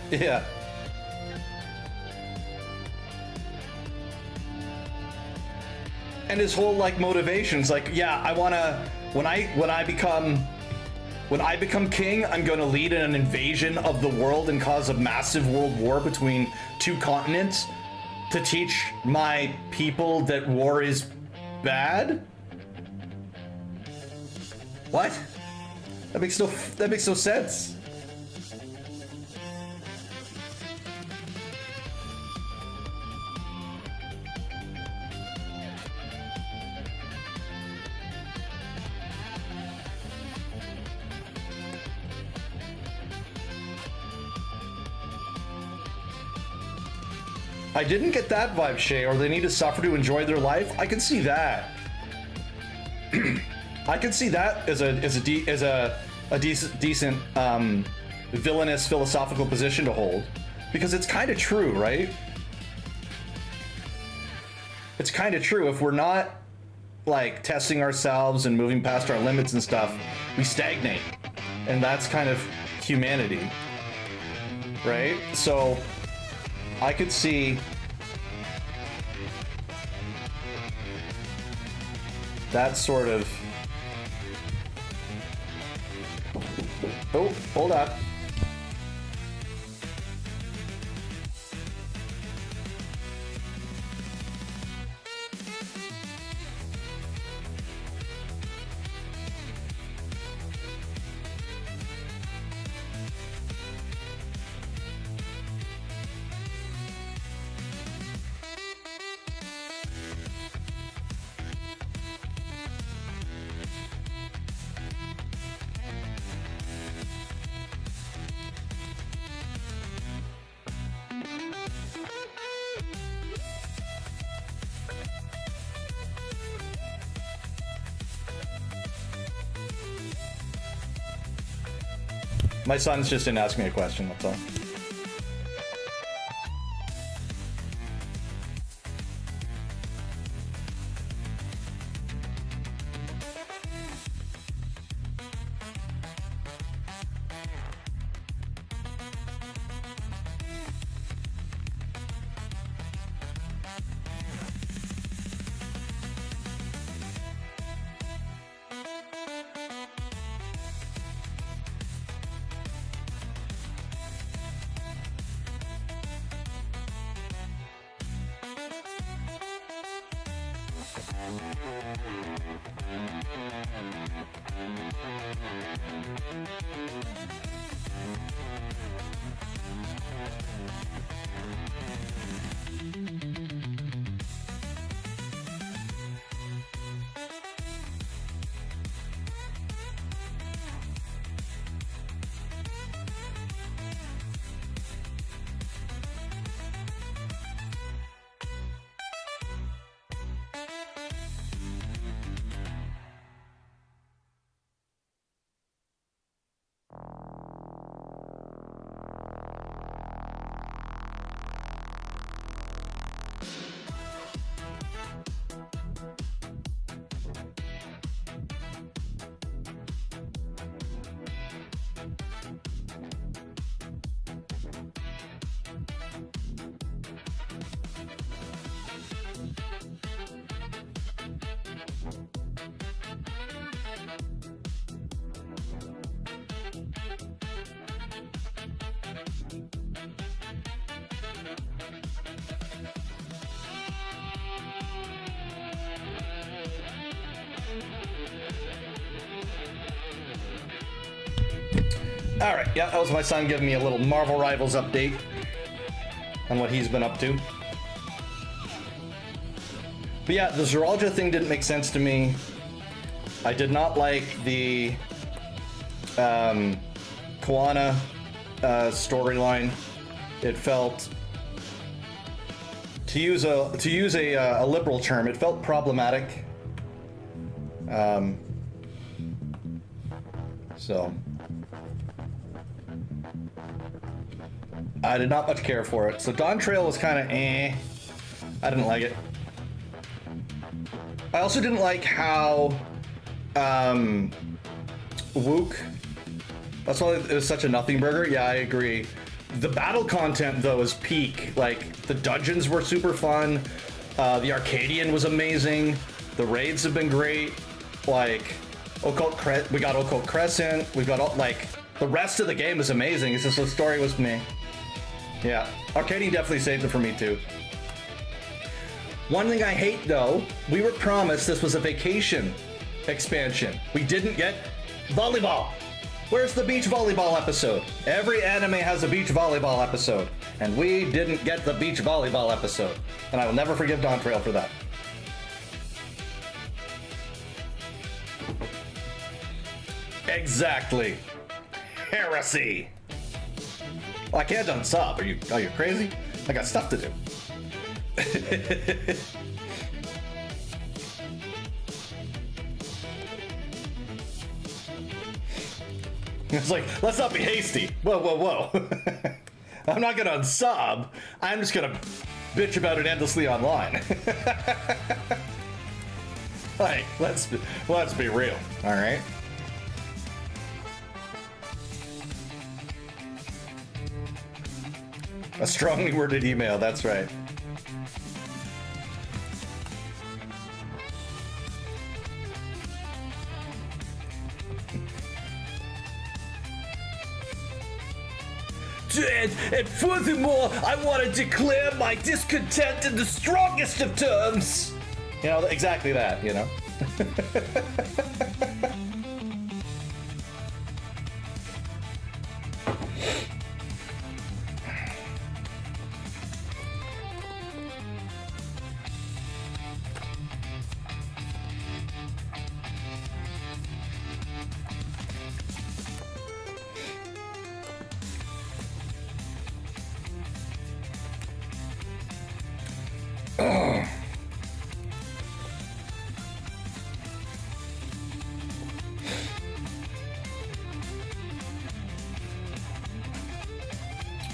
Yeah. And his whole, like, motivations, like, yeah, I wanna, when I become king, I'm gonna lead an invasion of the world and cause a massive world war between two continents to teach my people that war is bad. What? That makes no sense. I didn't get that vibe, Shay, or they need to suffer to enjoy their life. I can see that. I can see that as a decent villainous philosophical position to hold, because it's kind of true, right? It's kind of true. If we're not like testing ourselves and moving past our limits and stuff, we stagnate, and that's kind of humanity, right? So I could see that sort of... Oh, hold up. My son's just didn't ask me a question, that's all. All right, yeah, that was my son giving me a little Marvel Rivals update on what he's been up to. But yeah, the Zoralia thing didn't make sense to me. I did not like the Koana storyline. It felt, to use a liberal term, it felt problematic. So I did not much care for it. So Dawn Trail was kind of eh. I didn't like it. I also didn't like how Wook, that's why it was such a nothing burger. Yeah, I agree. The battle content though is peak. Like the dungeons were super fun. The Arcadian was amazing. The raids have been great. Like we got Occult Crescent. We've got all, like, the rest of the game is amazing. It's just the story was meh. Yeah, Arcadian definitely saved it for me too. One thing I hate though, we were promised this was a vacation expansion. We didn't get Volleyball! Where's the beach volleyball episode? Every anime has a beach volleyball episode, and we didn't get the beach volleyball episode. And I will never forgive Dawntrail for that. Exactly. Heresy. Well, I can't unsub. Are you crazy? I got stuff to do. It's like, let's not be hasty. Whoa, whoa, whoa. I'm not gonna unsub. I'm just gonna bitch about it endlessly online. Like, let's be real, all right? A strongly worded email, that's right. And furthermore, I want to declare my discontent in the strongest of terms. You know, exactly that, you know?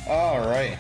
All right.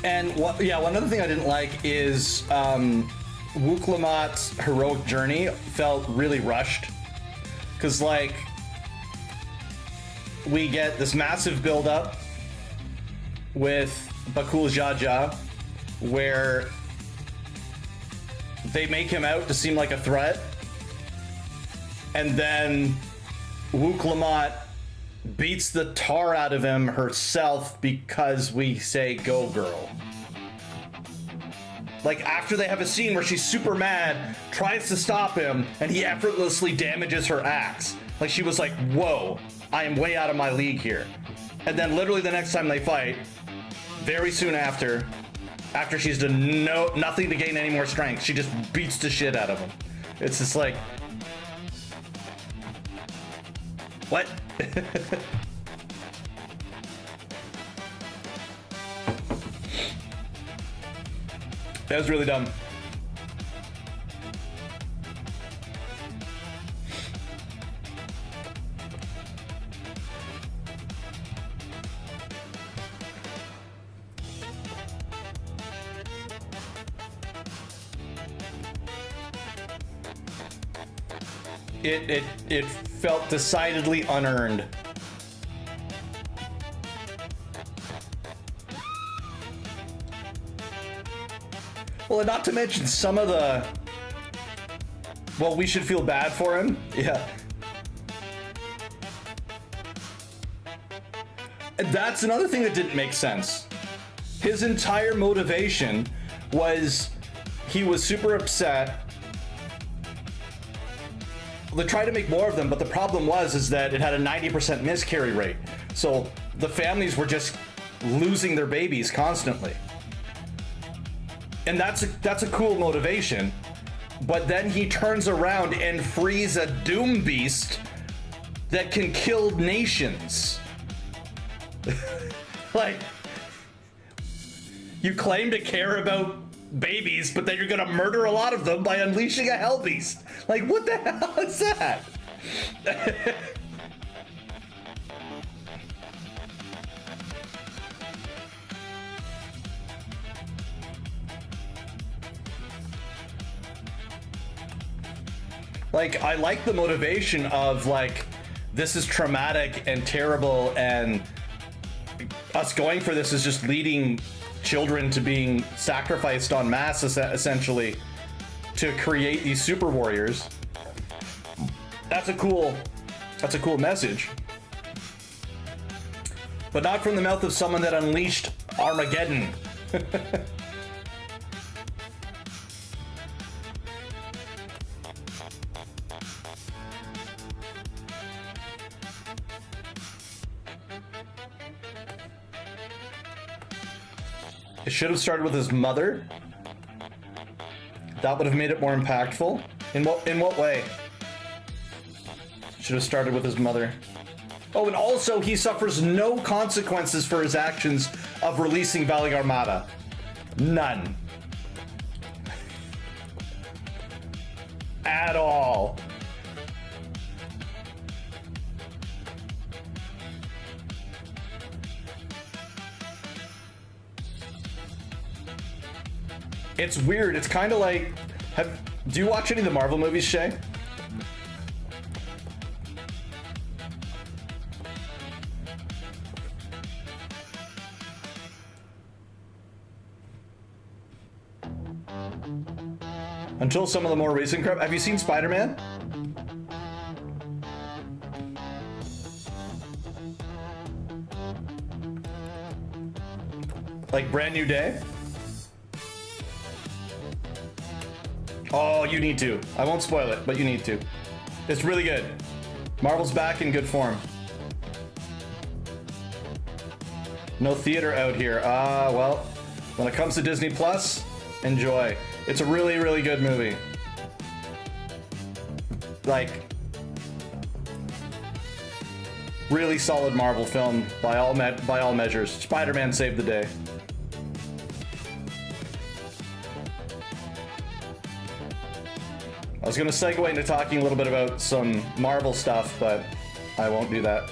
And one other thing I didn't like is Wooclamat's heroic journey felt really rushed. Because, like, we get this massive build-up with Bakul Jaja, where they make him out to seem like a threat, and then Wooclamat beats the tar out of him herself because we say go girl. Like, after they have a scene where she's super mad, tries to stop him, and he effortlessly damages her axe. Like, she was like, whoa, I am way out of my league here. And then literally the next time they fight, very soon after she's done nothing to gain any more strength, she just beats the shit out of him. It's just like, what? That was really dumb. It felt decidedly unearned. Well, and not to mention some of the... Well, we should feel bad for him. Yeah. And that's another thing that didn't make sense. His entire motivation was he was super upset. They tried to make more of them, but the problem is that it had a 90% miscarry rate. So the families were just losing their babies constantly. And that's a cool motivation. But then he turns around and frees a doom beast that can kill nations. Like, you claim to care about babies, but then you're gonna murder a lot of them by unleashing a hell beast. Like, what the hell is that? Like, I like the motivation of, like, this is traumatic and terrible, and us going for this is just leading children to being sacrificed en masse, essentially, to create these super warriors. That's a cool message. But not from the mouth of someone that unleashed Armageddon. It should have started with his mother. That would have made it more impactful. In what way? Should have started with his mother. Oh, and also he suffers no consequences for his actions of releasing Valley Armada. None. At all. It's weird. It's kind of like, do you watch any of the Marvel movies, Shay? Until some of the more recent crap. Have you seen Spider-Man? Like Brand New Day? Oh, you need to. I won't spoil it, but you need to. It's really good. Marvel's back in good form. No theater out here. Well, when it comes to Disney Plus, enjoy. It's a really, really good movie. Like, really solid Marvel film by all measures. Spider-Man saved the day. I was going to segue into talking a little bit about some Marvel stuff, but I won't do that.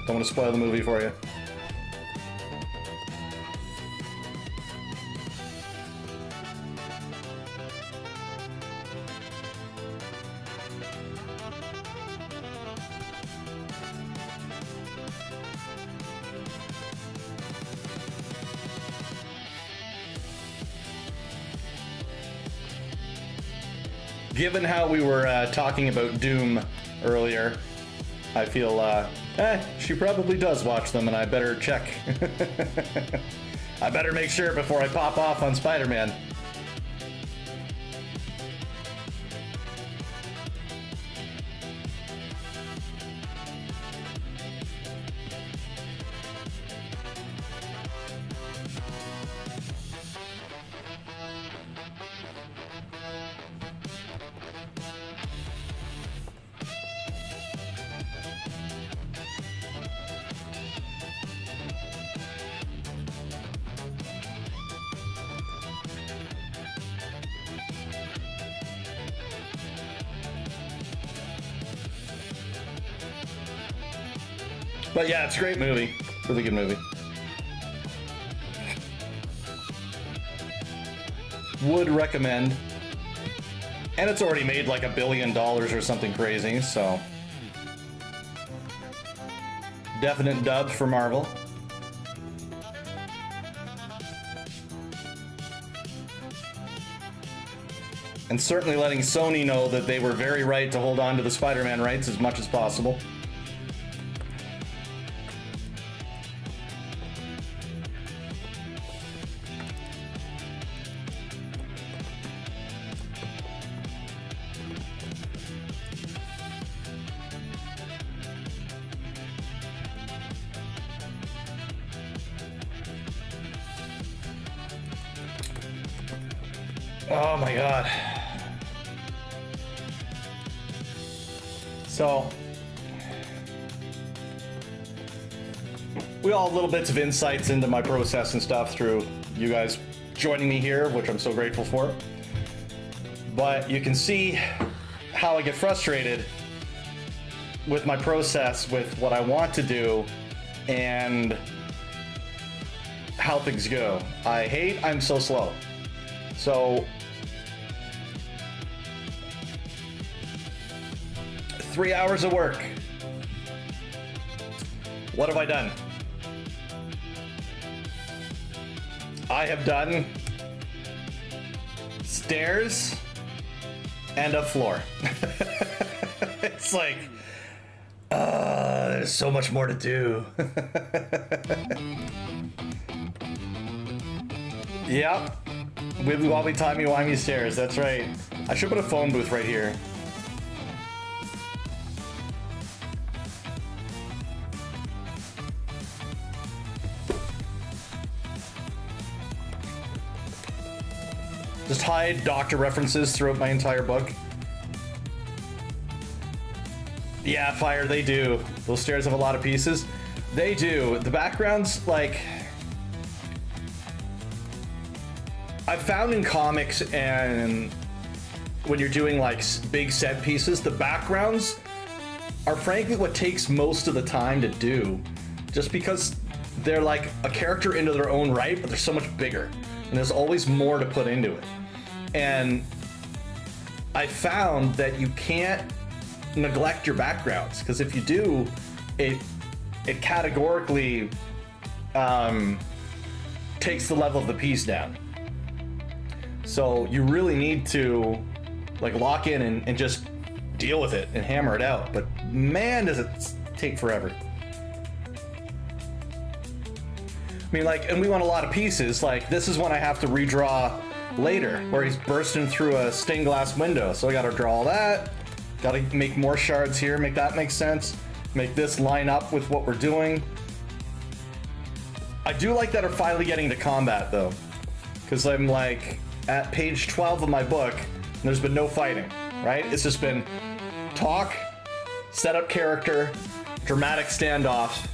Don't want to spoil the movie for you. Given how we were talking about Doom earlier, I feel, she probably does watch them, and I better check. I better make sure before I pop off on Spider-Man. But yeah, it's a great movie. Really good movie. Would recommend. And it's already made like $1 billion or something crazy, so. Definite dub for Marvel. And certainly letting Sony know that they were very right to hold on to the Spider-Man rights as much as possible. Oh my god. So, we all have little bits of insights into my process and stuff through you guys joining me here, which I'm so grateful for. But you can see how I get frustrated with my process, with what I want to do, and how things go. I hate I'm so slow. So 3 hours of work. What have I done? I have done stairs and a floor. It's like, there's so much more to do. Yep. Wibbly wobbly timey wimey stairs, that's right. I should put a phone booth right here. Just hide doctor references throughout my entire book. Yeah, Fire, they do. Those stairs have a lot of pieces. They do. The backgrounds, like... I've found in comics and when you're doing like big set pieces, the backgrounds are frankly what takes most of the time to do. Just because they're like a character into their own right, but they're so much bigger. And there's always more to put into it. And I found that you can't neglect your backgrounds, because if you do, it categorically takes the level of the piece down. So you really need to like lock in and just deal with it and hammer it out. But man, does it take forever. I mean, like, and we want a lot of pieces. Like, this is one I have to redraw later, where he's bursting through a stained glass window. So I gotta draw all that. Gotta make more shards here, make that make sense. Make this line up with what we're doing. I do like that we're finally getting to combat, though. Because I'm like, at page 12 of my book, and there's been no fighting, right? It's just been talk, set up character, dramatic standoff.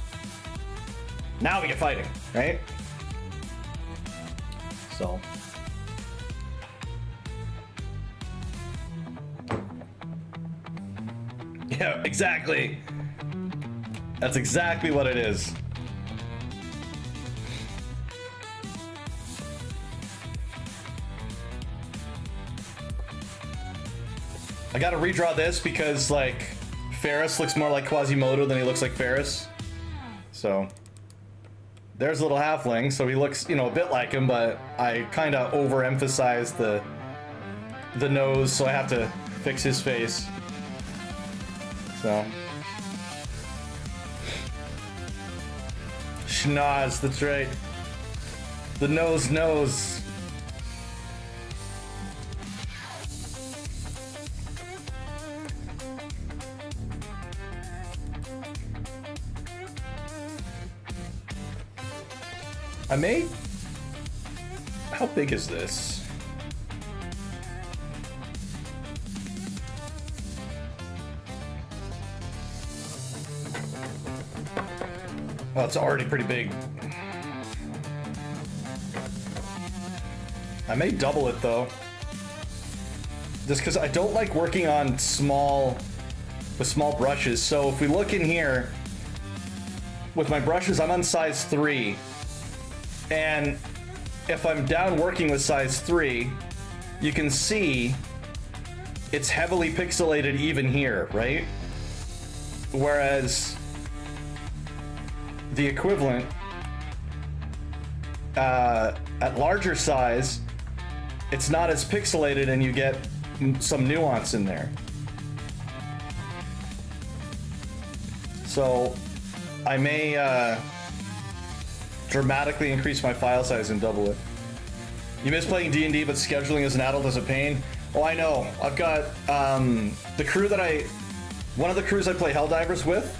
Now we get fighting, right? So. Yeah, exactly. That's exactly what it is. I gotta redraw this because, like, Ferris looks more like Quasimodo than he looks like Ferris. So, there's a little halfling, so he looks, you know, a bit like him, but I kind of overemphasized the nose, so I have to fix his face. So. Schnoz, that's right. The nose. I may... How big is this? Oh, it's already pretty big. I may double it though. Just because I don't like working on with small brushes. So if we look in here, with my brushes, I'm on size 3. And if I'm down working with size 3, you can see it's heavily pixelated even here, right? Whereas the equivalent at larger size, it's not as pixelated and you get some nuance in there. So I may dramatically increase my file size and double it. You miss playing D&D, but scheduling as an adult is a pain. Oh, I know. I've got the crew that one of the crews I play Helldivers with,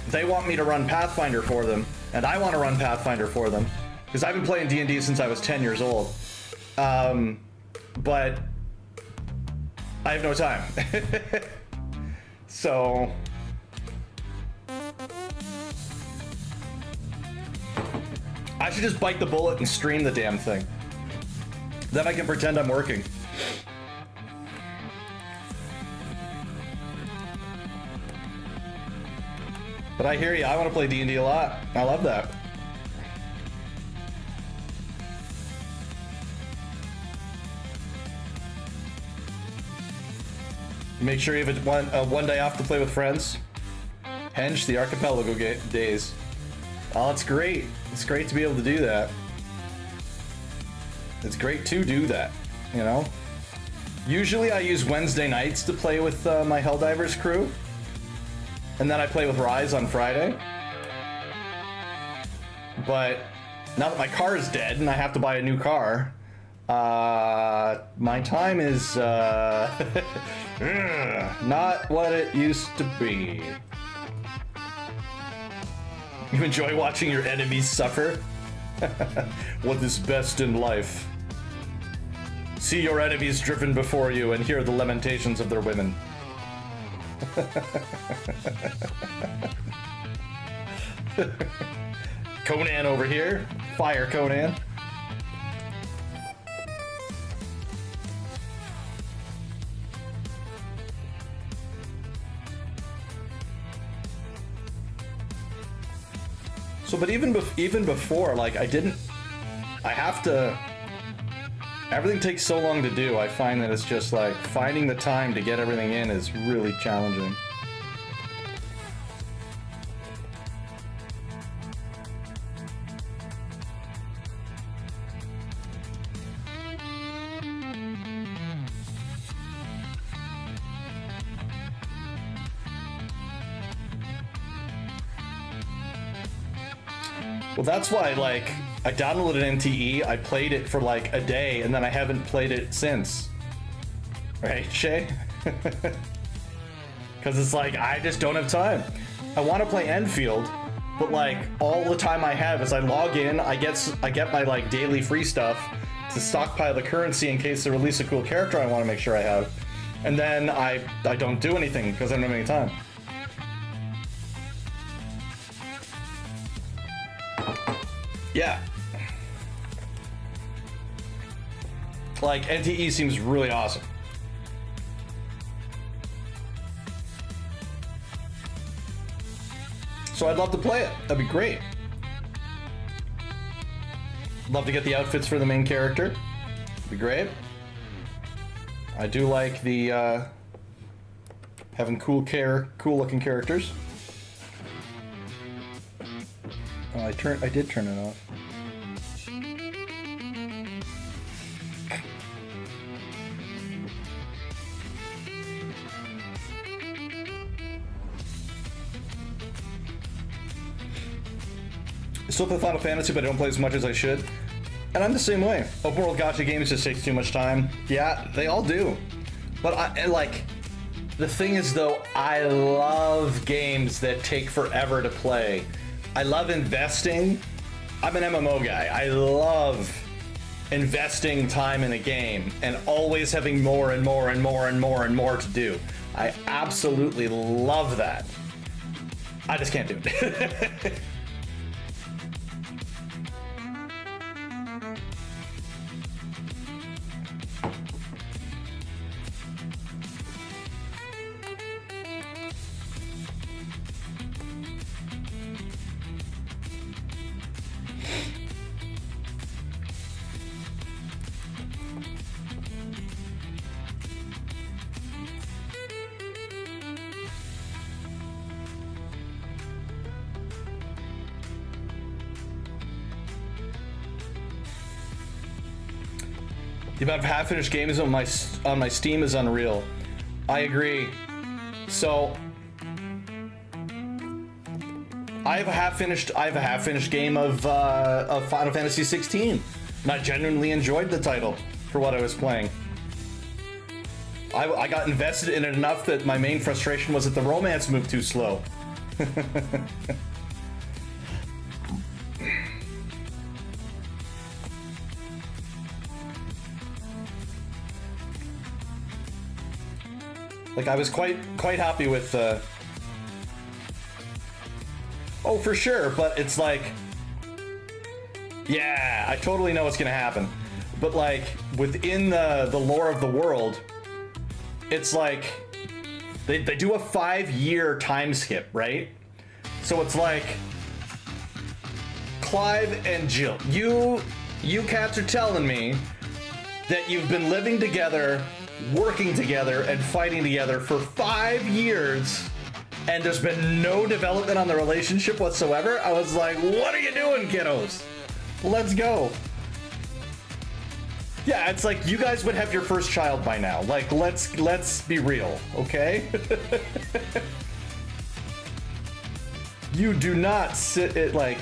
they want me to run Pathfinder for them, and I want to run Pathfinder for them, because I've been playing D&D since I was 10 years old. But I have no time. So I should just bite the bullet and stream the damn thing. Then I can pretend I'm working. But I hear you, I want to play D&D a lot. I love that. Make sure you have one day off to play with friends. Henge, the archipelago days. Oh, it's great. It's great to be able to do that. It's great to do that, you know? Usually I use Wednesday nights to play with my Helldivers crew. And then I play with Rise on Friday. But now that my car is dead and I have to buy a new car, my time is not what it used to be. You enjoy watching your enemies suffer? What is best in life? See your enemies driven before you and hear the lamentations of their women. Conan over here. Fire Conan. So, but even before, like, I have to, everything takes so long to do. I find that it's just like finding the time to get everything in is really challenging. Well, that's why, like, I downloaded NTE, I played it for like a day, and then I haven't played it since. Right, Shay? Because it's like, I just don't have time. I want to play Enfield, but like, all the time I have is I log in, I get my like daily free stuff to stockpile the currency in case they release a cool character I want to make sure I have. And then I don't do anything because I don't have any time. Yeah. Like, NTE seems really awesome. So I'd love to play it. That'd be great. Love to get the outfits for the main character. Be great. I do like the having cool looking characters. Oh, I did turn it off. I still play Final Fantasy, but I don't play as much as I should. And I'm the same way. Open world gacha games just takes too much time. Yeah, they all do. But the thing is though, I love games that take forever to play. I love investing. I'm an MMO guy. I love investing time in a game and always having more and more and more and more and more to do. I absolutely love that. I just can't do it. The amount of half-finished games on my Steam is unreal. I agree. So I have a half-finished game of Final Fantasy 16, and I genuinely enjoyed the title for what I was playing. I got invested in it enough that my main frustration was that the romance moved too slow. Like, I was quite happy with oh, for sure, but it's like, yeah, I totally know what's gonna happen. But like, within the lore of the world, it's like, they do a 5-year time skip, right? So it's like, Clive and Jill, you cats are telling me that you've been living together working together and fighting together for 5 years, and there's been no development on the relationship whatsoever. I was like, what are you doing, kiddos? Let's go. Yeah, it's like you guys would have your first child by now. Like, let's be real, okay? You do not sit it, like,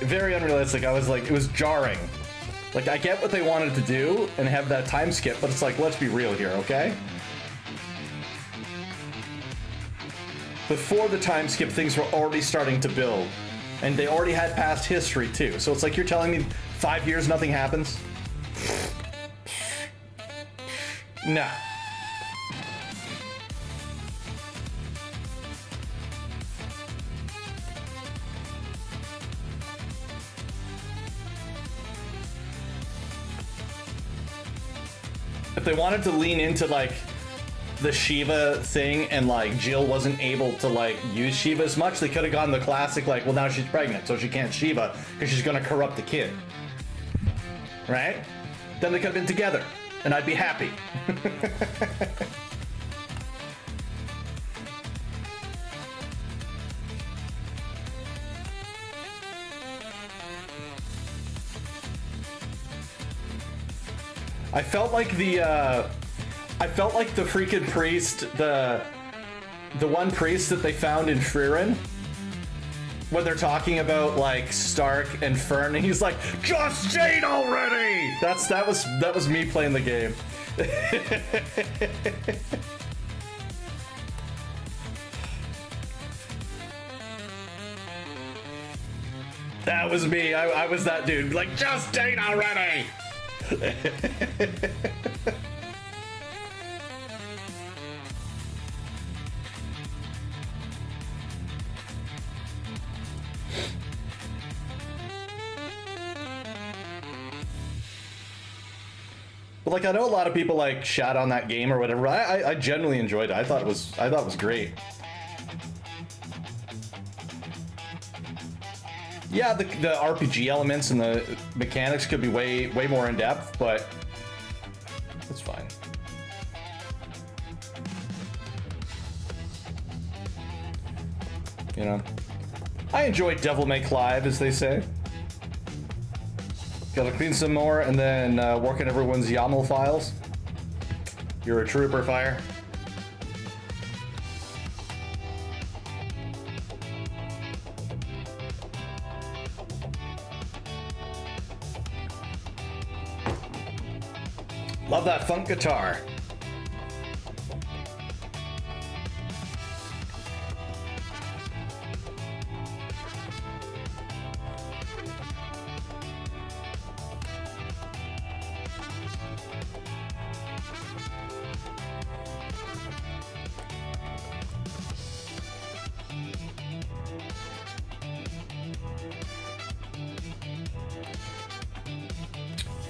very unrealistic. I was like, it was jarring. Like, I get what they wanted to do and have that time skip, but it's like, let's be real here, okay? Before the time skip, things were already starting to build. And they already had past history, too. So it's like, you're telling me 5 years, nothing happens? Nah. If they wanted to lean into, like, the Shiva thing and, like, Jill wasn't able to, like, use Shiva as much, they could have gone the classic, like, well, now she's pregnant, so she can't Shiva because she's gonna corrupt the kid. Right? Then they could have been together, and I'd be happy. I felt like the freaking priest, the one priest that they found in Frieren, when they're talking about, like, Stark and Fern, and he's like, just date already! That was me playing the game. That was me. I was that dude. Like, just date already! But, like, I know a lot of people, like, shat on that game or whatever. I genuinely enjoyed it. I thought it was great. Yeah, the RPG elements and the mechanics could be way more in depth, but it's fine. You know, I enjoy Devil May Cry, as they say. Gotta clean some more and then work on everyone's YAML files. You're a trooper, Fire. Love that funk guitar.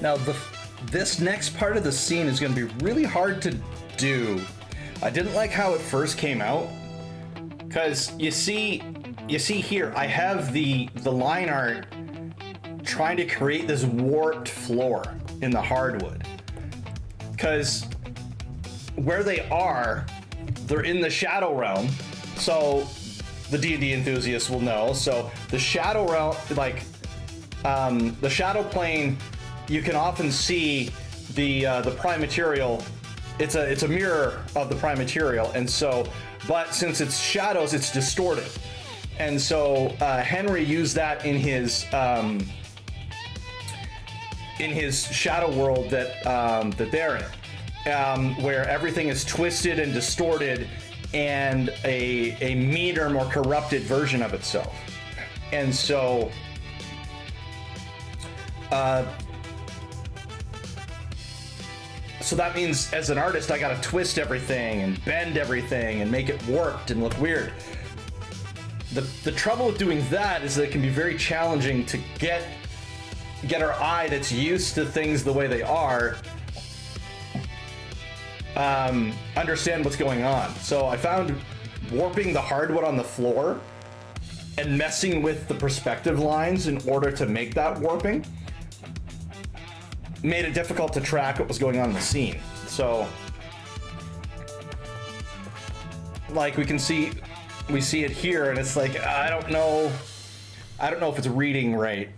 Now, this next part of the scene is going to be really hard to do. I didn't like how it first came out, because you see here, I have the line art trying to create this warped floor in the hardwood, because where they are, they're in the Shadow Realm, so the D&D enthusiasts will know. So the Shadow Realm, like the Shadow Plane, you can often see the Prime Material. It's a mirror of the Prime Material, and so, but since it's shadows, it's distorted, and so Henry used that in his shadow world that they're in, where everything is twisted and distorted, and a meaner, more corrupted version of itself, and so. So that means, as an artist, I gotta twist everything and bend everything and make it warped and look weird. The trouble with doing that is that it can be very challenging to get our eye that's used to things the way they are, understand what's going on. So I found warping the hardwood on the floor and messing with the perspective lines in order to make that warping made it difficult to track what was going on in the scene. So like we see it here, and it's like I don't know if it's reading right.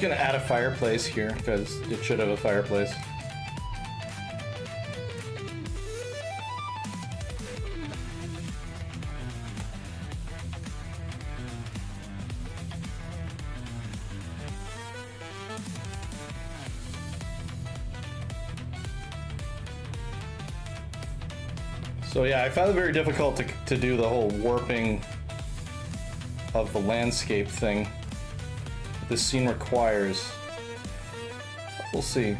Gonna add a fireplace here because it should have a fireplace. So yeah, I found it very difficult to do the whole warping of the landscape thing this scene requires. We'll see.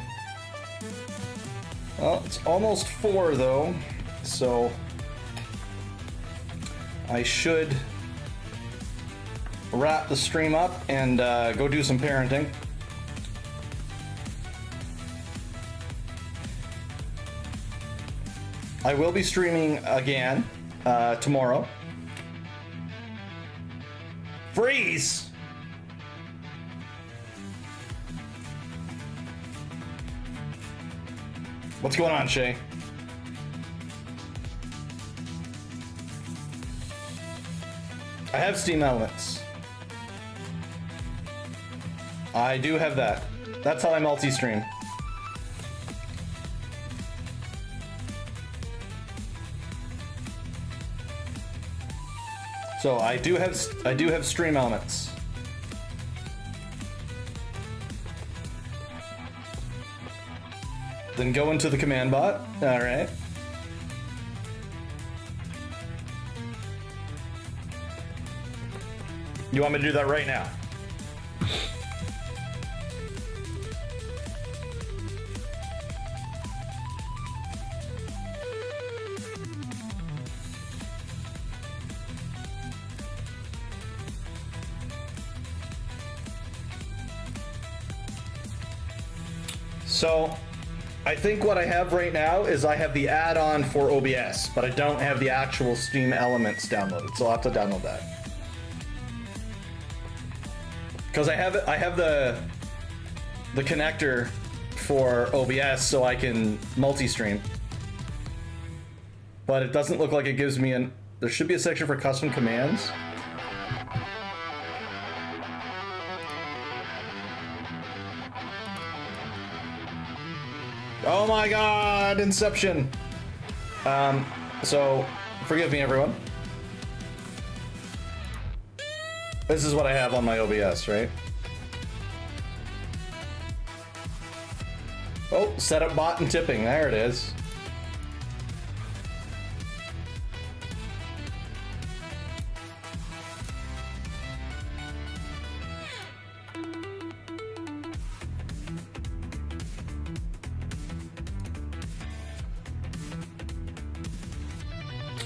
Well, it's almost 4 though, so I should wrap the stream up and go do some parenting. I will be streaming again tomorrow. Freeze! What's going on, Shay? I have Steam Elements. I do have that. That's how I multi-stream. So I do have Stream Elements. Then go into the command bot. All right. You want me to do that right now? So, I think what I have right now is I have the add-on for OBS, but I don't have the actual Steam Elements downloaded, so I'll have to download that. Because I have the connector for OBS so I can multi-stream. But it doesn't look like it gives me there should be a section for custom commands. Oh my god, Inception! So, forgive me everyone. This is what I have on my OBS, right? Oh, setup bot and tipping, there it is.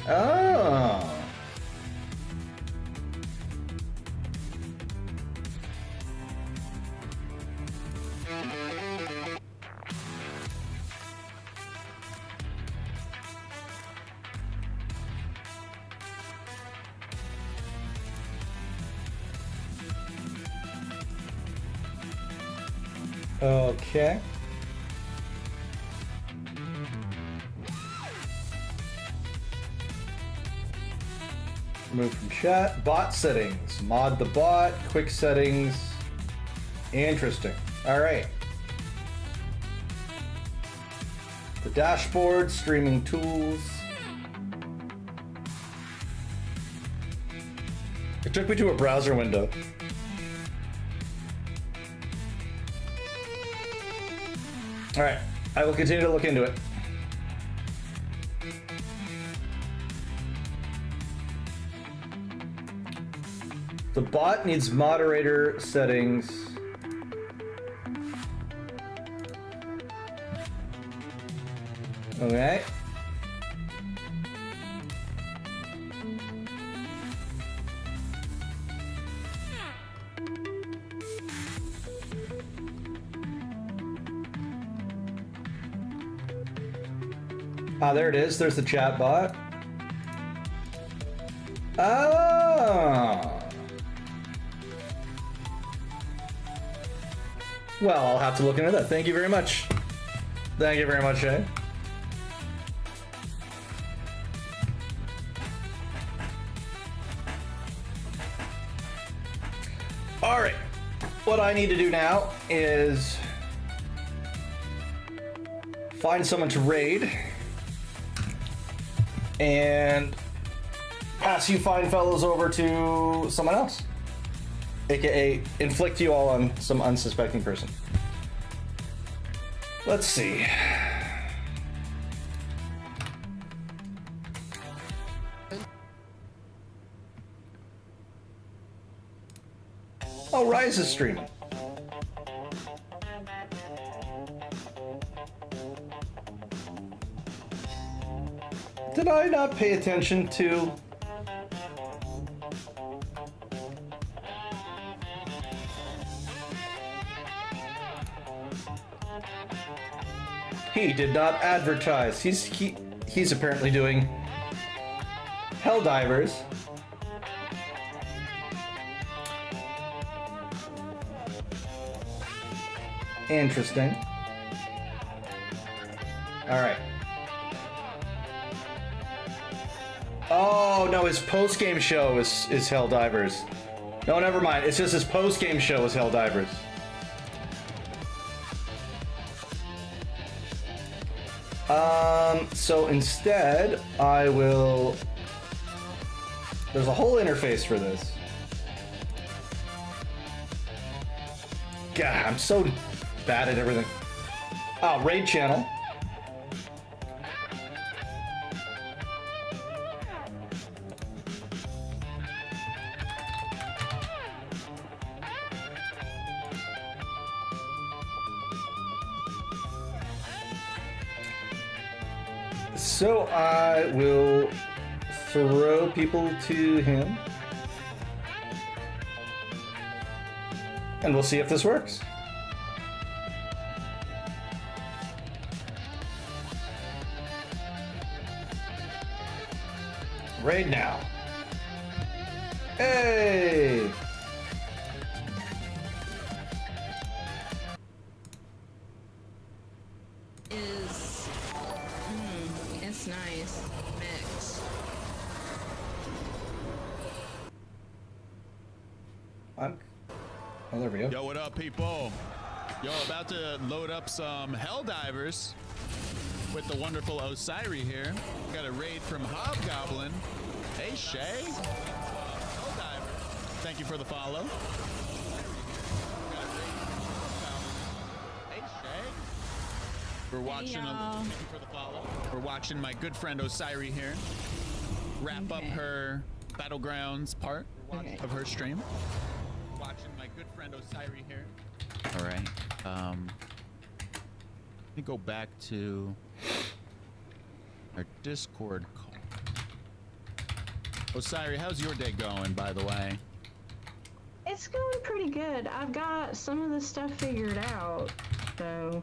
Oh. Okay. Move from chat. Bot settings. Mod the bot. Quick settings. Interesting. All right. The dashboard. Streaming tools. It took me to a browser window. All right. I will continue to look into it. The bot needs moderator settings. Okay. Ah, there it is. There's the chat bot. Oh. Well, I'll have to look into that. Thank you very much. Thank you very much, Shay. All right. What I need to do now is find someone to raid and pass you fine fellows over to someone else, aka inflict you all on some unsuspecting person. Let's see. Oh, Rise is streaming. Did I not pay attention to... He did not advertise. He's apparently doing Helldivers. Interesting. All right. Oh, no, his post-game show is Helldivers. No, never mind. It's just his post-game show is Helldivers. So instead, I will... There's a whole interface for this. God, I'm so bad at everything. Oh, raid channel. So I will throw people to him. And we'll see if this works. Raid now. Hey! It's nice. Mix. Oh, there we go. Yo, what up, people? Yo, about to load up some Helldivers with the wonderful Osiri here. Got a raid from Hobgoblin. Hey, Shay. Helldiver. Thank you for the follow. Hey, Shay. We're watching. Thank you for the follow. We're watching my good friend Osiri here wrap up her Battlegrounds part of her stream. Watching my good friend Osiri here. All right. Let me go back to our Discord call. Osiri, how's your day going, by the way? It's going pretty good. I've got some of the stuff figured out, though.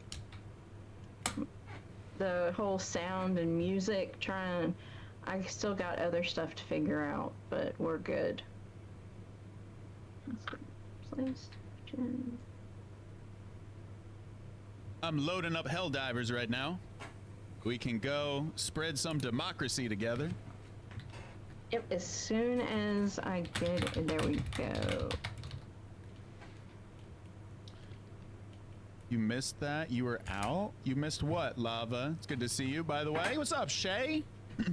The whole sound and music, I still got other stuff to figure out, but we're good. I'm loading up Helldivers right now. We can go spread some democracy together. Yep, as soon as I get it, there we go. You missed that? You were out? You missed what, Lava? It's good to see you, by the way. What's up, Shay?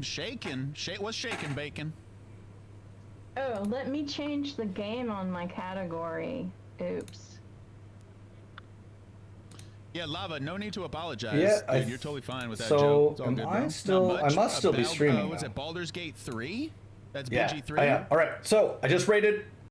Shaking. What's shaking, Bacon? Oh, let me change the game on my category. Oops. Yeah, Lava, no need to apologize. Yeah, dude, you're totally fine with that so joke. It's all am good, I bro. still? I must still be streaming. Was it Baldur's Gate 3? That's Yeah, BG3? I am. All right, so I just rated